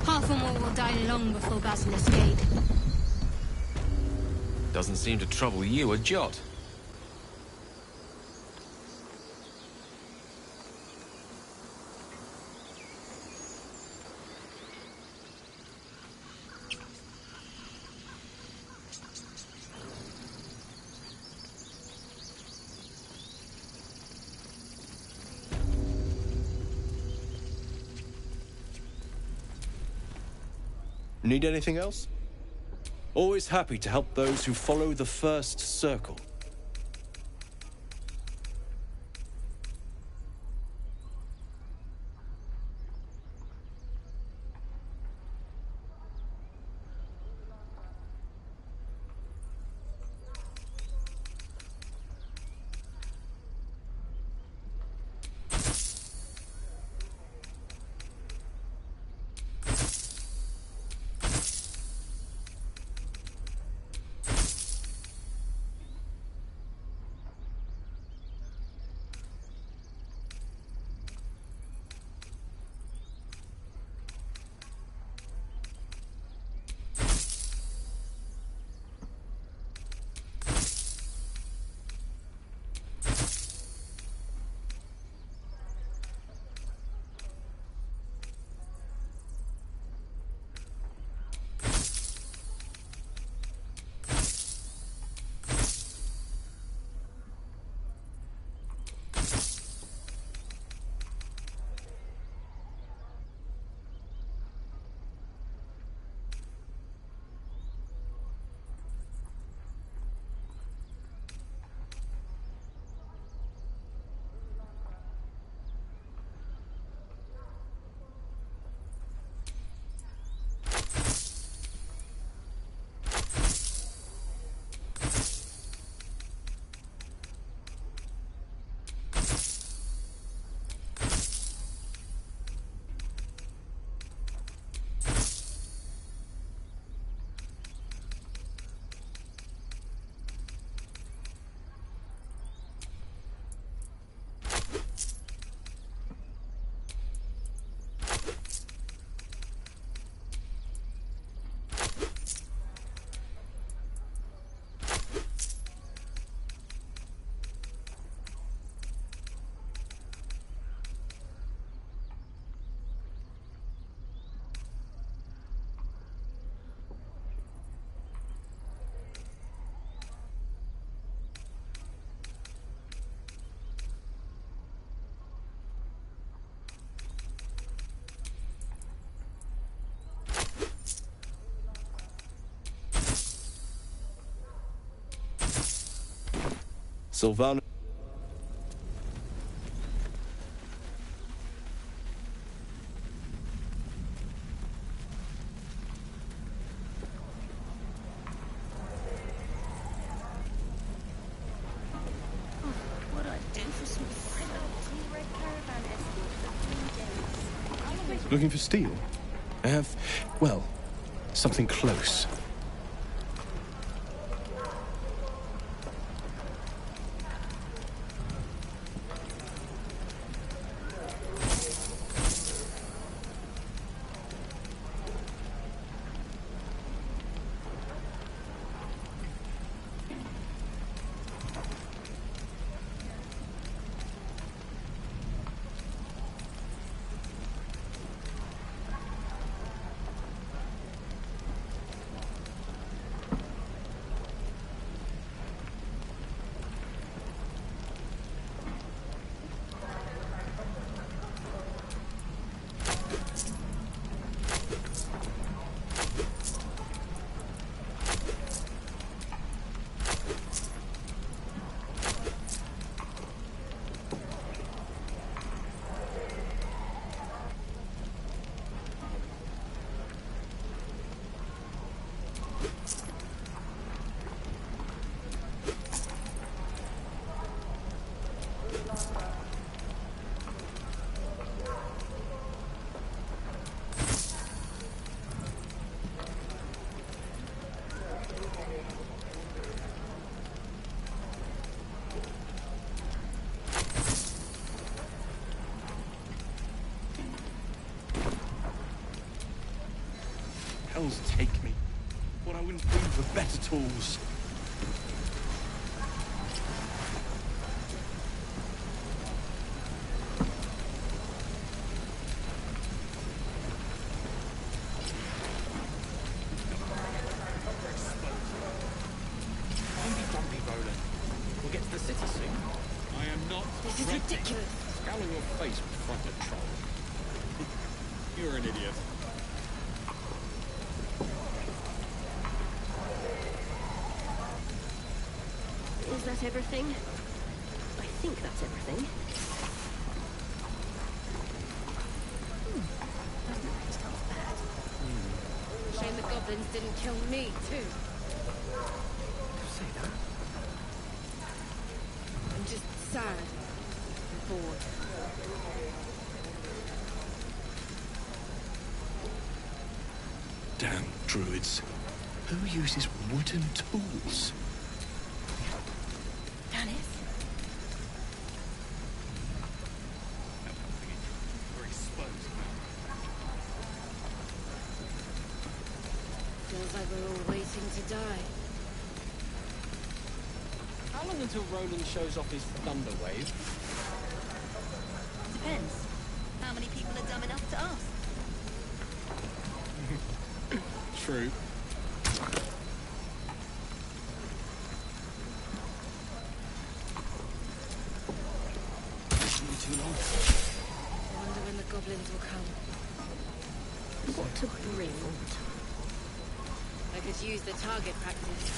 Half or more will die long before Basilisk Gate. Doesn't seem to trouble you a jot. Need anything else? Always happy to help those who follow the first circle. Sylvana. Looking for steel? I have, well, something close. Hells take me. What I wouldn't do for better tools. We'll get to the city soon. I am not. This is ridiculous. Scowl on your face with front of troll. You're an idiot. Is that everything? I think that's everything. Doesn't taste half bad. Shame the goblins didn't kill me, too. Say that. I'm just sad and bored. Damn druids. Who uses wooden tools? Dennis? We're exposed. Feels like we're all waiting to die. How long until Roland shows off his thunder wave? Depends. How many people are dumb enough to ask? True. Too long. I wonder when the goblins will come. What to bring? I could use the target practice.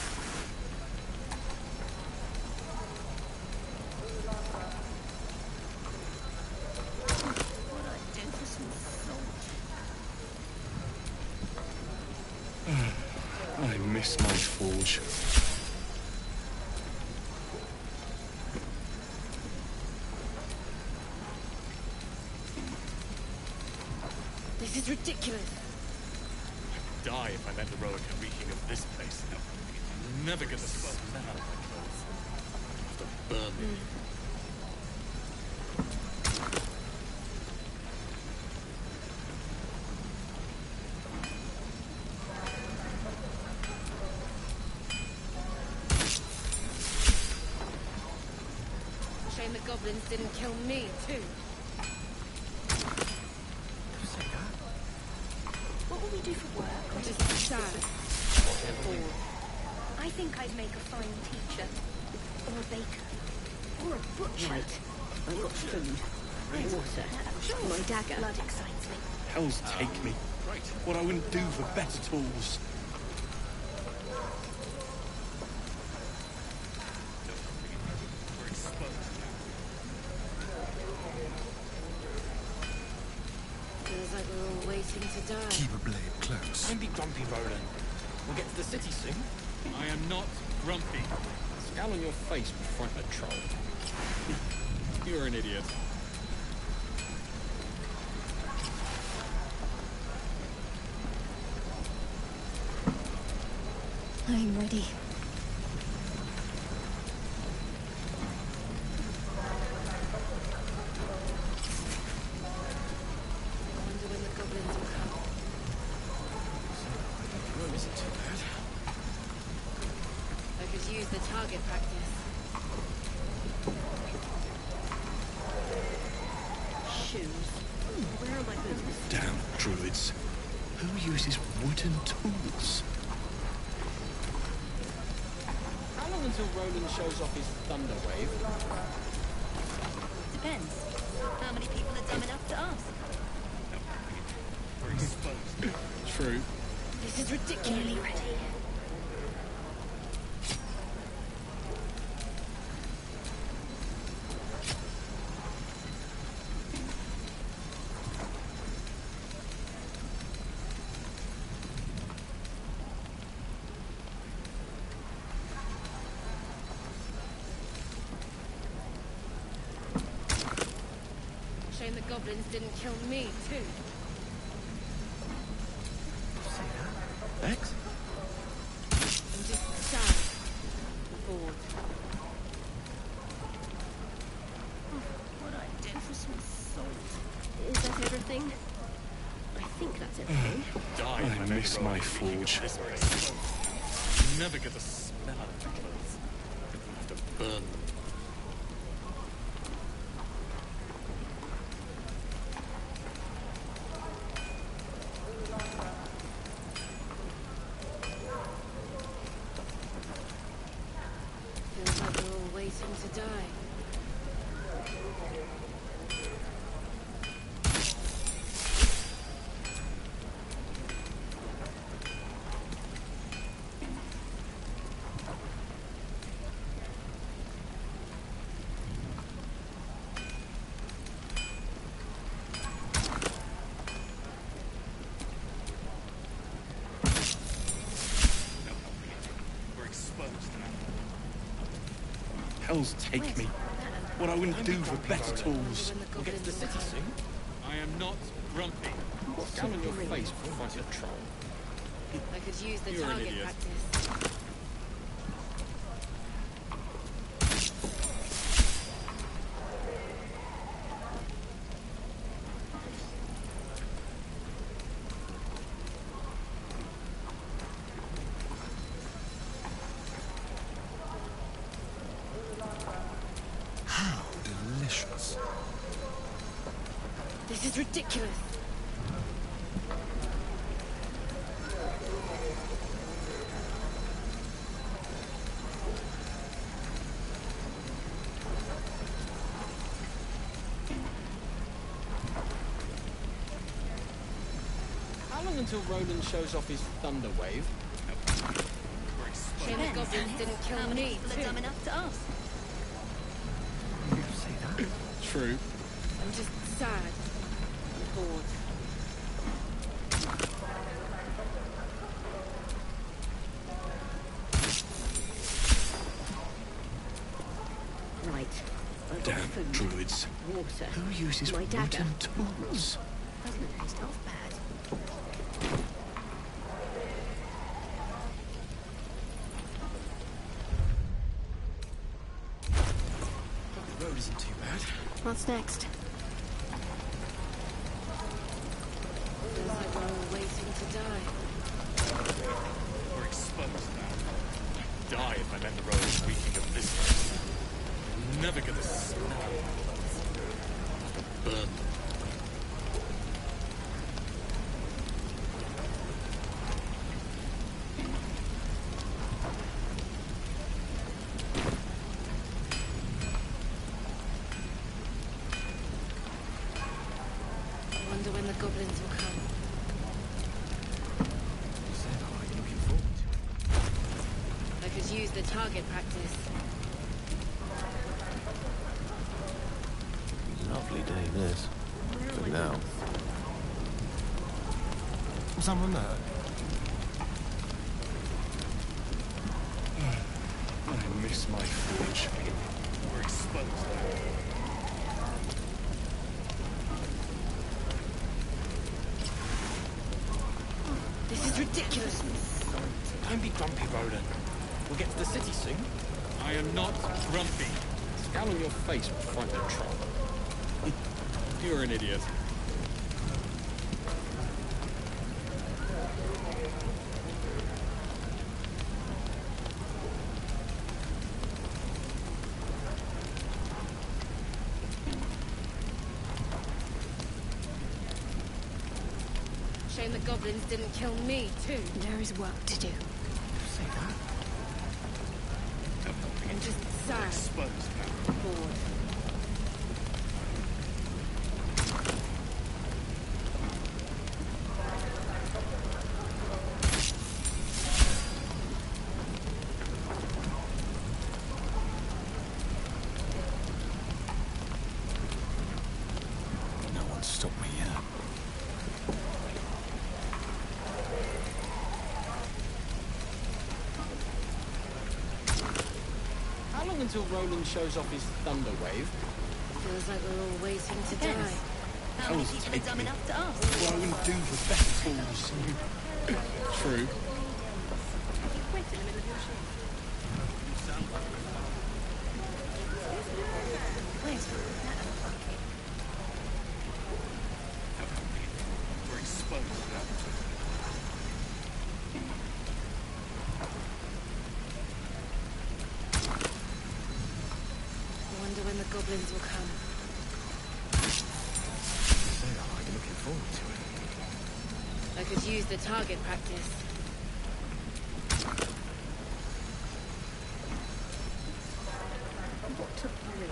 What I'd do for some salt. I miss my forge. This is ridiculous. I'd die if I let the Roica reeking of this place. I'm never gonna smell my clothes. I have to burn them. Shame the goblins didn't kill me, too. What will we do for work? I'm just sad. Bored. I think I'd make a fine teacher. Or a baker. Or a butcher. Right. I've got food. Water. My dagger. Blood excites me. Hells take me. What I wouldn't do for better tools. Feels like we're all waiting to die. Keep a blade close. Don't be grumpy, Roland. We'll get to the city soon. I am not grumpy. Scowl on your face with front of troll. You're an idiot. I'm ready. Use the target practice. Shoes. Where are my boots? Damn druids. Who uses wooden tools? How long until Roland shows off his thunder wave? Depends. How many people are dumb enough to ask? True. This is ridiculously ready. Shame the goblins didn't kill me, too. X? I'm just sad. Bored. What I did for some salt. Is that everything? I think that's everything. I miss my forge. Never get the smell out of my clothes. I have to burn them. Feels like we're all waiting to die. We're exposed now. Hell's take me. What I wouldn't do for better tools. We'll get to the city soon. I am not grumpy. Scowl on your face before I fight a troll. I could use the You're an target idiot. practice. How delicious. This is ridiculous. How long until Roland shows off his thunder wave? Shame the goblins didn't kill How many me, people too. are dumb enough to ask? True. I'm just sad. And bored. Right. I've got Damn food, druids. water, Who uses my wooden dagger. tools? Doesn't taste half bad. The road isn't too bad. What's next? Feels like we're all waiting to die. We're exposed now. I'd die if I let the road reeking of this place. I'll never get the smell out of my clothes. I'll have to burn them. I wonder when the goblins will come. I could use the target practice. Lovely day, this. For now. Someone there? I miss my forge. We're exposed now. This is ridiculous. Don't be grumpy, Roland. We'll get to the city soon. I am not grumpy. Scowl on your face will frighten a troll. You're an idiot. Shame the goblins didn't kill me, too. There is work to do. Say that. I'm just sad. Exposed now. Bored. No one's stopped me yet. How long until Roland shows off his thunder wave? Feels like we're all waiting to Depends. die. How many people are dumb enough to ask? What I wouldn't do for better fools. True. You quit in the middle of your shift. Wait, We're exposed now. I wonder when the goblins will come. Say that like you're looking forward to it. I could use the target practice. What took you in?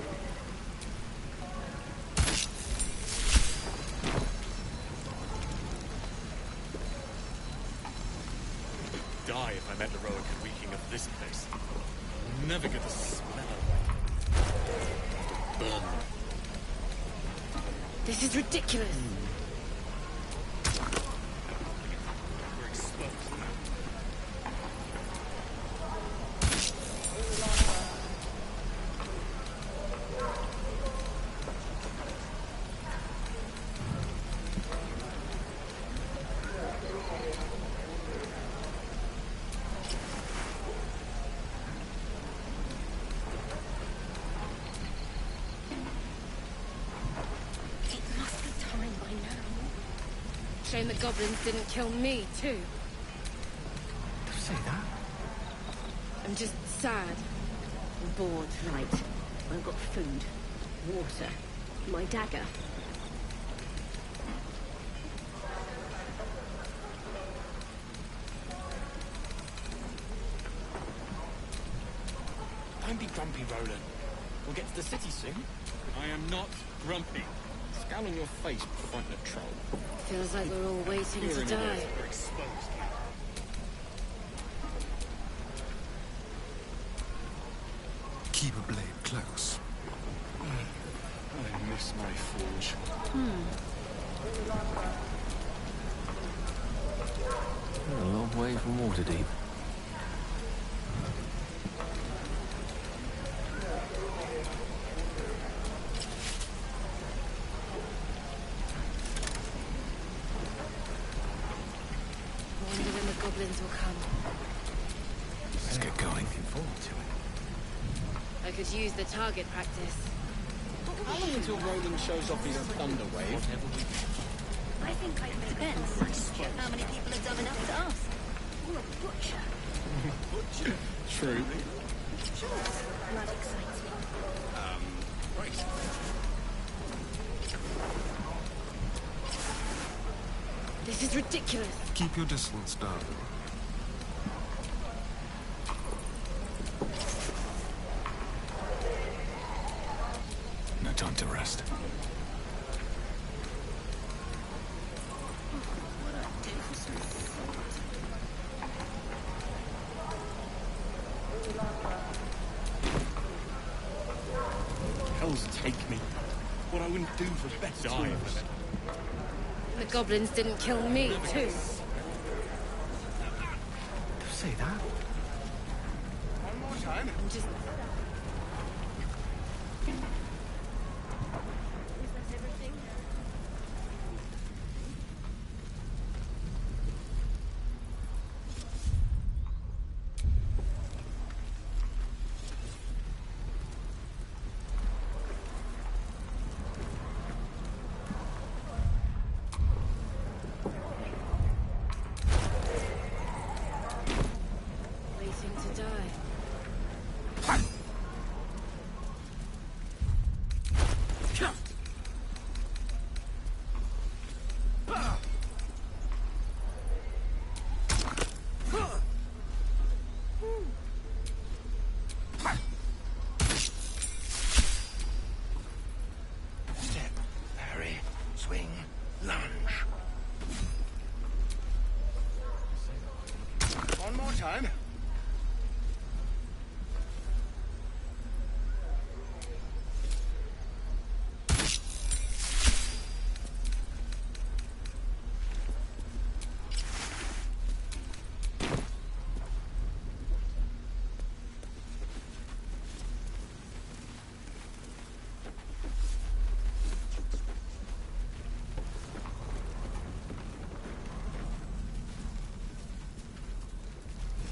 Die if I met the Rowan reeking of this place. I'll never get the smell of burn. This is ridiculous. We're exposed now. It must be time by now. Shame the goblins didn't kill me, too. Say that. I'm just sad. I'm bored. Right. I've got food, water, my dagger. Don't be grumpy, Roland. We'll get to the city soon. I am not grumpy. Scowl on your face will frighten a troll. Feels like we're all waiting You're to an die. idiot. We're exposed now. Keep a blade close. I miss my forge. A long way from Waterdeep. I wonder when the goblins will come. Let's get going. Looking forward to it. I could use the target practice. How long until Roland shows off his thunder wave? I think I'd make Depends. How many people are dumb enough to ask? You're a butcher. True. Sure. That excites me. Right. This is ridiculous. Keep your distance, darling. No time to rest. What I'd do for some salt. Hells take me. What I wouldn't do for better times. The goblins didn't kill me, too. Say that. One more time. I'm just... Is that everything? waiting to die. Step, parry, swing, lunge. One more time.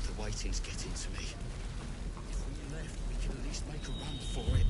The waiting's getting to me. If we left, we could at least make a run for it.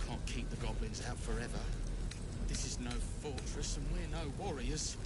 Can't keep the goblins out forever. This is no fortress and we're no warriors.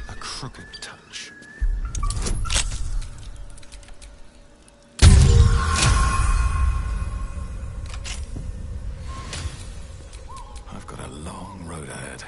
A crooked touch. I've got a long road ahead.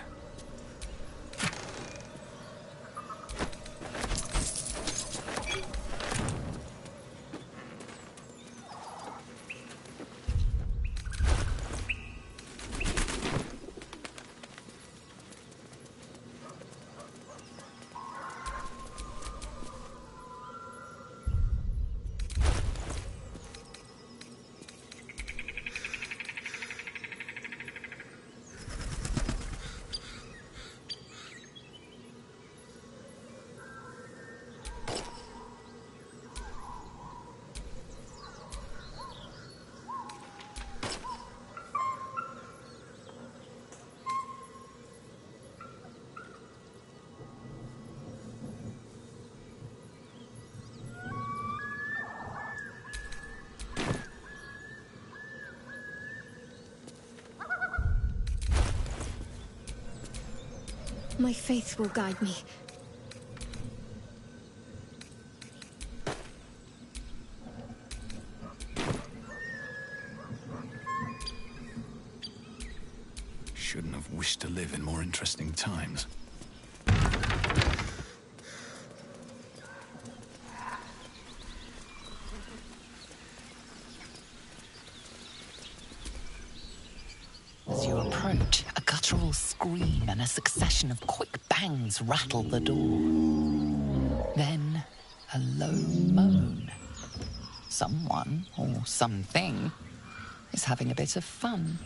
My faith will guide me. Shouldn't have wished to live in more interesting times. As you approach, a guttural scream and a succession of quick bangs rattle the door. Then, a low moan. Someone, or something, is having a bit of fun.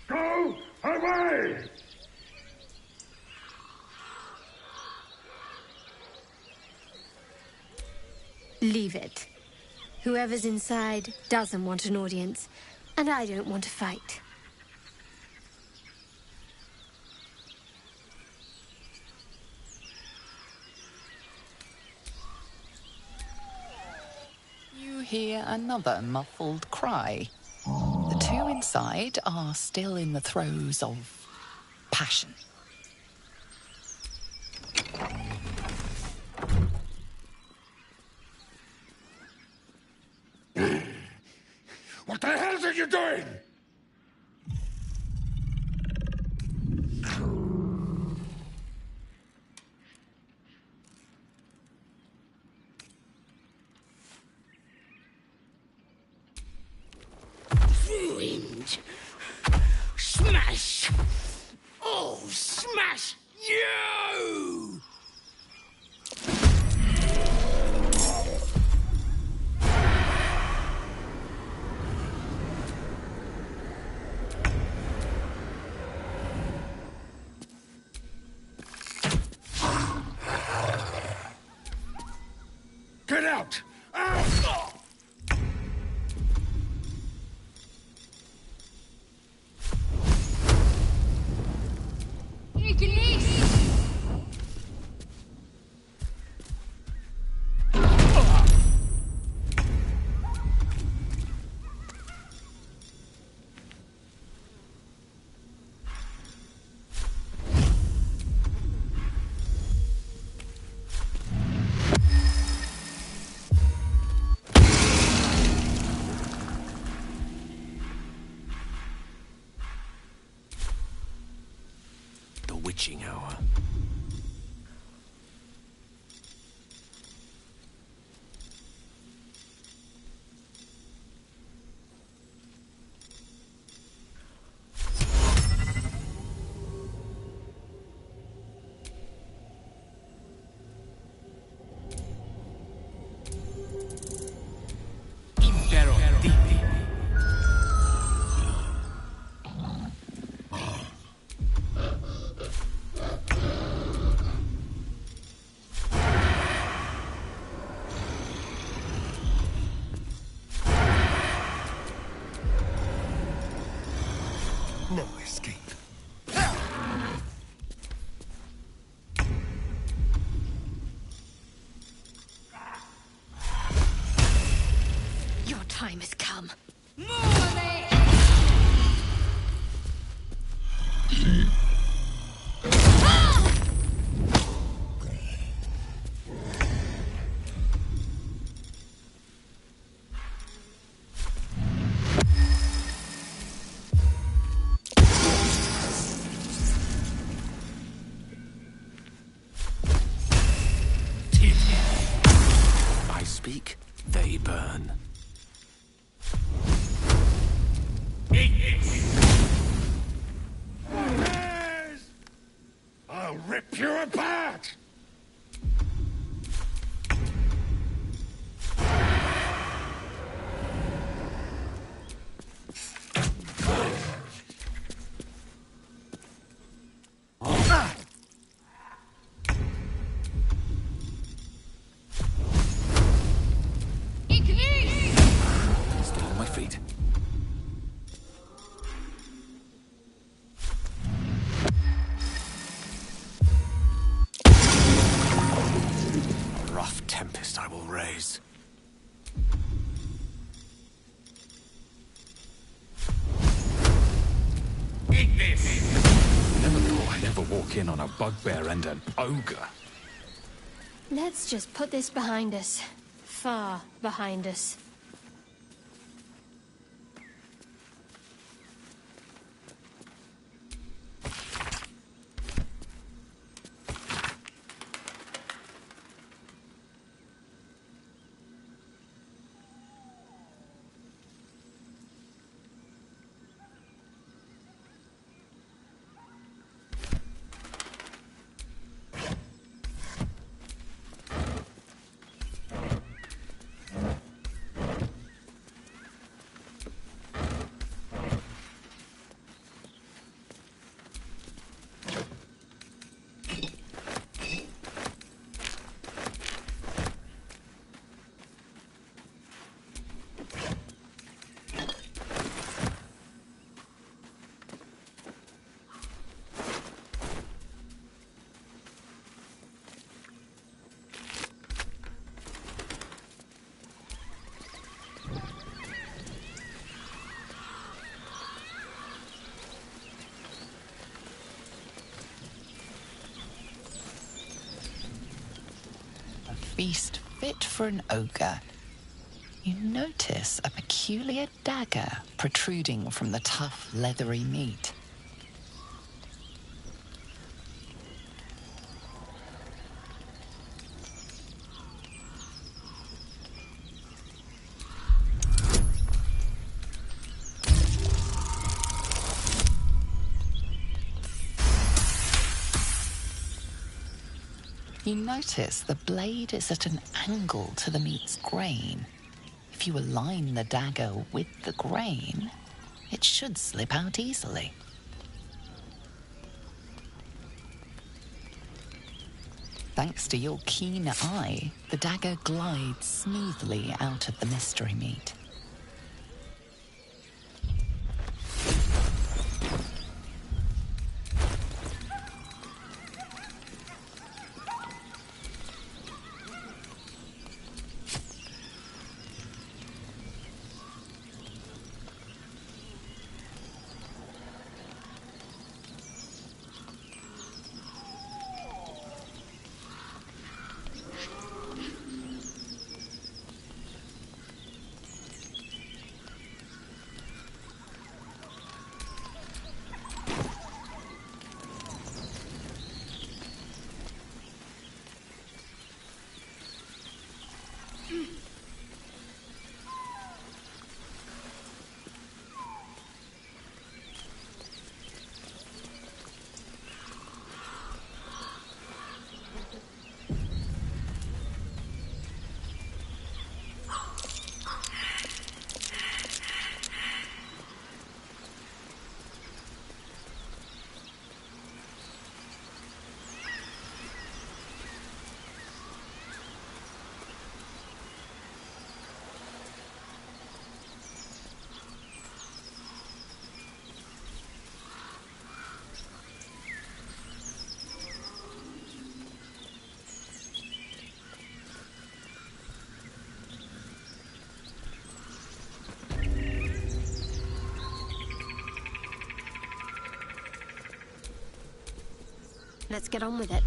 Go away! Leave it. Whoever's inside doesn't want an audience, and I don't want to fight. You hear another muffled cry. The two inside are still in the throes of passion. What the hell are you doing? Ruined. Smash! Oh, smash you! Get out! Out! The witching hour. Impero Divi. No escape. Your time has come. walk in on a bugbear and an ogre. Let's just put this behind us. Far behind us. Feast fit for an ogre. You notice a peculiar dagger protruding from the tough, leathery meat. You notice the blade is at an angle to the meat's grain. If you align the dagger with the grain, it should slip out easily. Thanks to your keen eye, the dagger glides smoothly out of the mystery meat. Let's get on with it.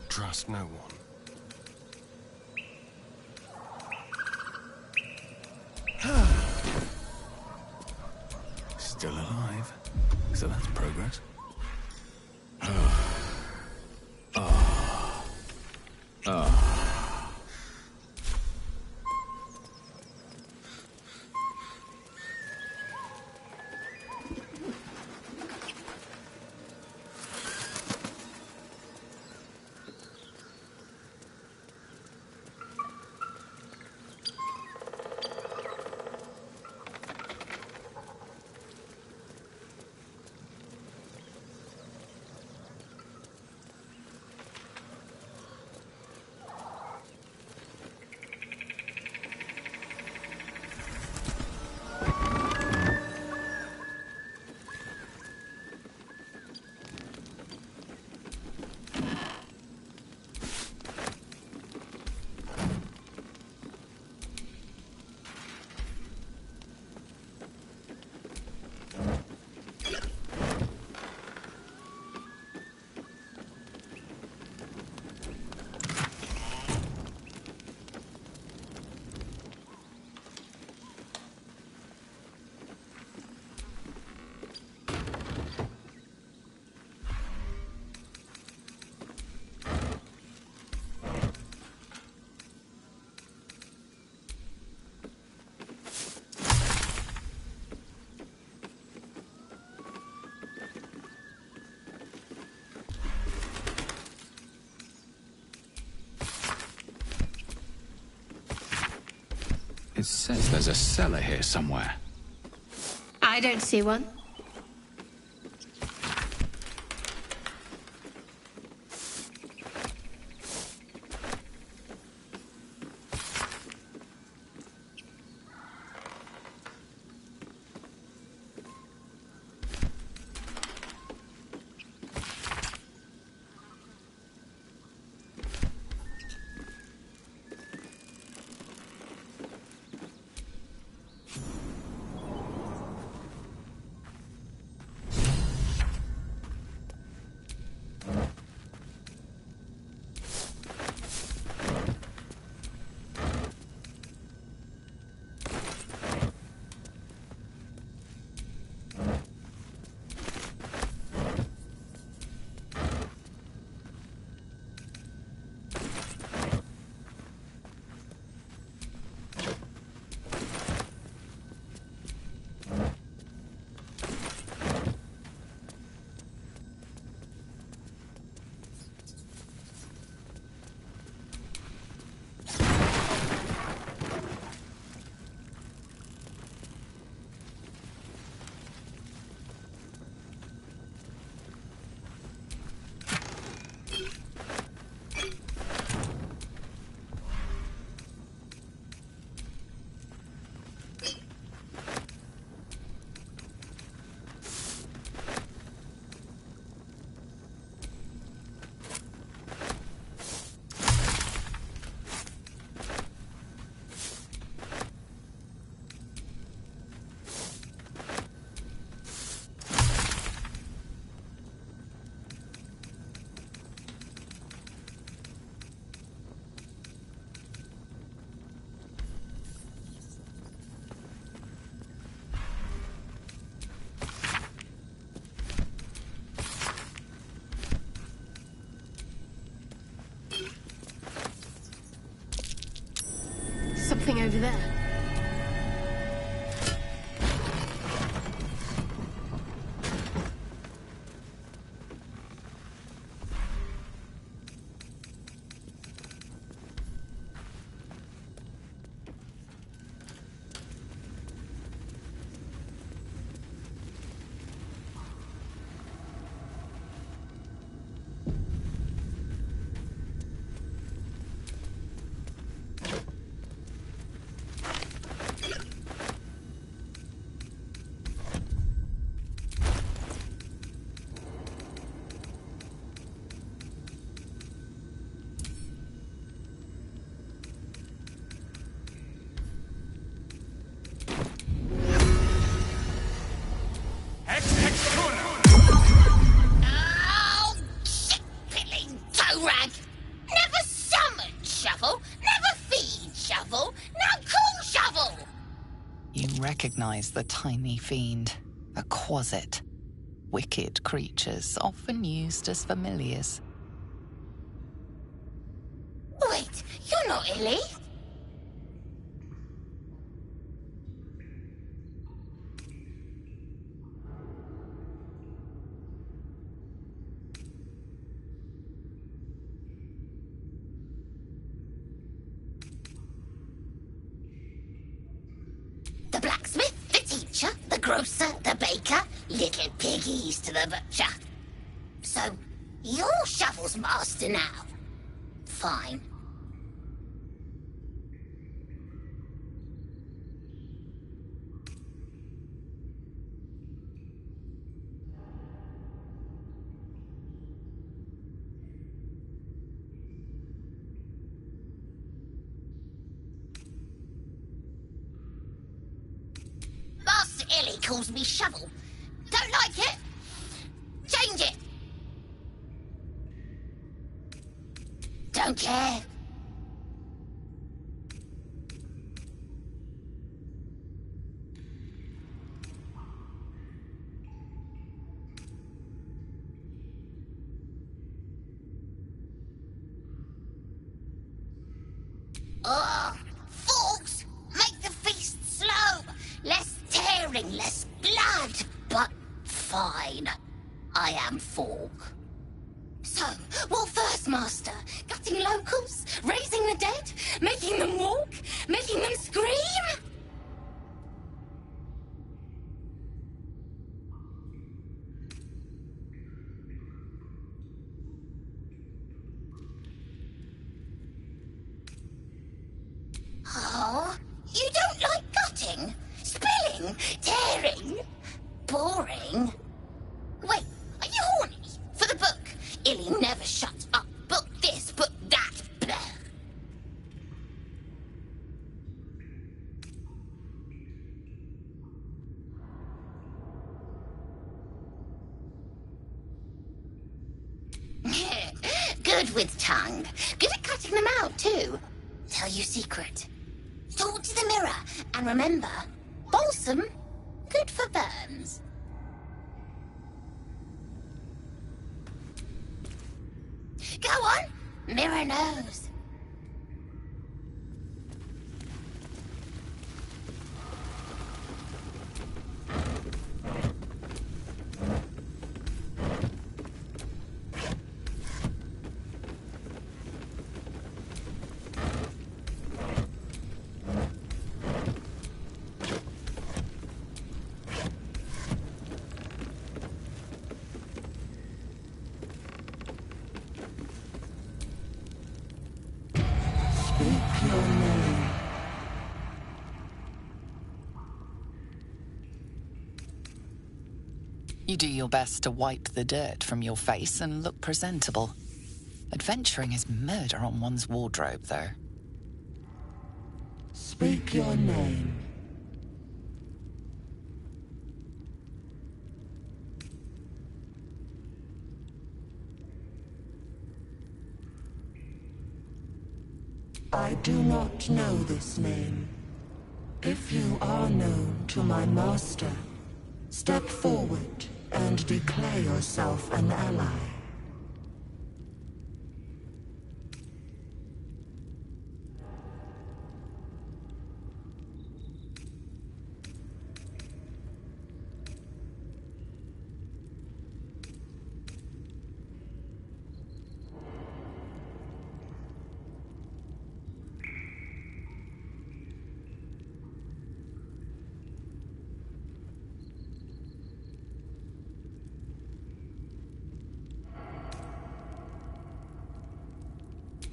Trust no one. Still alive. So that's progress. It says there's a cellar here somewhere. I don't see one. Something over there. Oh, shit-pilling toe-rag! Never summon shovel, never feed shovel, now call shovel! You recognize the tiny fiend, a quasit. Wicked creatures, often used as familiars. Wait, you're not Illy? The blacksmith, the teacher, the grocer, the baker, little piggies to the butcher. So, you're Shovel's master now. Fine. Master Illy calls me Shovel. Don't like it? Change it. Don't care. Ugh! Forks! Make the feast slow! Less tearing, less blood! But fine. I am Fork. So, what first, Master? Gutting locals? Raising the dead? Making them walk? Making them scream? You don't like cutting, spilling, tearing, boring. Wait, are you horny for the book? Illy never shuts up. Book this, book that. Blah. Good with tongue. Good at cutting them out, too. Tell you secret. Talk to the mirror. And remember, balsam, good for burns. Go on, mirror nose. You do your best to wipe the dirt from your face and look presentable. Adventuring is murder on one's wardrobe, though. Speak your name. I do not know this name. If you are known to my master, step forward and declare yourself an ally.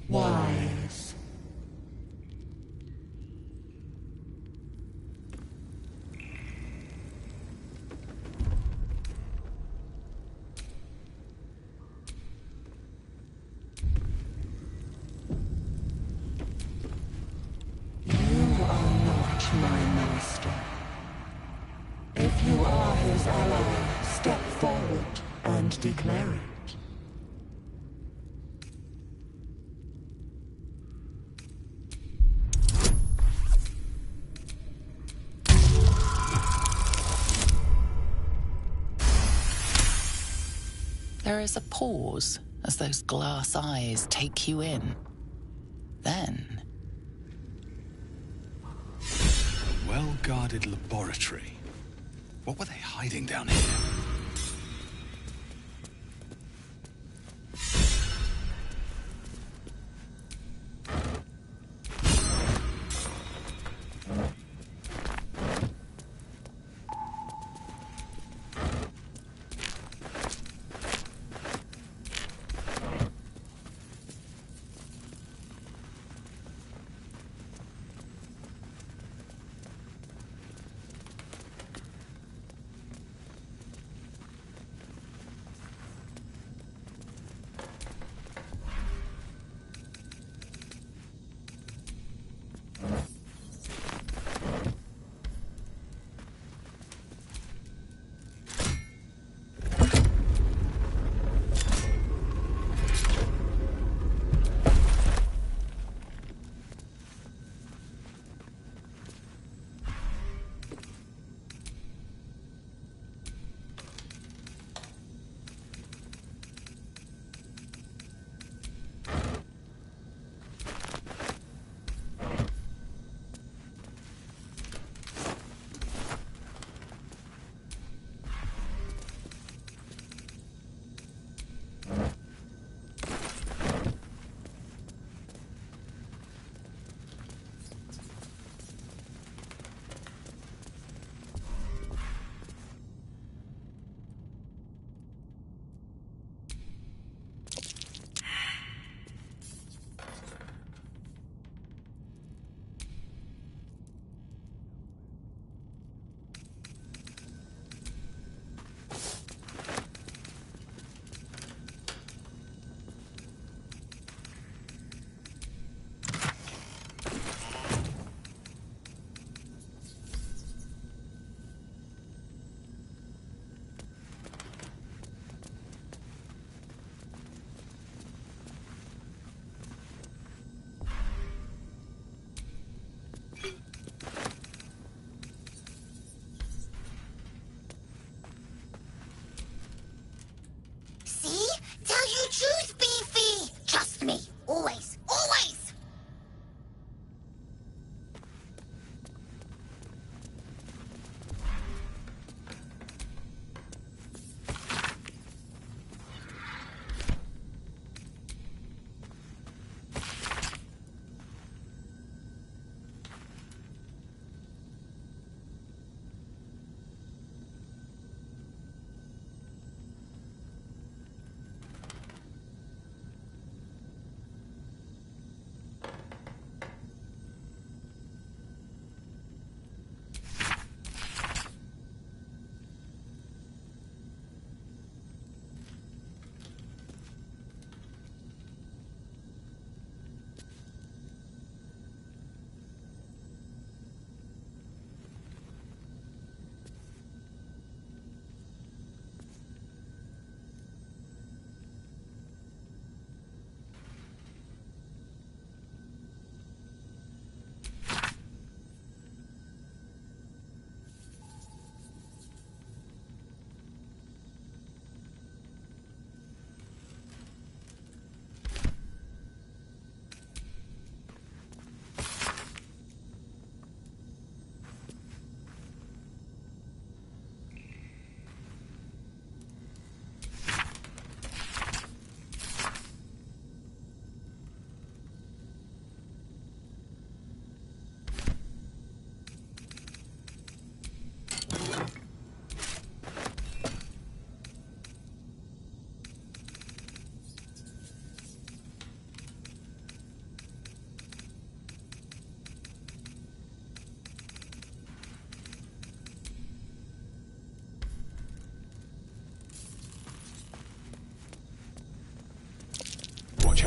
Wise. You are not my master. If you are his ally, step forward and declare it. There is a pause as those glass eyes take you in. Then... A well-guarded laboratory. What were they hiding down here?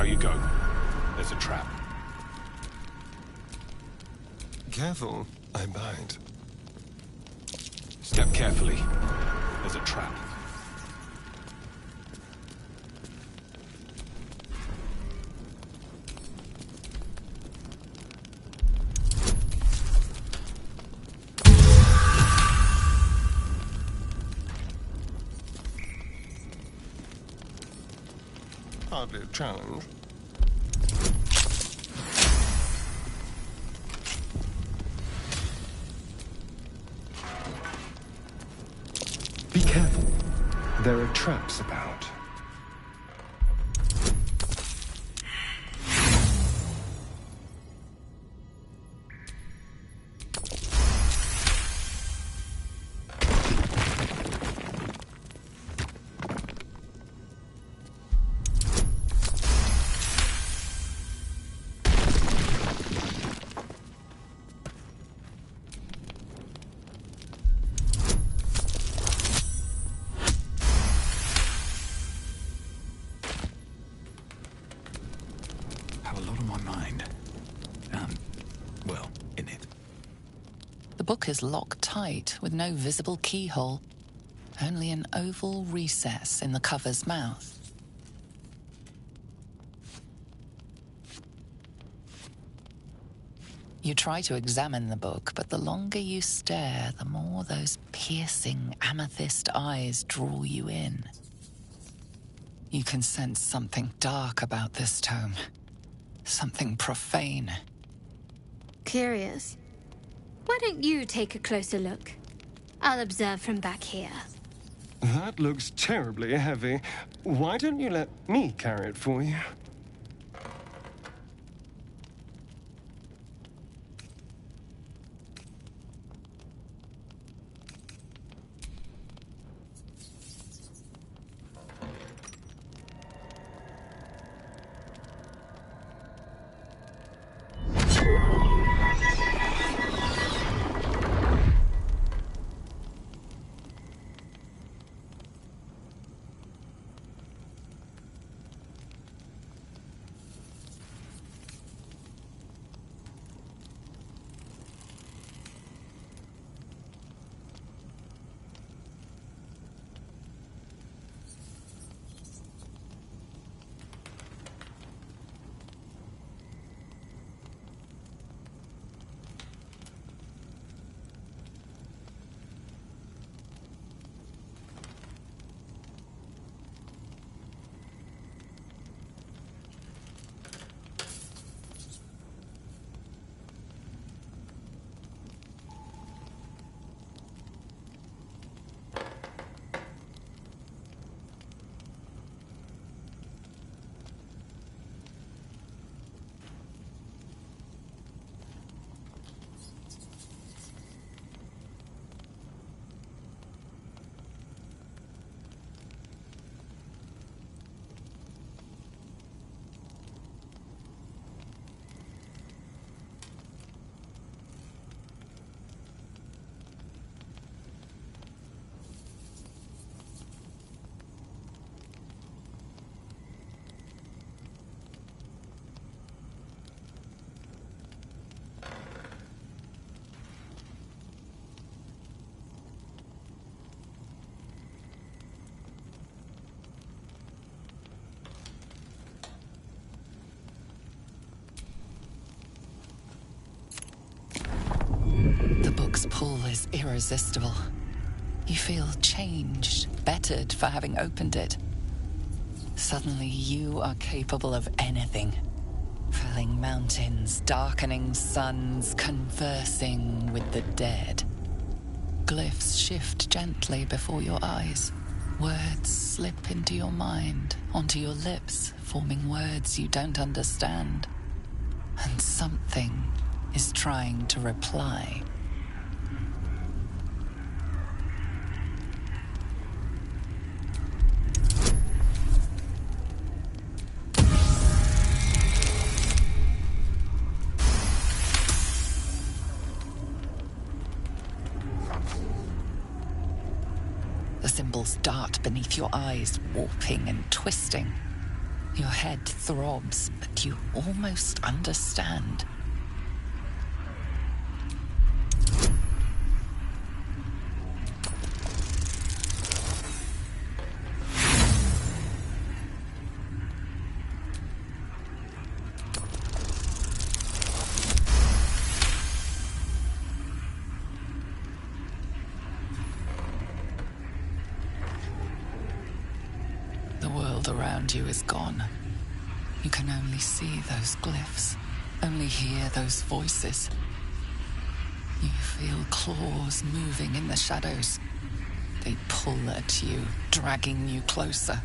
how you go. There's a trap. Careful, I bite. Step carefully. There's a trap. Hardly a challenge. Be careful. There are traps about. The book is locked tight with no visible keyhole, only an oval recess in the cover's mouth. You try to examine the book, but the longer you stare, the more those piercing amethyst eyes draw you in. You can sense something dark about this tome, something profane. Curious. Why don't you take a closer look? I'll observe from back here. That looks terribly heavy. Why don't you let me carry it for you? The book's pull is irresistible. You feel changed, bettered for having opened it. Suddenly you are capable of anything. Felling mountains, darkening suns, conversing with the dead. Glyphs shift gently before your eyes. Words slip into your mind, onto your lips, forming words you don't understand. And something is trying to reply. The symbols dart beneath your eyes, warping and twisting. Your head throbs, but you almost understand. The world around you is gone. You can only see those glyphs, only hear those voices. You feel claws moving in the shadows. They pull at you, dragging you closer.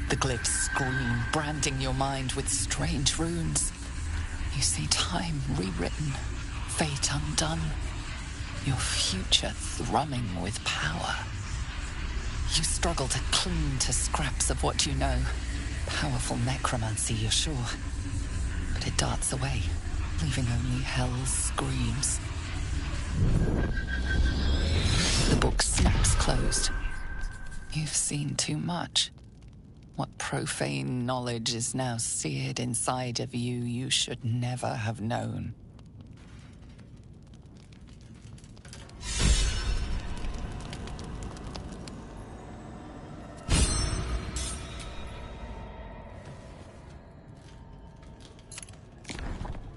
The glyphs scream, branding your mind with strange runes. You see time rewritten, fate undone, your future thrumming with power. You struggle to cling to scraps of what you know. Powerful necromancy, you're sure. But it darts away, leaving only hell's screams. The book snaps closed. You've seen too much. What profane knowledge is now seared inside of you you should never have known.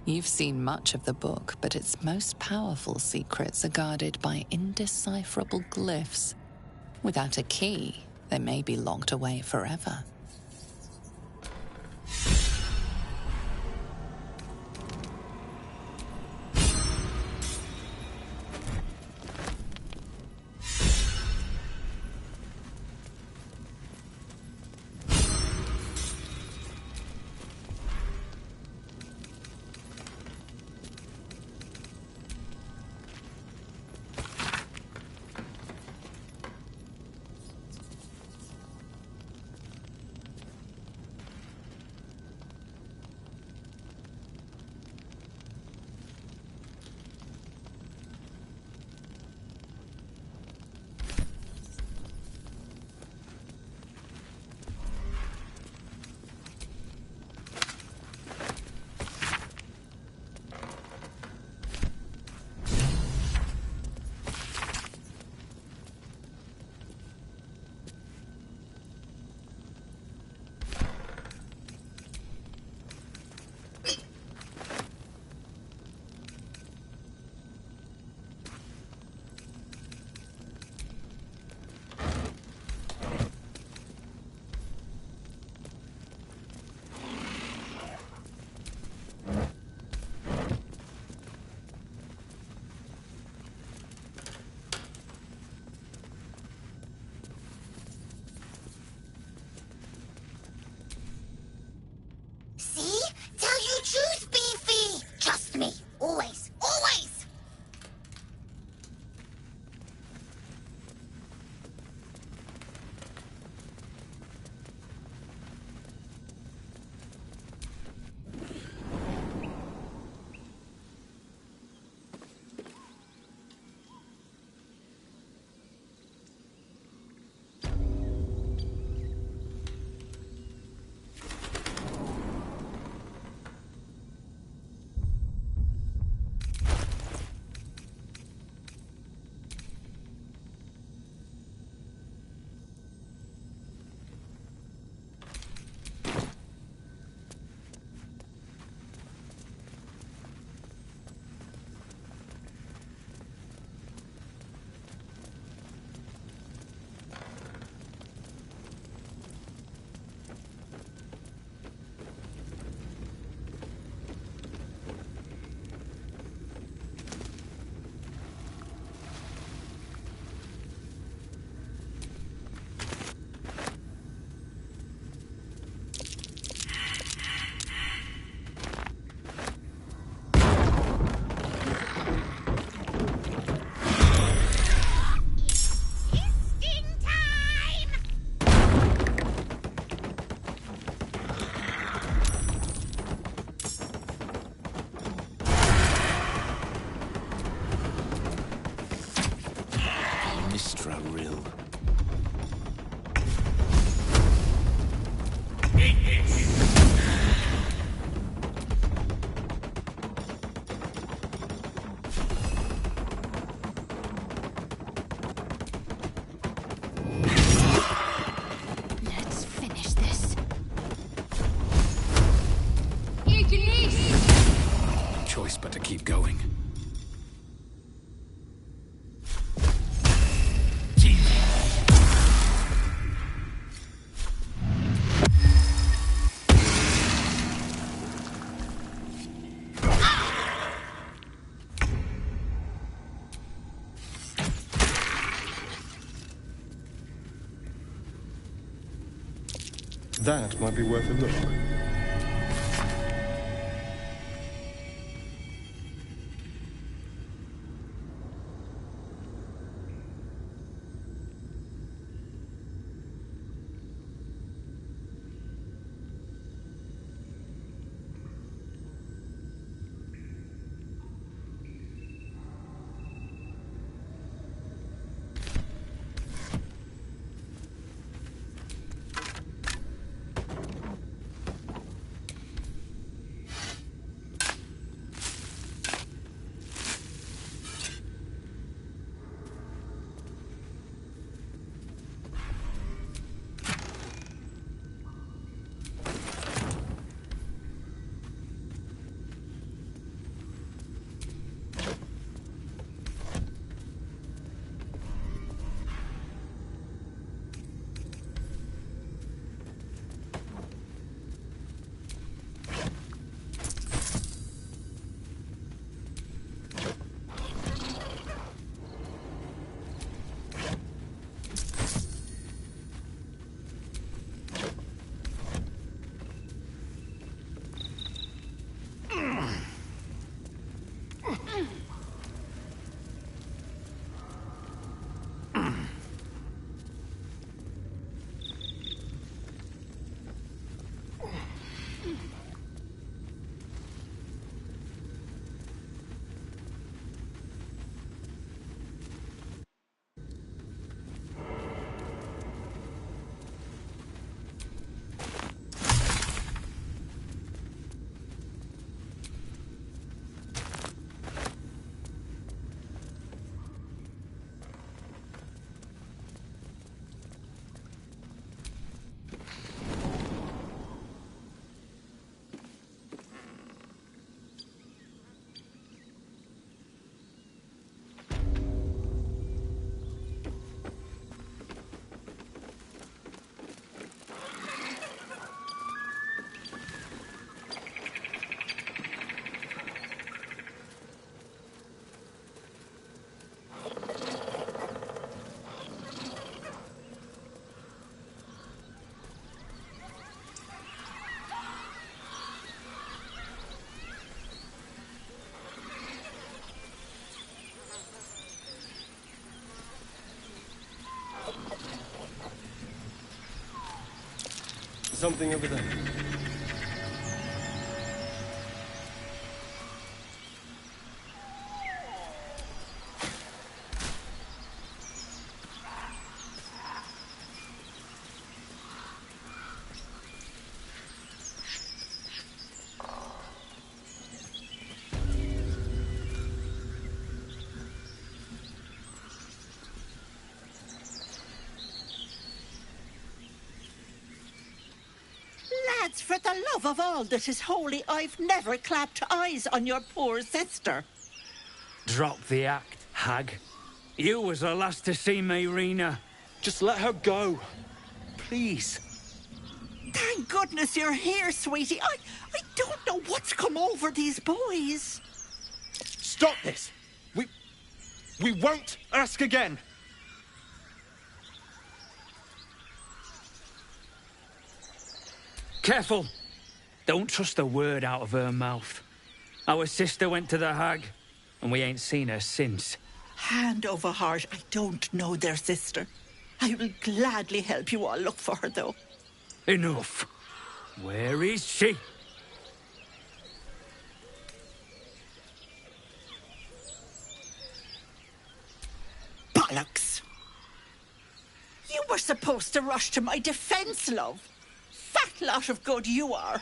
You've seen much of the book, but its most powerful secrets are guarded by indecipherable glyphs. Without a key, they may be locked away forever. That might be worth a look. Something over there. Lads, for the love of all that is holy, I've never clapped eyes on your poor sister. Drop the act, hag. You was the last to see me, Rena. Just let her go. Please. Thank goodness you're here, sweetie. I don't know what's come over these boys. Stop this! We won't ask again! Careful! Don't trust a word out of her mouth. Our sister went to the hag, and we ain't seen her since. Hand over heart, I don't know their sister. I will gladly help you all look for her, though. Enough. Where is she? Bollocks! You were supposed to rush to my defense, love. Fat lot of good you are.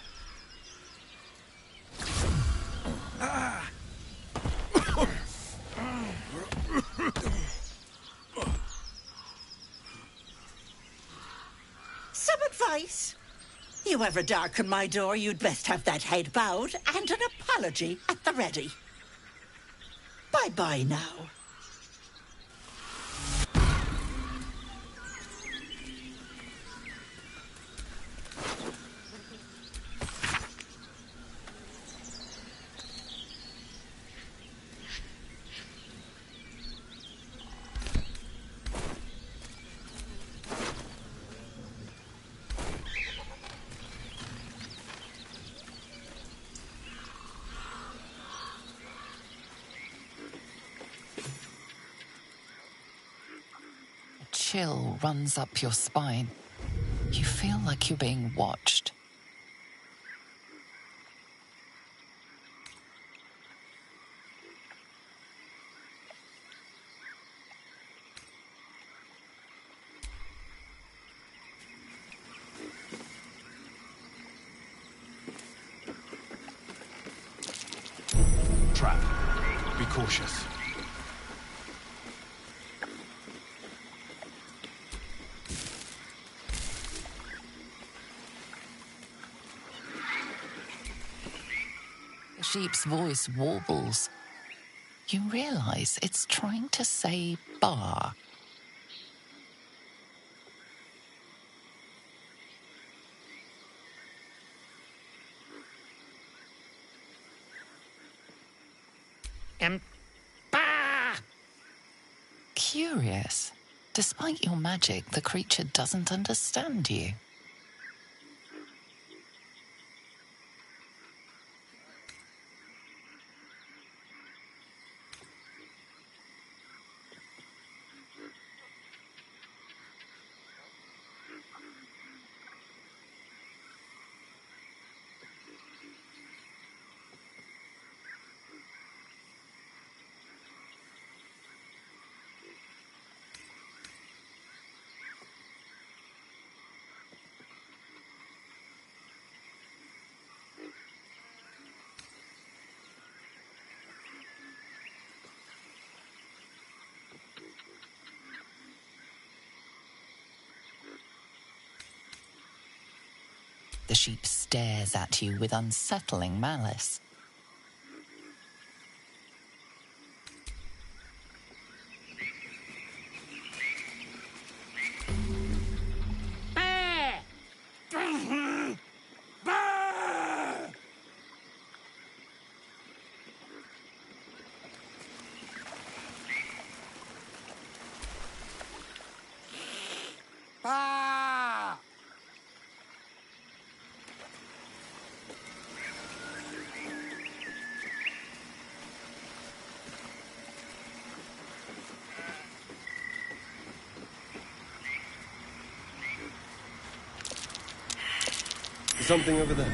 Some advice? You ever darken my door, you'd best have that head bowed and an apology at the ready. Bye-bye now. chill runs up your spine. You feel like you're being watched. Trap. Be cautious. The sheep's voice warbles. You realize it's trying to say bar. Curious. Despite your magic, the creature doesn't understand you. The sheep stares at you with unsettling malice. Something over there.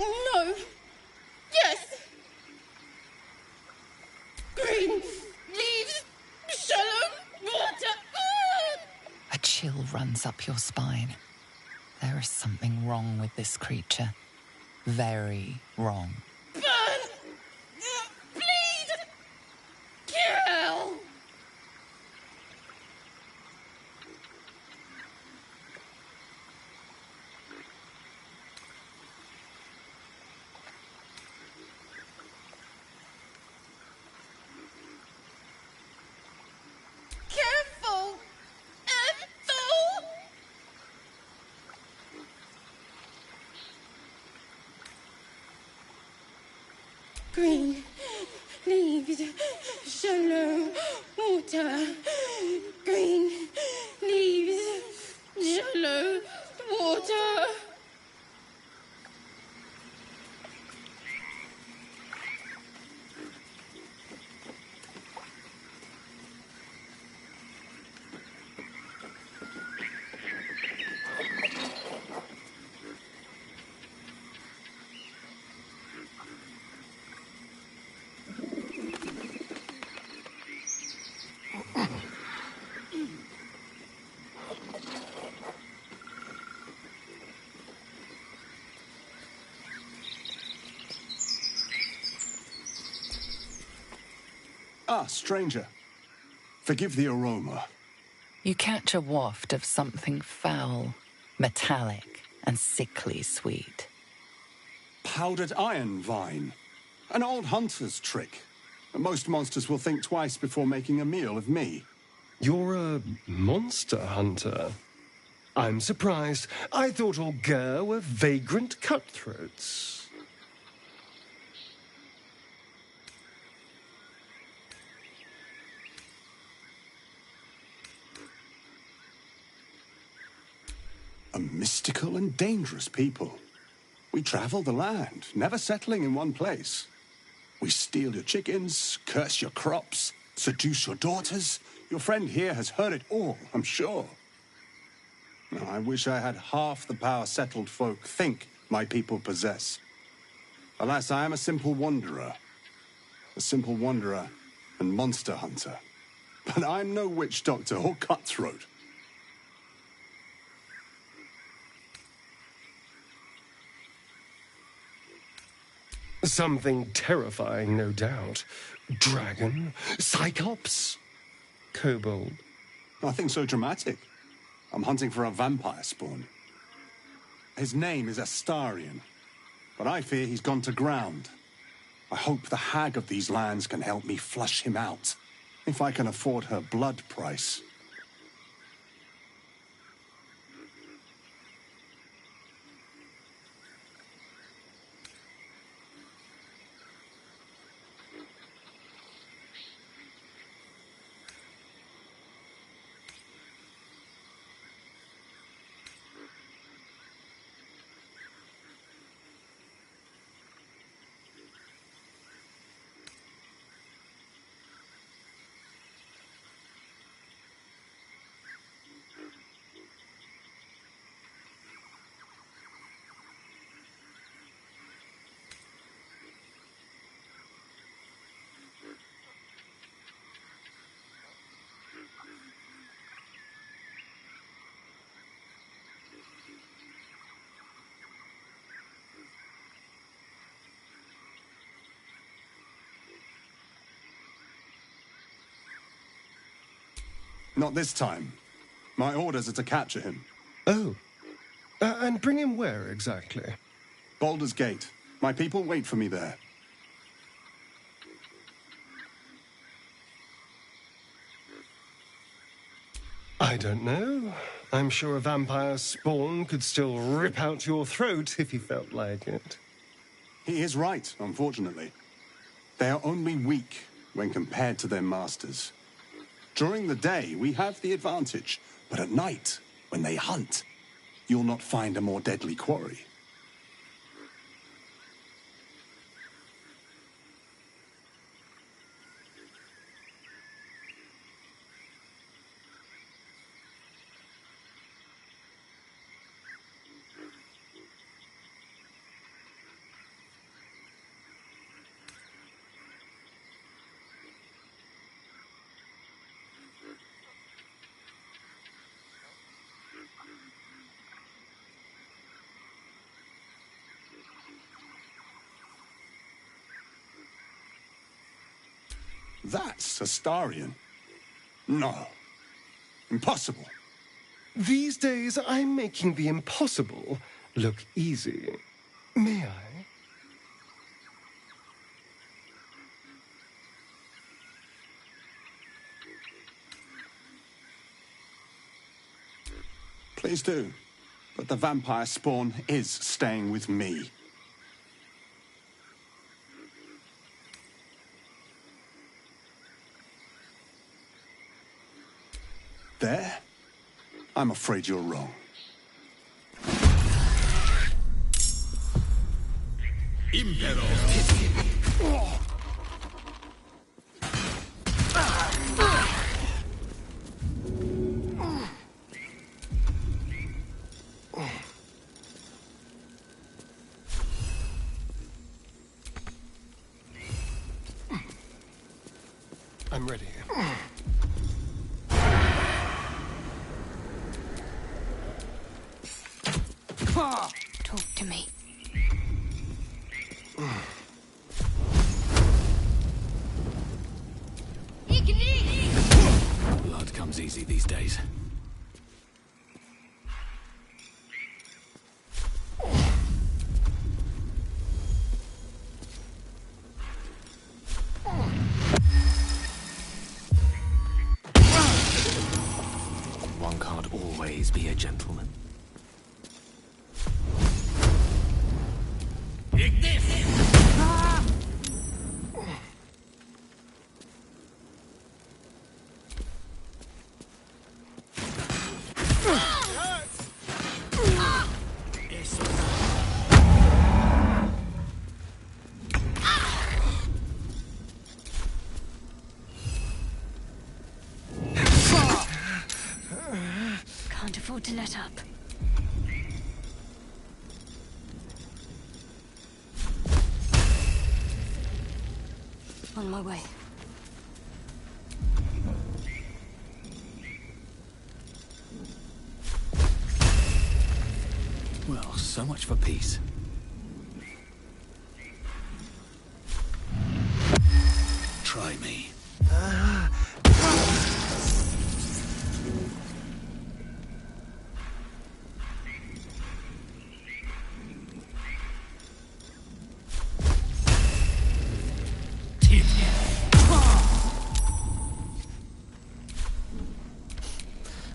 No. Yes. Green leaves, shallow water. A chill runs up your spine. There is something wrong with this creature. Very wrong. Burn. Bleed. Kill. Careful. Ethel. Green leaves, shallow water. Green leaves, shallow water. Ah, stranger. Forgive the aroma. You catch a waft of something foul, metallic, and sickly sweet. Powdered iron vine. An old hunter's trick. Most monsters will think twice before making a meal of me. You're a monster hunter. I'm surprised. I thought all Ger were vagrant cutthroats. A mystical and dangerous people. We travel the land, never settling in one place. We steal your chickens, curse your crops, seduce your daughters. Your friend here has heard it all, I'm sure. Now, I wish I had half the power settled folk think my people possess. Alas, I am a simple wanderer. A simple wanderer and monster hunter. But I'm no witch doctor or cutthroat. Something terrifying, no doubt. Dragon? Cyclops? Kobold? Nothing so dramatic. I'm hunting for a vampire spawn. His name is Astarion, but I fear he's gone to ground. I hope the hag of these lands can help me flush him out, if I can afford her blood price. Not this time. My orders are to capture him. Oh. And bring him where, exactly? Baldur's Gate. My people wait for me there. I don't know. I'm sure a vampire spawn could still rip out your throat if he felt like it. He is right, unfortunately. They are only weak when compared to their masters. During the day, we have the advantage, but at night, when they hunt, you'll not find a more deadly quarry. That's Astarion. No. Impossible. These days, I'm making the impossible look easy. May I? Please do. But the vampire spawn is staying with me. There? I'm afraid you're wrong. I'm ready. Talk to me. Blood comes easy these days. One can't always be a gentleman. Can't afford to let up. On my way. Well, so much for peace. Try me.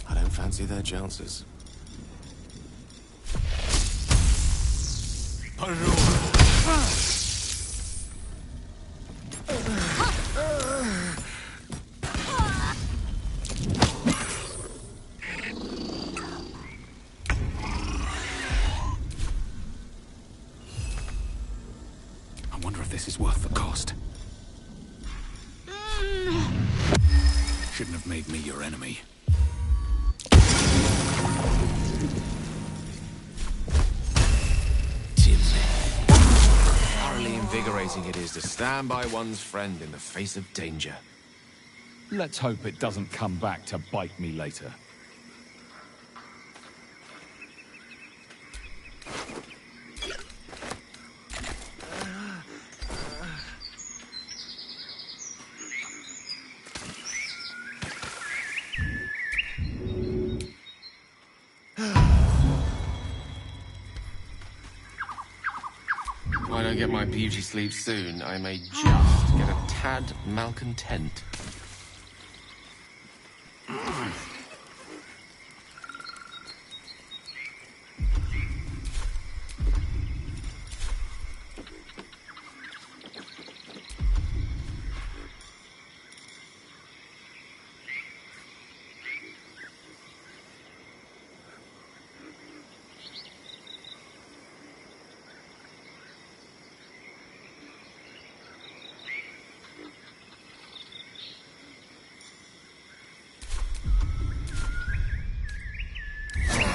I don't fancy their chances. I wonder if this is worth the cost. Shouldn't have made me your enemy. Thoroughly invigorating it is to stand by one's friend in the face of danger. Let's hope it doesn't come back to bite me later. If I don't get my beauty sleep soon, I may just get a tad malcontent.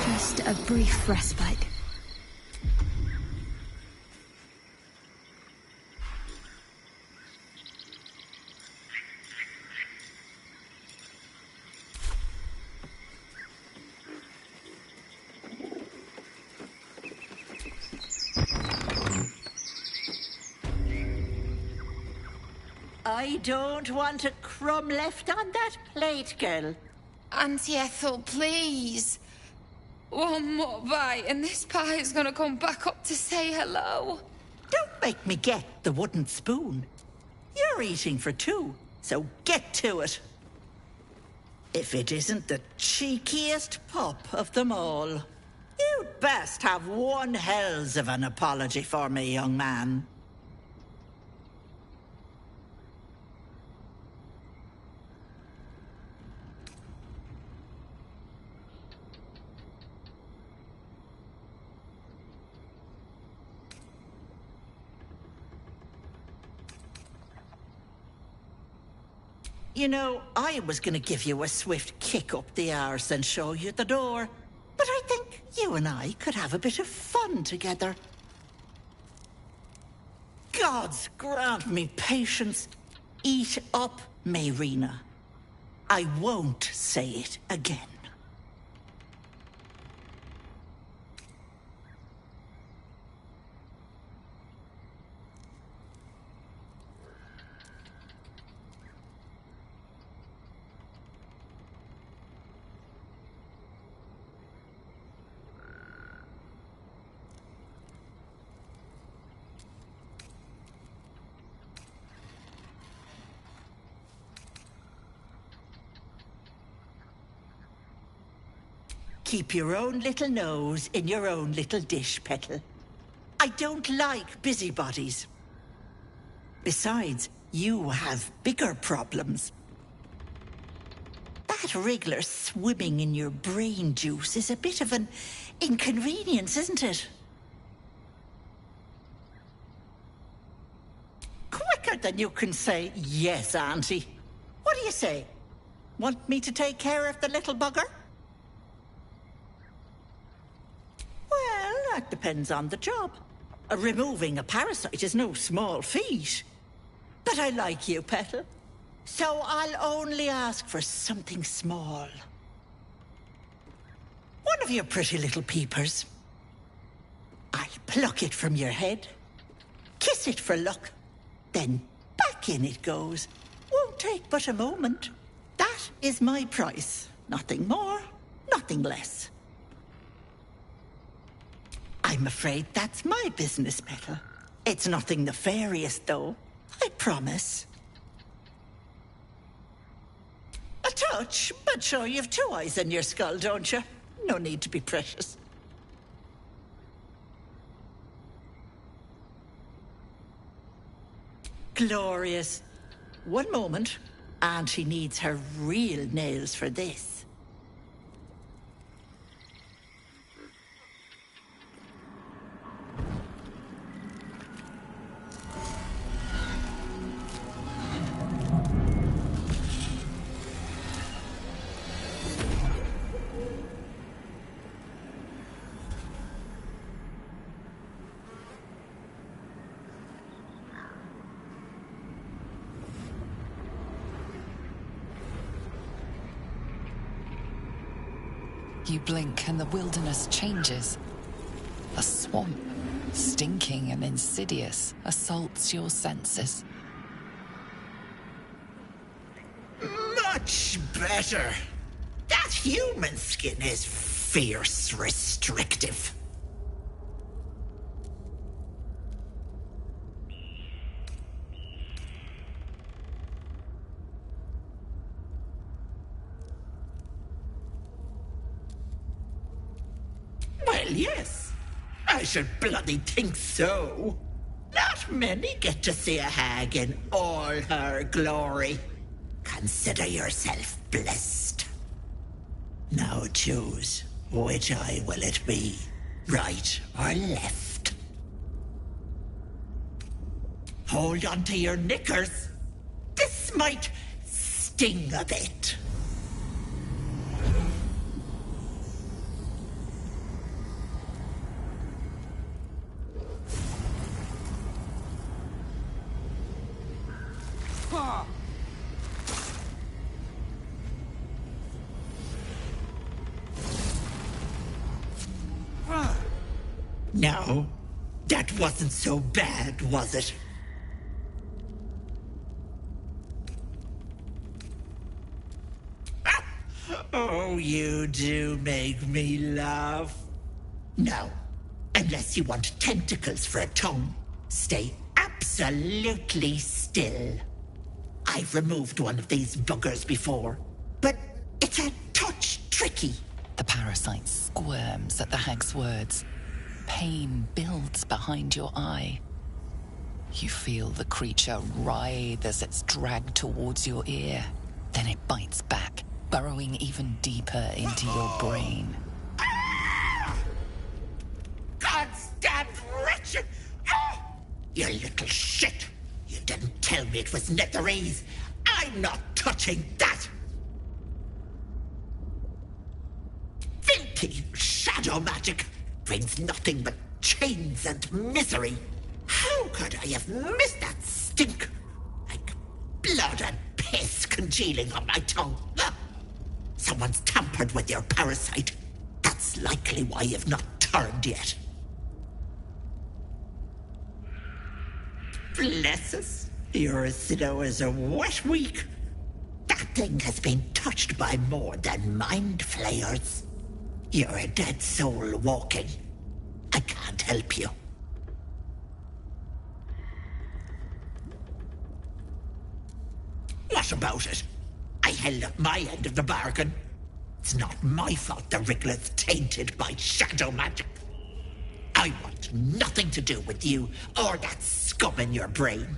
Just a brief respite. I don't want a crumb left on that plate, girl. Auntie Ethel, please. One more bite and this pie is gonna come back up to say hello. Don't make me get the wooden spoon. You're eating for two, so get to it. If it isn't the cheekiest pup of them all. You'd best have one hells of an apology for me, young man. You know, I was going to give you a swift kick up the arse and show you the door. But I think you and I could have a bit of fun together. Gods grant me patience. Eat up, Mayrina. I won't say it again. Keep your own little nose in your own little dish, Petal. I don't like busybodies. Besides, you have bigger problems. That wriggler swimming in your brain juice is a bit of an inconvenience, isn't it? Quicker than you can say, yes, Auntie. What do you say? Want me to take care of the little bugger? Well, that depends on the job. Removing a parasite is no small feat. But I like you, Petal. So I'll only ask for something small. One of your pretty little peepers. I'll pluck it from your head, kiss it for luck, then back in it goes. Won't take but a moment. That is my price. Nothing more, nothing less. I'm afraid that's my business, Petal. It's nothing nefarious, though. I promise. A touch, but sure you've two eyes in your skull, don't you? No need to be precious. Glorious. One moment. Auntie needs her real nails for this. You blink and the wilderness changes. A swamp, stinking and insidious, assaults your senses. Much better. That human skin is fierce restrictive. Well, yes. I should bloody think so. Not many get to see a hag in all her glory. Consider yourself blessed. Now choose, which eye will it be? Right or left? Hold on to your knickers. This might sting a bit. No, that wasn't so bad, was it? Oh, you do make me laugh. No, unless you want tentacles for a tongue, stay absolutely still. I've removed one of these buggers before, but it's a touch tricky. The parasite squirms at the hag's words. Pain builds behind your eye. You feel the creature writhe as it's dragged towards your ear. Then it bites back, burrowing even deeper into your brain. Goddamn wretched! You little shit! You didn't tell me it was Netherese. I'm not touching that! Filthy shadow magic brings nothing but chains and misery. How could I have missed that stink? Like blood and piss congealing on my tongue. Someone's tampered with your parasite. That's likely why you've not turned yet. Bless us. You're as slow as a wet week. That thing has been touched by more than mind flayers. You're a dead soul walking. I can't help you. What about it? I held up my end of the bargain. It's not my fault the Wriggler's tainted by shadow magic. I want nothing to do with you or that scum in your brain.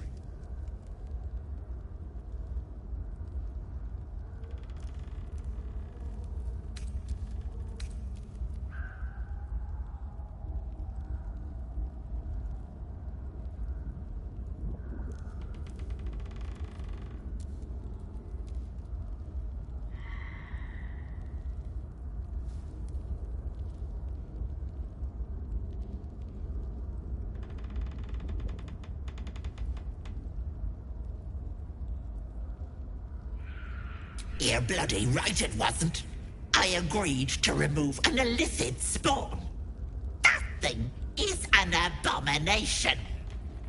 You're bloody right it wasn't. I agreed to remove an illicit spawn. That thing is an abomination.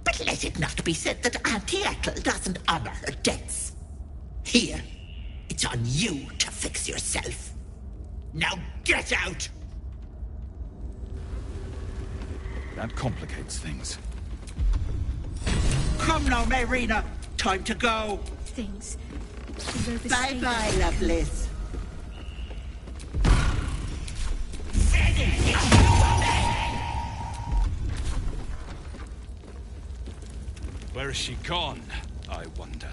But let it not be said that Auntie Ethel doesn't honor her debts. Here, it's on you to fix yourself. Now get out! That complicates things. Come now, Marina. Time to go. Things. Bye-bye, Lovelace. Where has she gone, I wonder?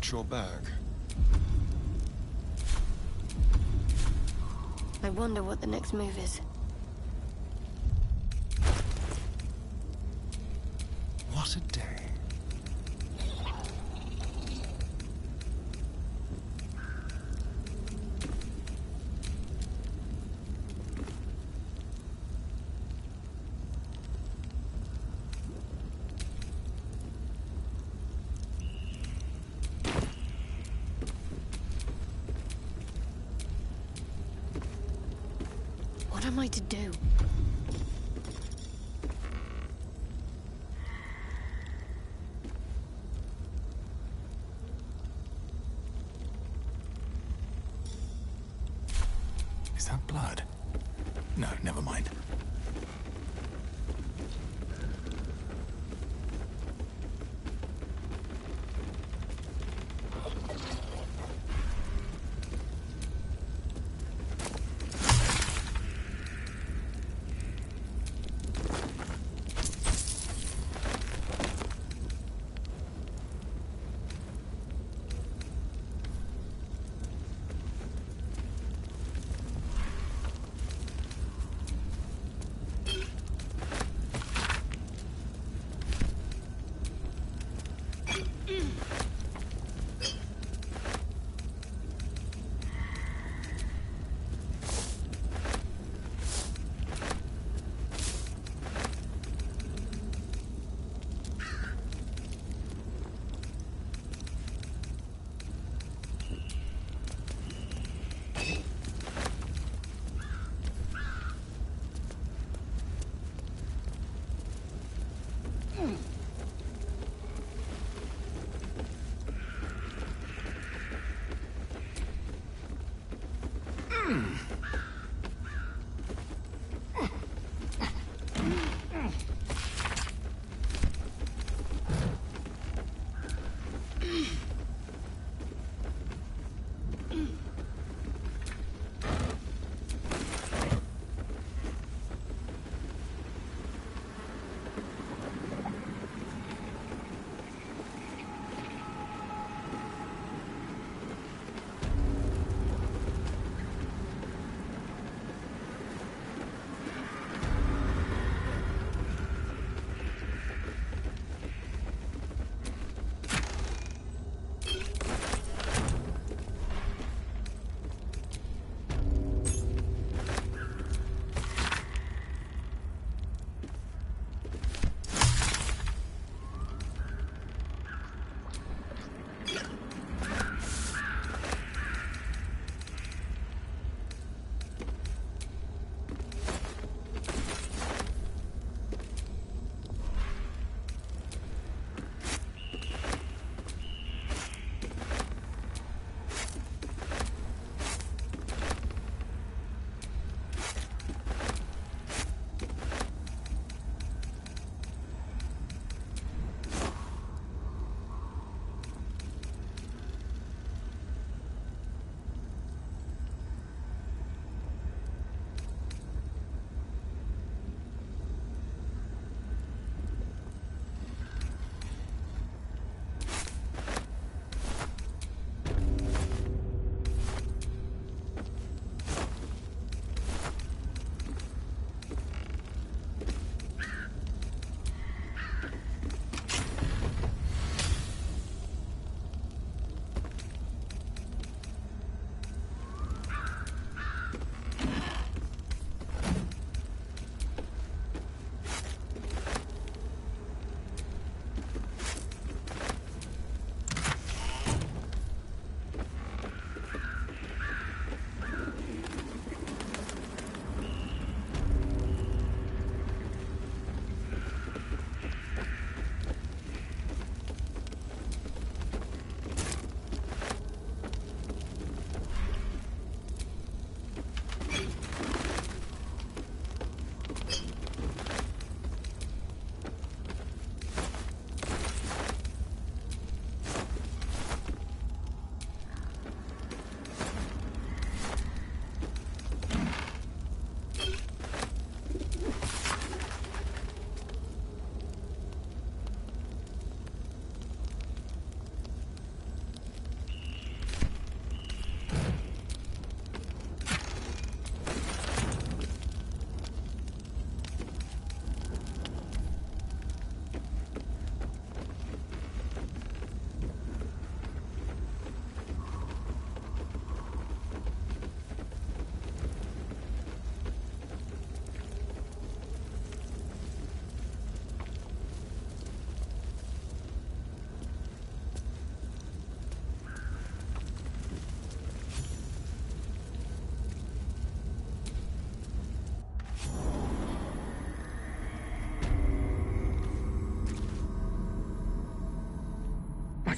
Watch your back. I wonder what the next move is. What a day. What am I to do? Is that blood? No, never mind.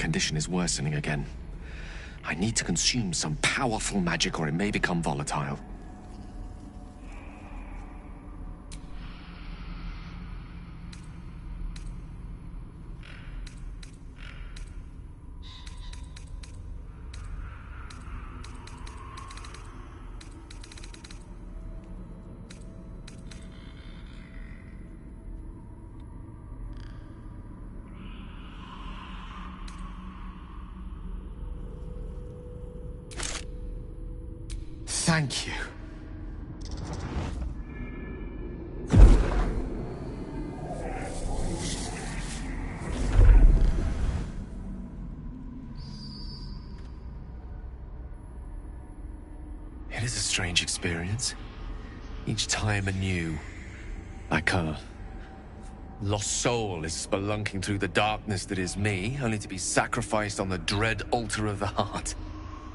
condition is worsening again. I need to consume some powerful magic or it may become volatile. Thank you. It is a strange experience. Each time anew. Like a lost soul is spelunking through the darkness that is me, only to be sacrificed on the dread altar of the heart.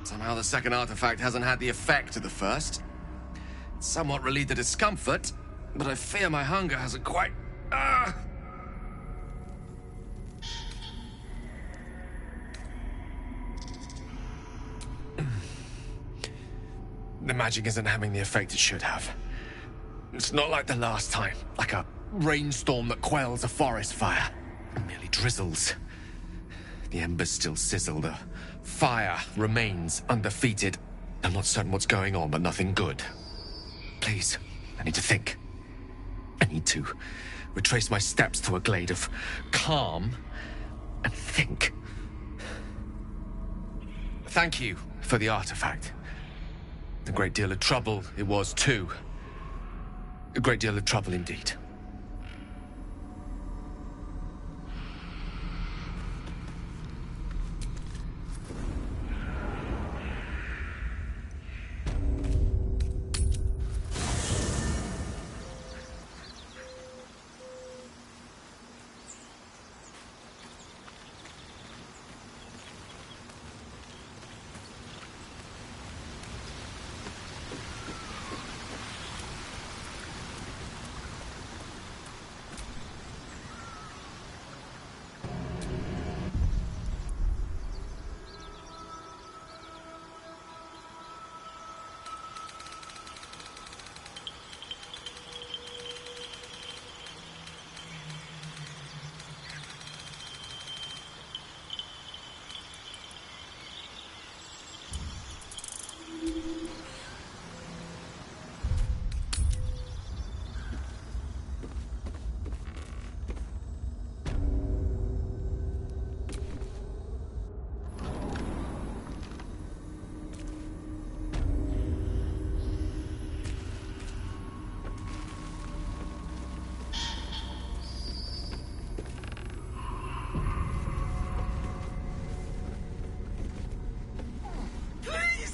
Somehow the second artifact hasn't had the effect of the first. It's somewhat relieved the discomfort, but I fear my hunger hasn't quite... The magic isn't having the effect it should have. It's not like the last time, like a rainstorm that quells a forest fire. It merely drizzles. The embers still sizzle, the fire remains undefeated. I'm not certain what's going on, but nothing good. Please, I need to think. I need to retrace my steps to a glade of calm and think. Thank you for the artifact. A great deal of trouble it was too. A great deal of trouble indeed.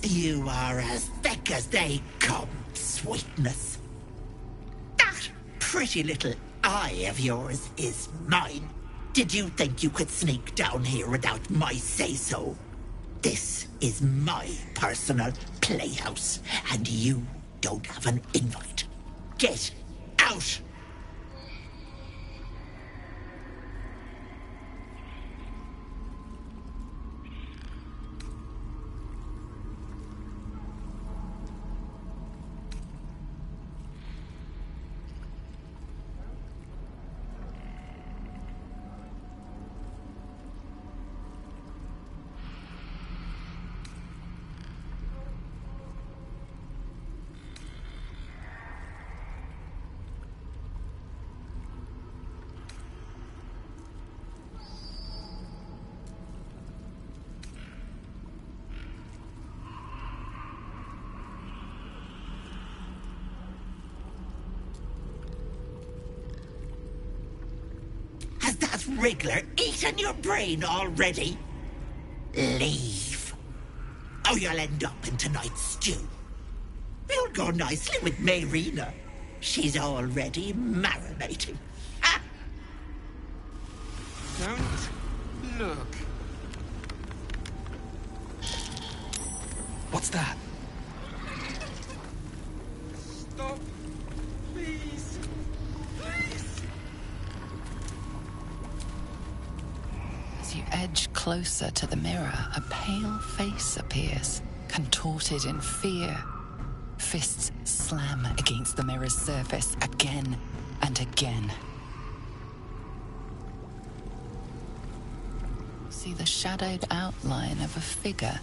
You are as thick as they come, sweetness. That pretty little eye of yours is mine. Did you think you could sneak down here without my say-so? This is my personal playhouse, and you don't have an invite. Get out! Has that wriggler eaten your brain already? Leave. Or you'll end up in tonight's stew. You'll go nicely with Mayrina. She's already marinating. Ah! Don't look. What's that? Stop. Please. Please. As you edge closer to the mirror, a pale face appears, contorted in fear. Fists slam against the mirror's surface again and again. See the shadowed outline of a figure.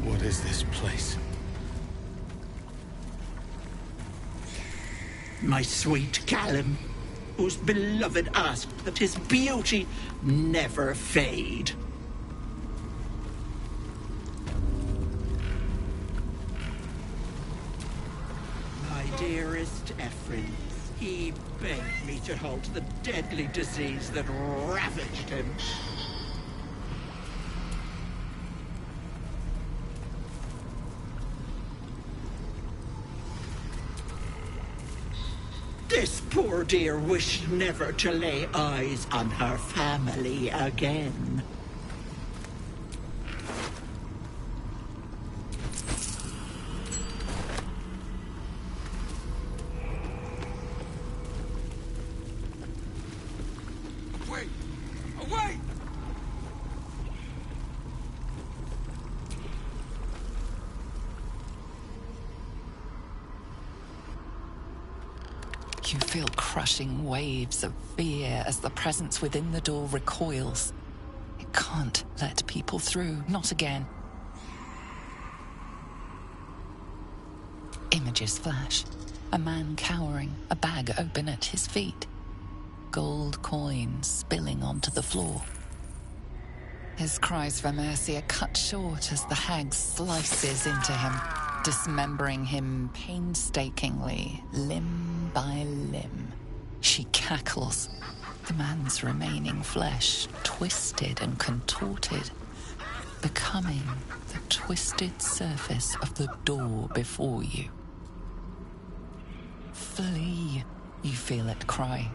What is this place? My sweet Callum, whose beloved asked that his beauty never fade. My dearest Ephraim, he begged me to halt the deadly disease that ravaged him. This poor dear wished never to lay eyes on her family again. Away! Away! You feel crushing waves of fear as the presence within the door recoils. It can't let people through, not again. Images flash. A man cowering, a bag open at his feet. Gold coins spilling onto the floor. His cries for mercy are cut short as the hag slices into him, dismembering him painstakingly, limb by limb. She cackles, the man's remaining flesh twisted and contorted, becoming the twisted surface of the door before you. Flee, you feel it cry.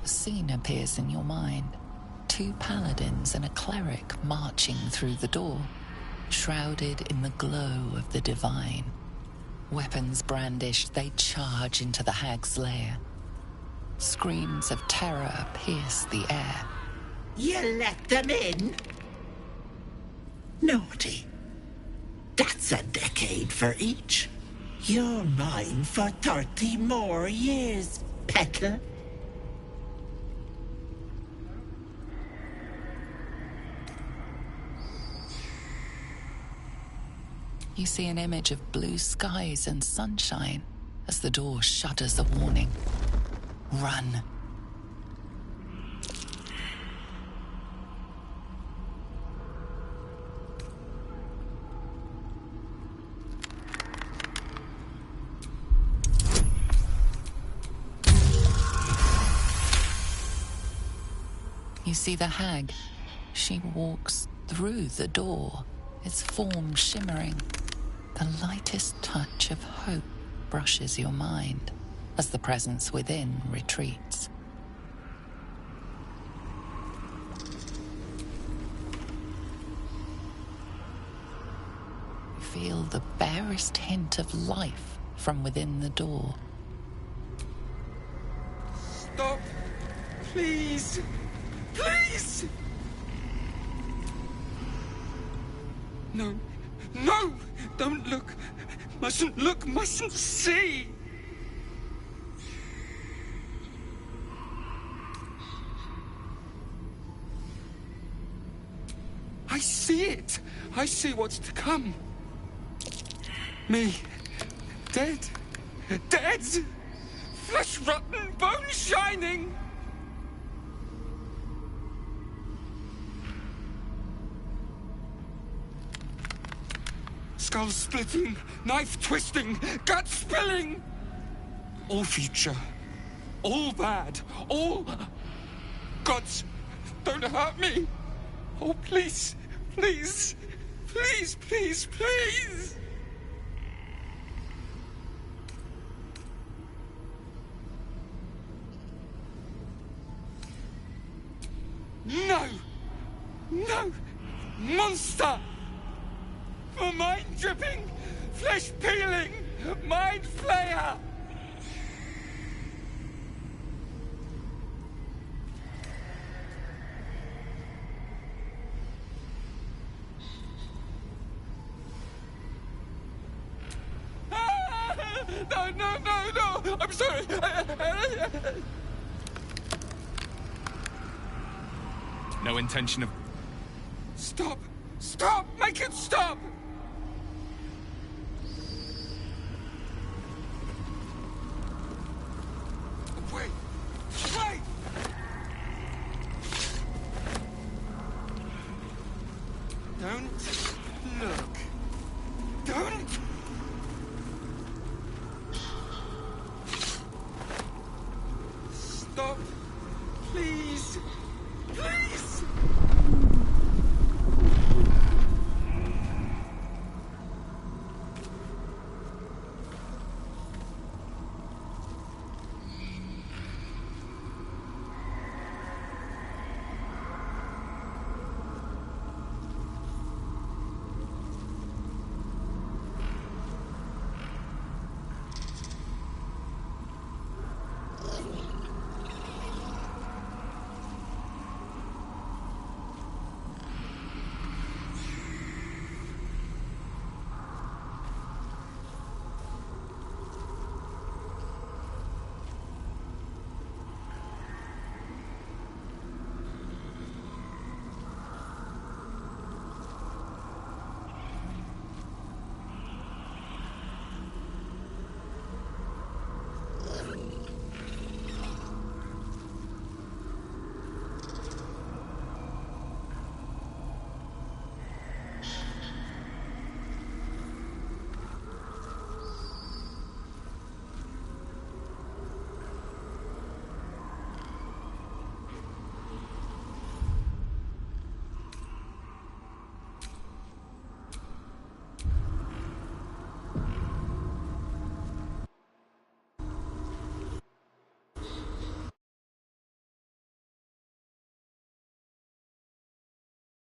A scene appears in your mind. 2 paladins and a cleric marching through the door, shrouded in the glow of the divine. Weapons brandished, they charge into the hag's lair. Screams of terror pierce the air. You let them in? Naughty. That's a decade for each. You're mine for 30 more years, Petal. You see an image of blue skies and sunshine as the door shudders a warning. Run. You see the hag. She walks through the door, its form shimmering. The lightest touch of hope brushes your mind as the presence within retreats. You feel the barest hint of life from within the door. Stop! Please! Please! No. No! Don't look! Mustn't look, mustn't see! I see it! I see what's to come. Me. Dead. Dead! Flesh rotten, bone shining! Skull splitting, knife twisting, gut spilling! All future. All bad. All... Gods, don't hurt me! Oh, please, please, please, please, please! Flesh peeling! Mind flayer! No! I'm sorry! No intention of... Stop! Stop! Make it stop!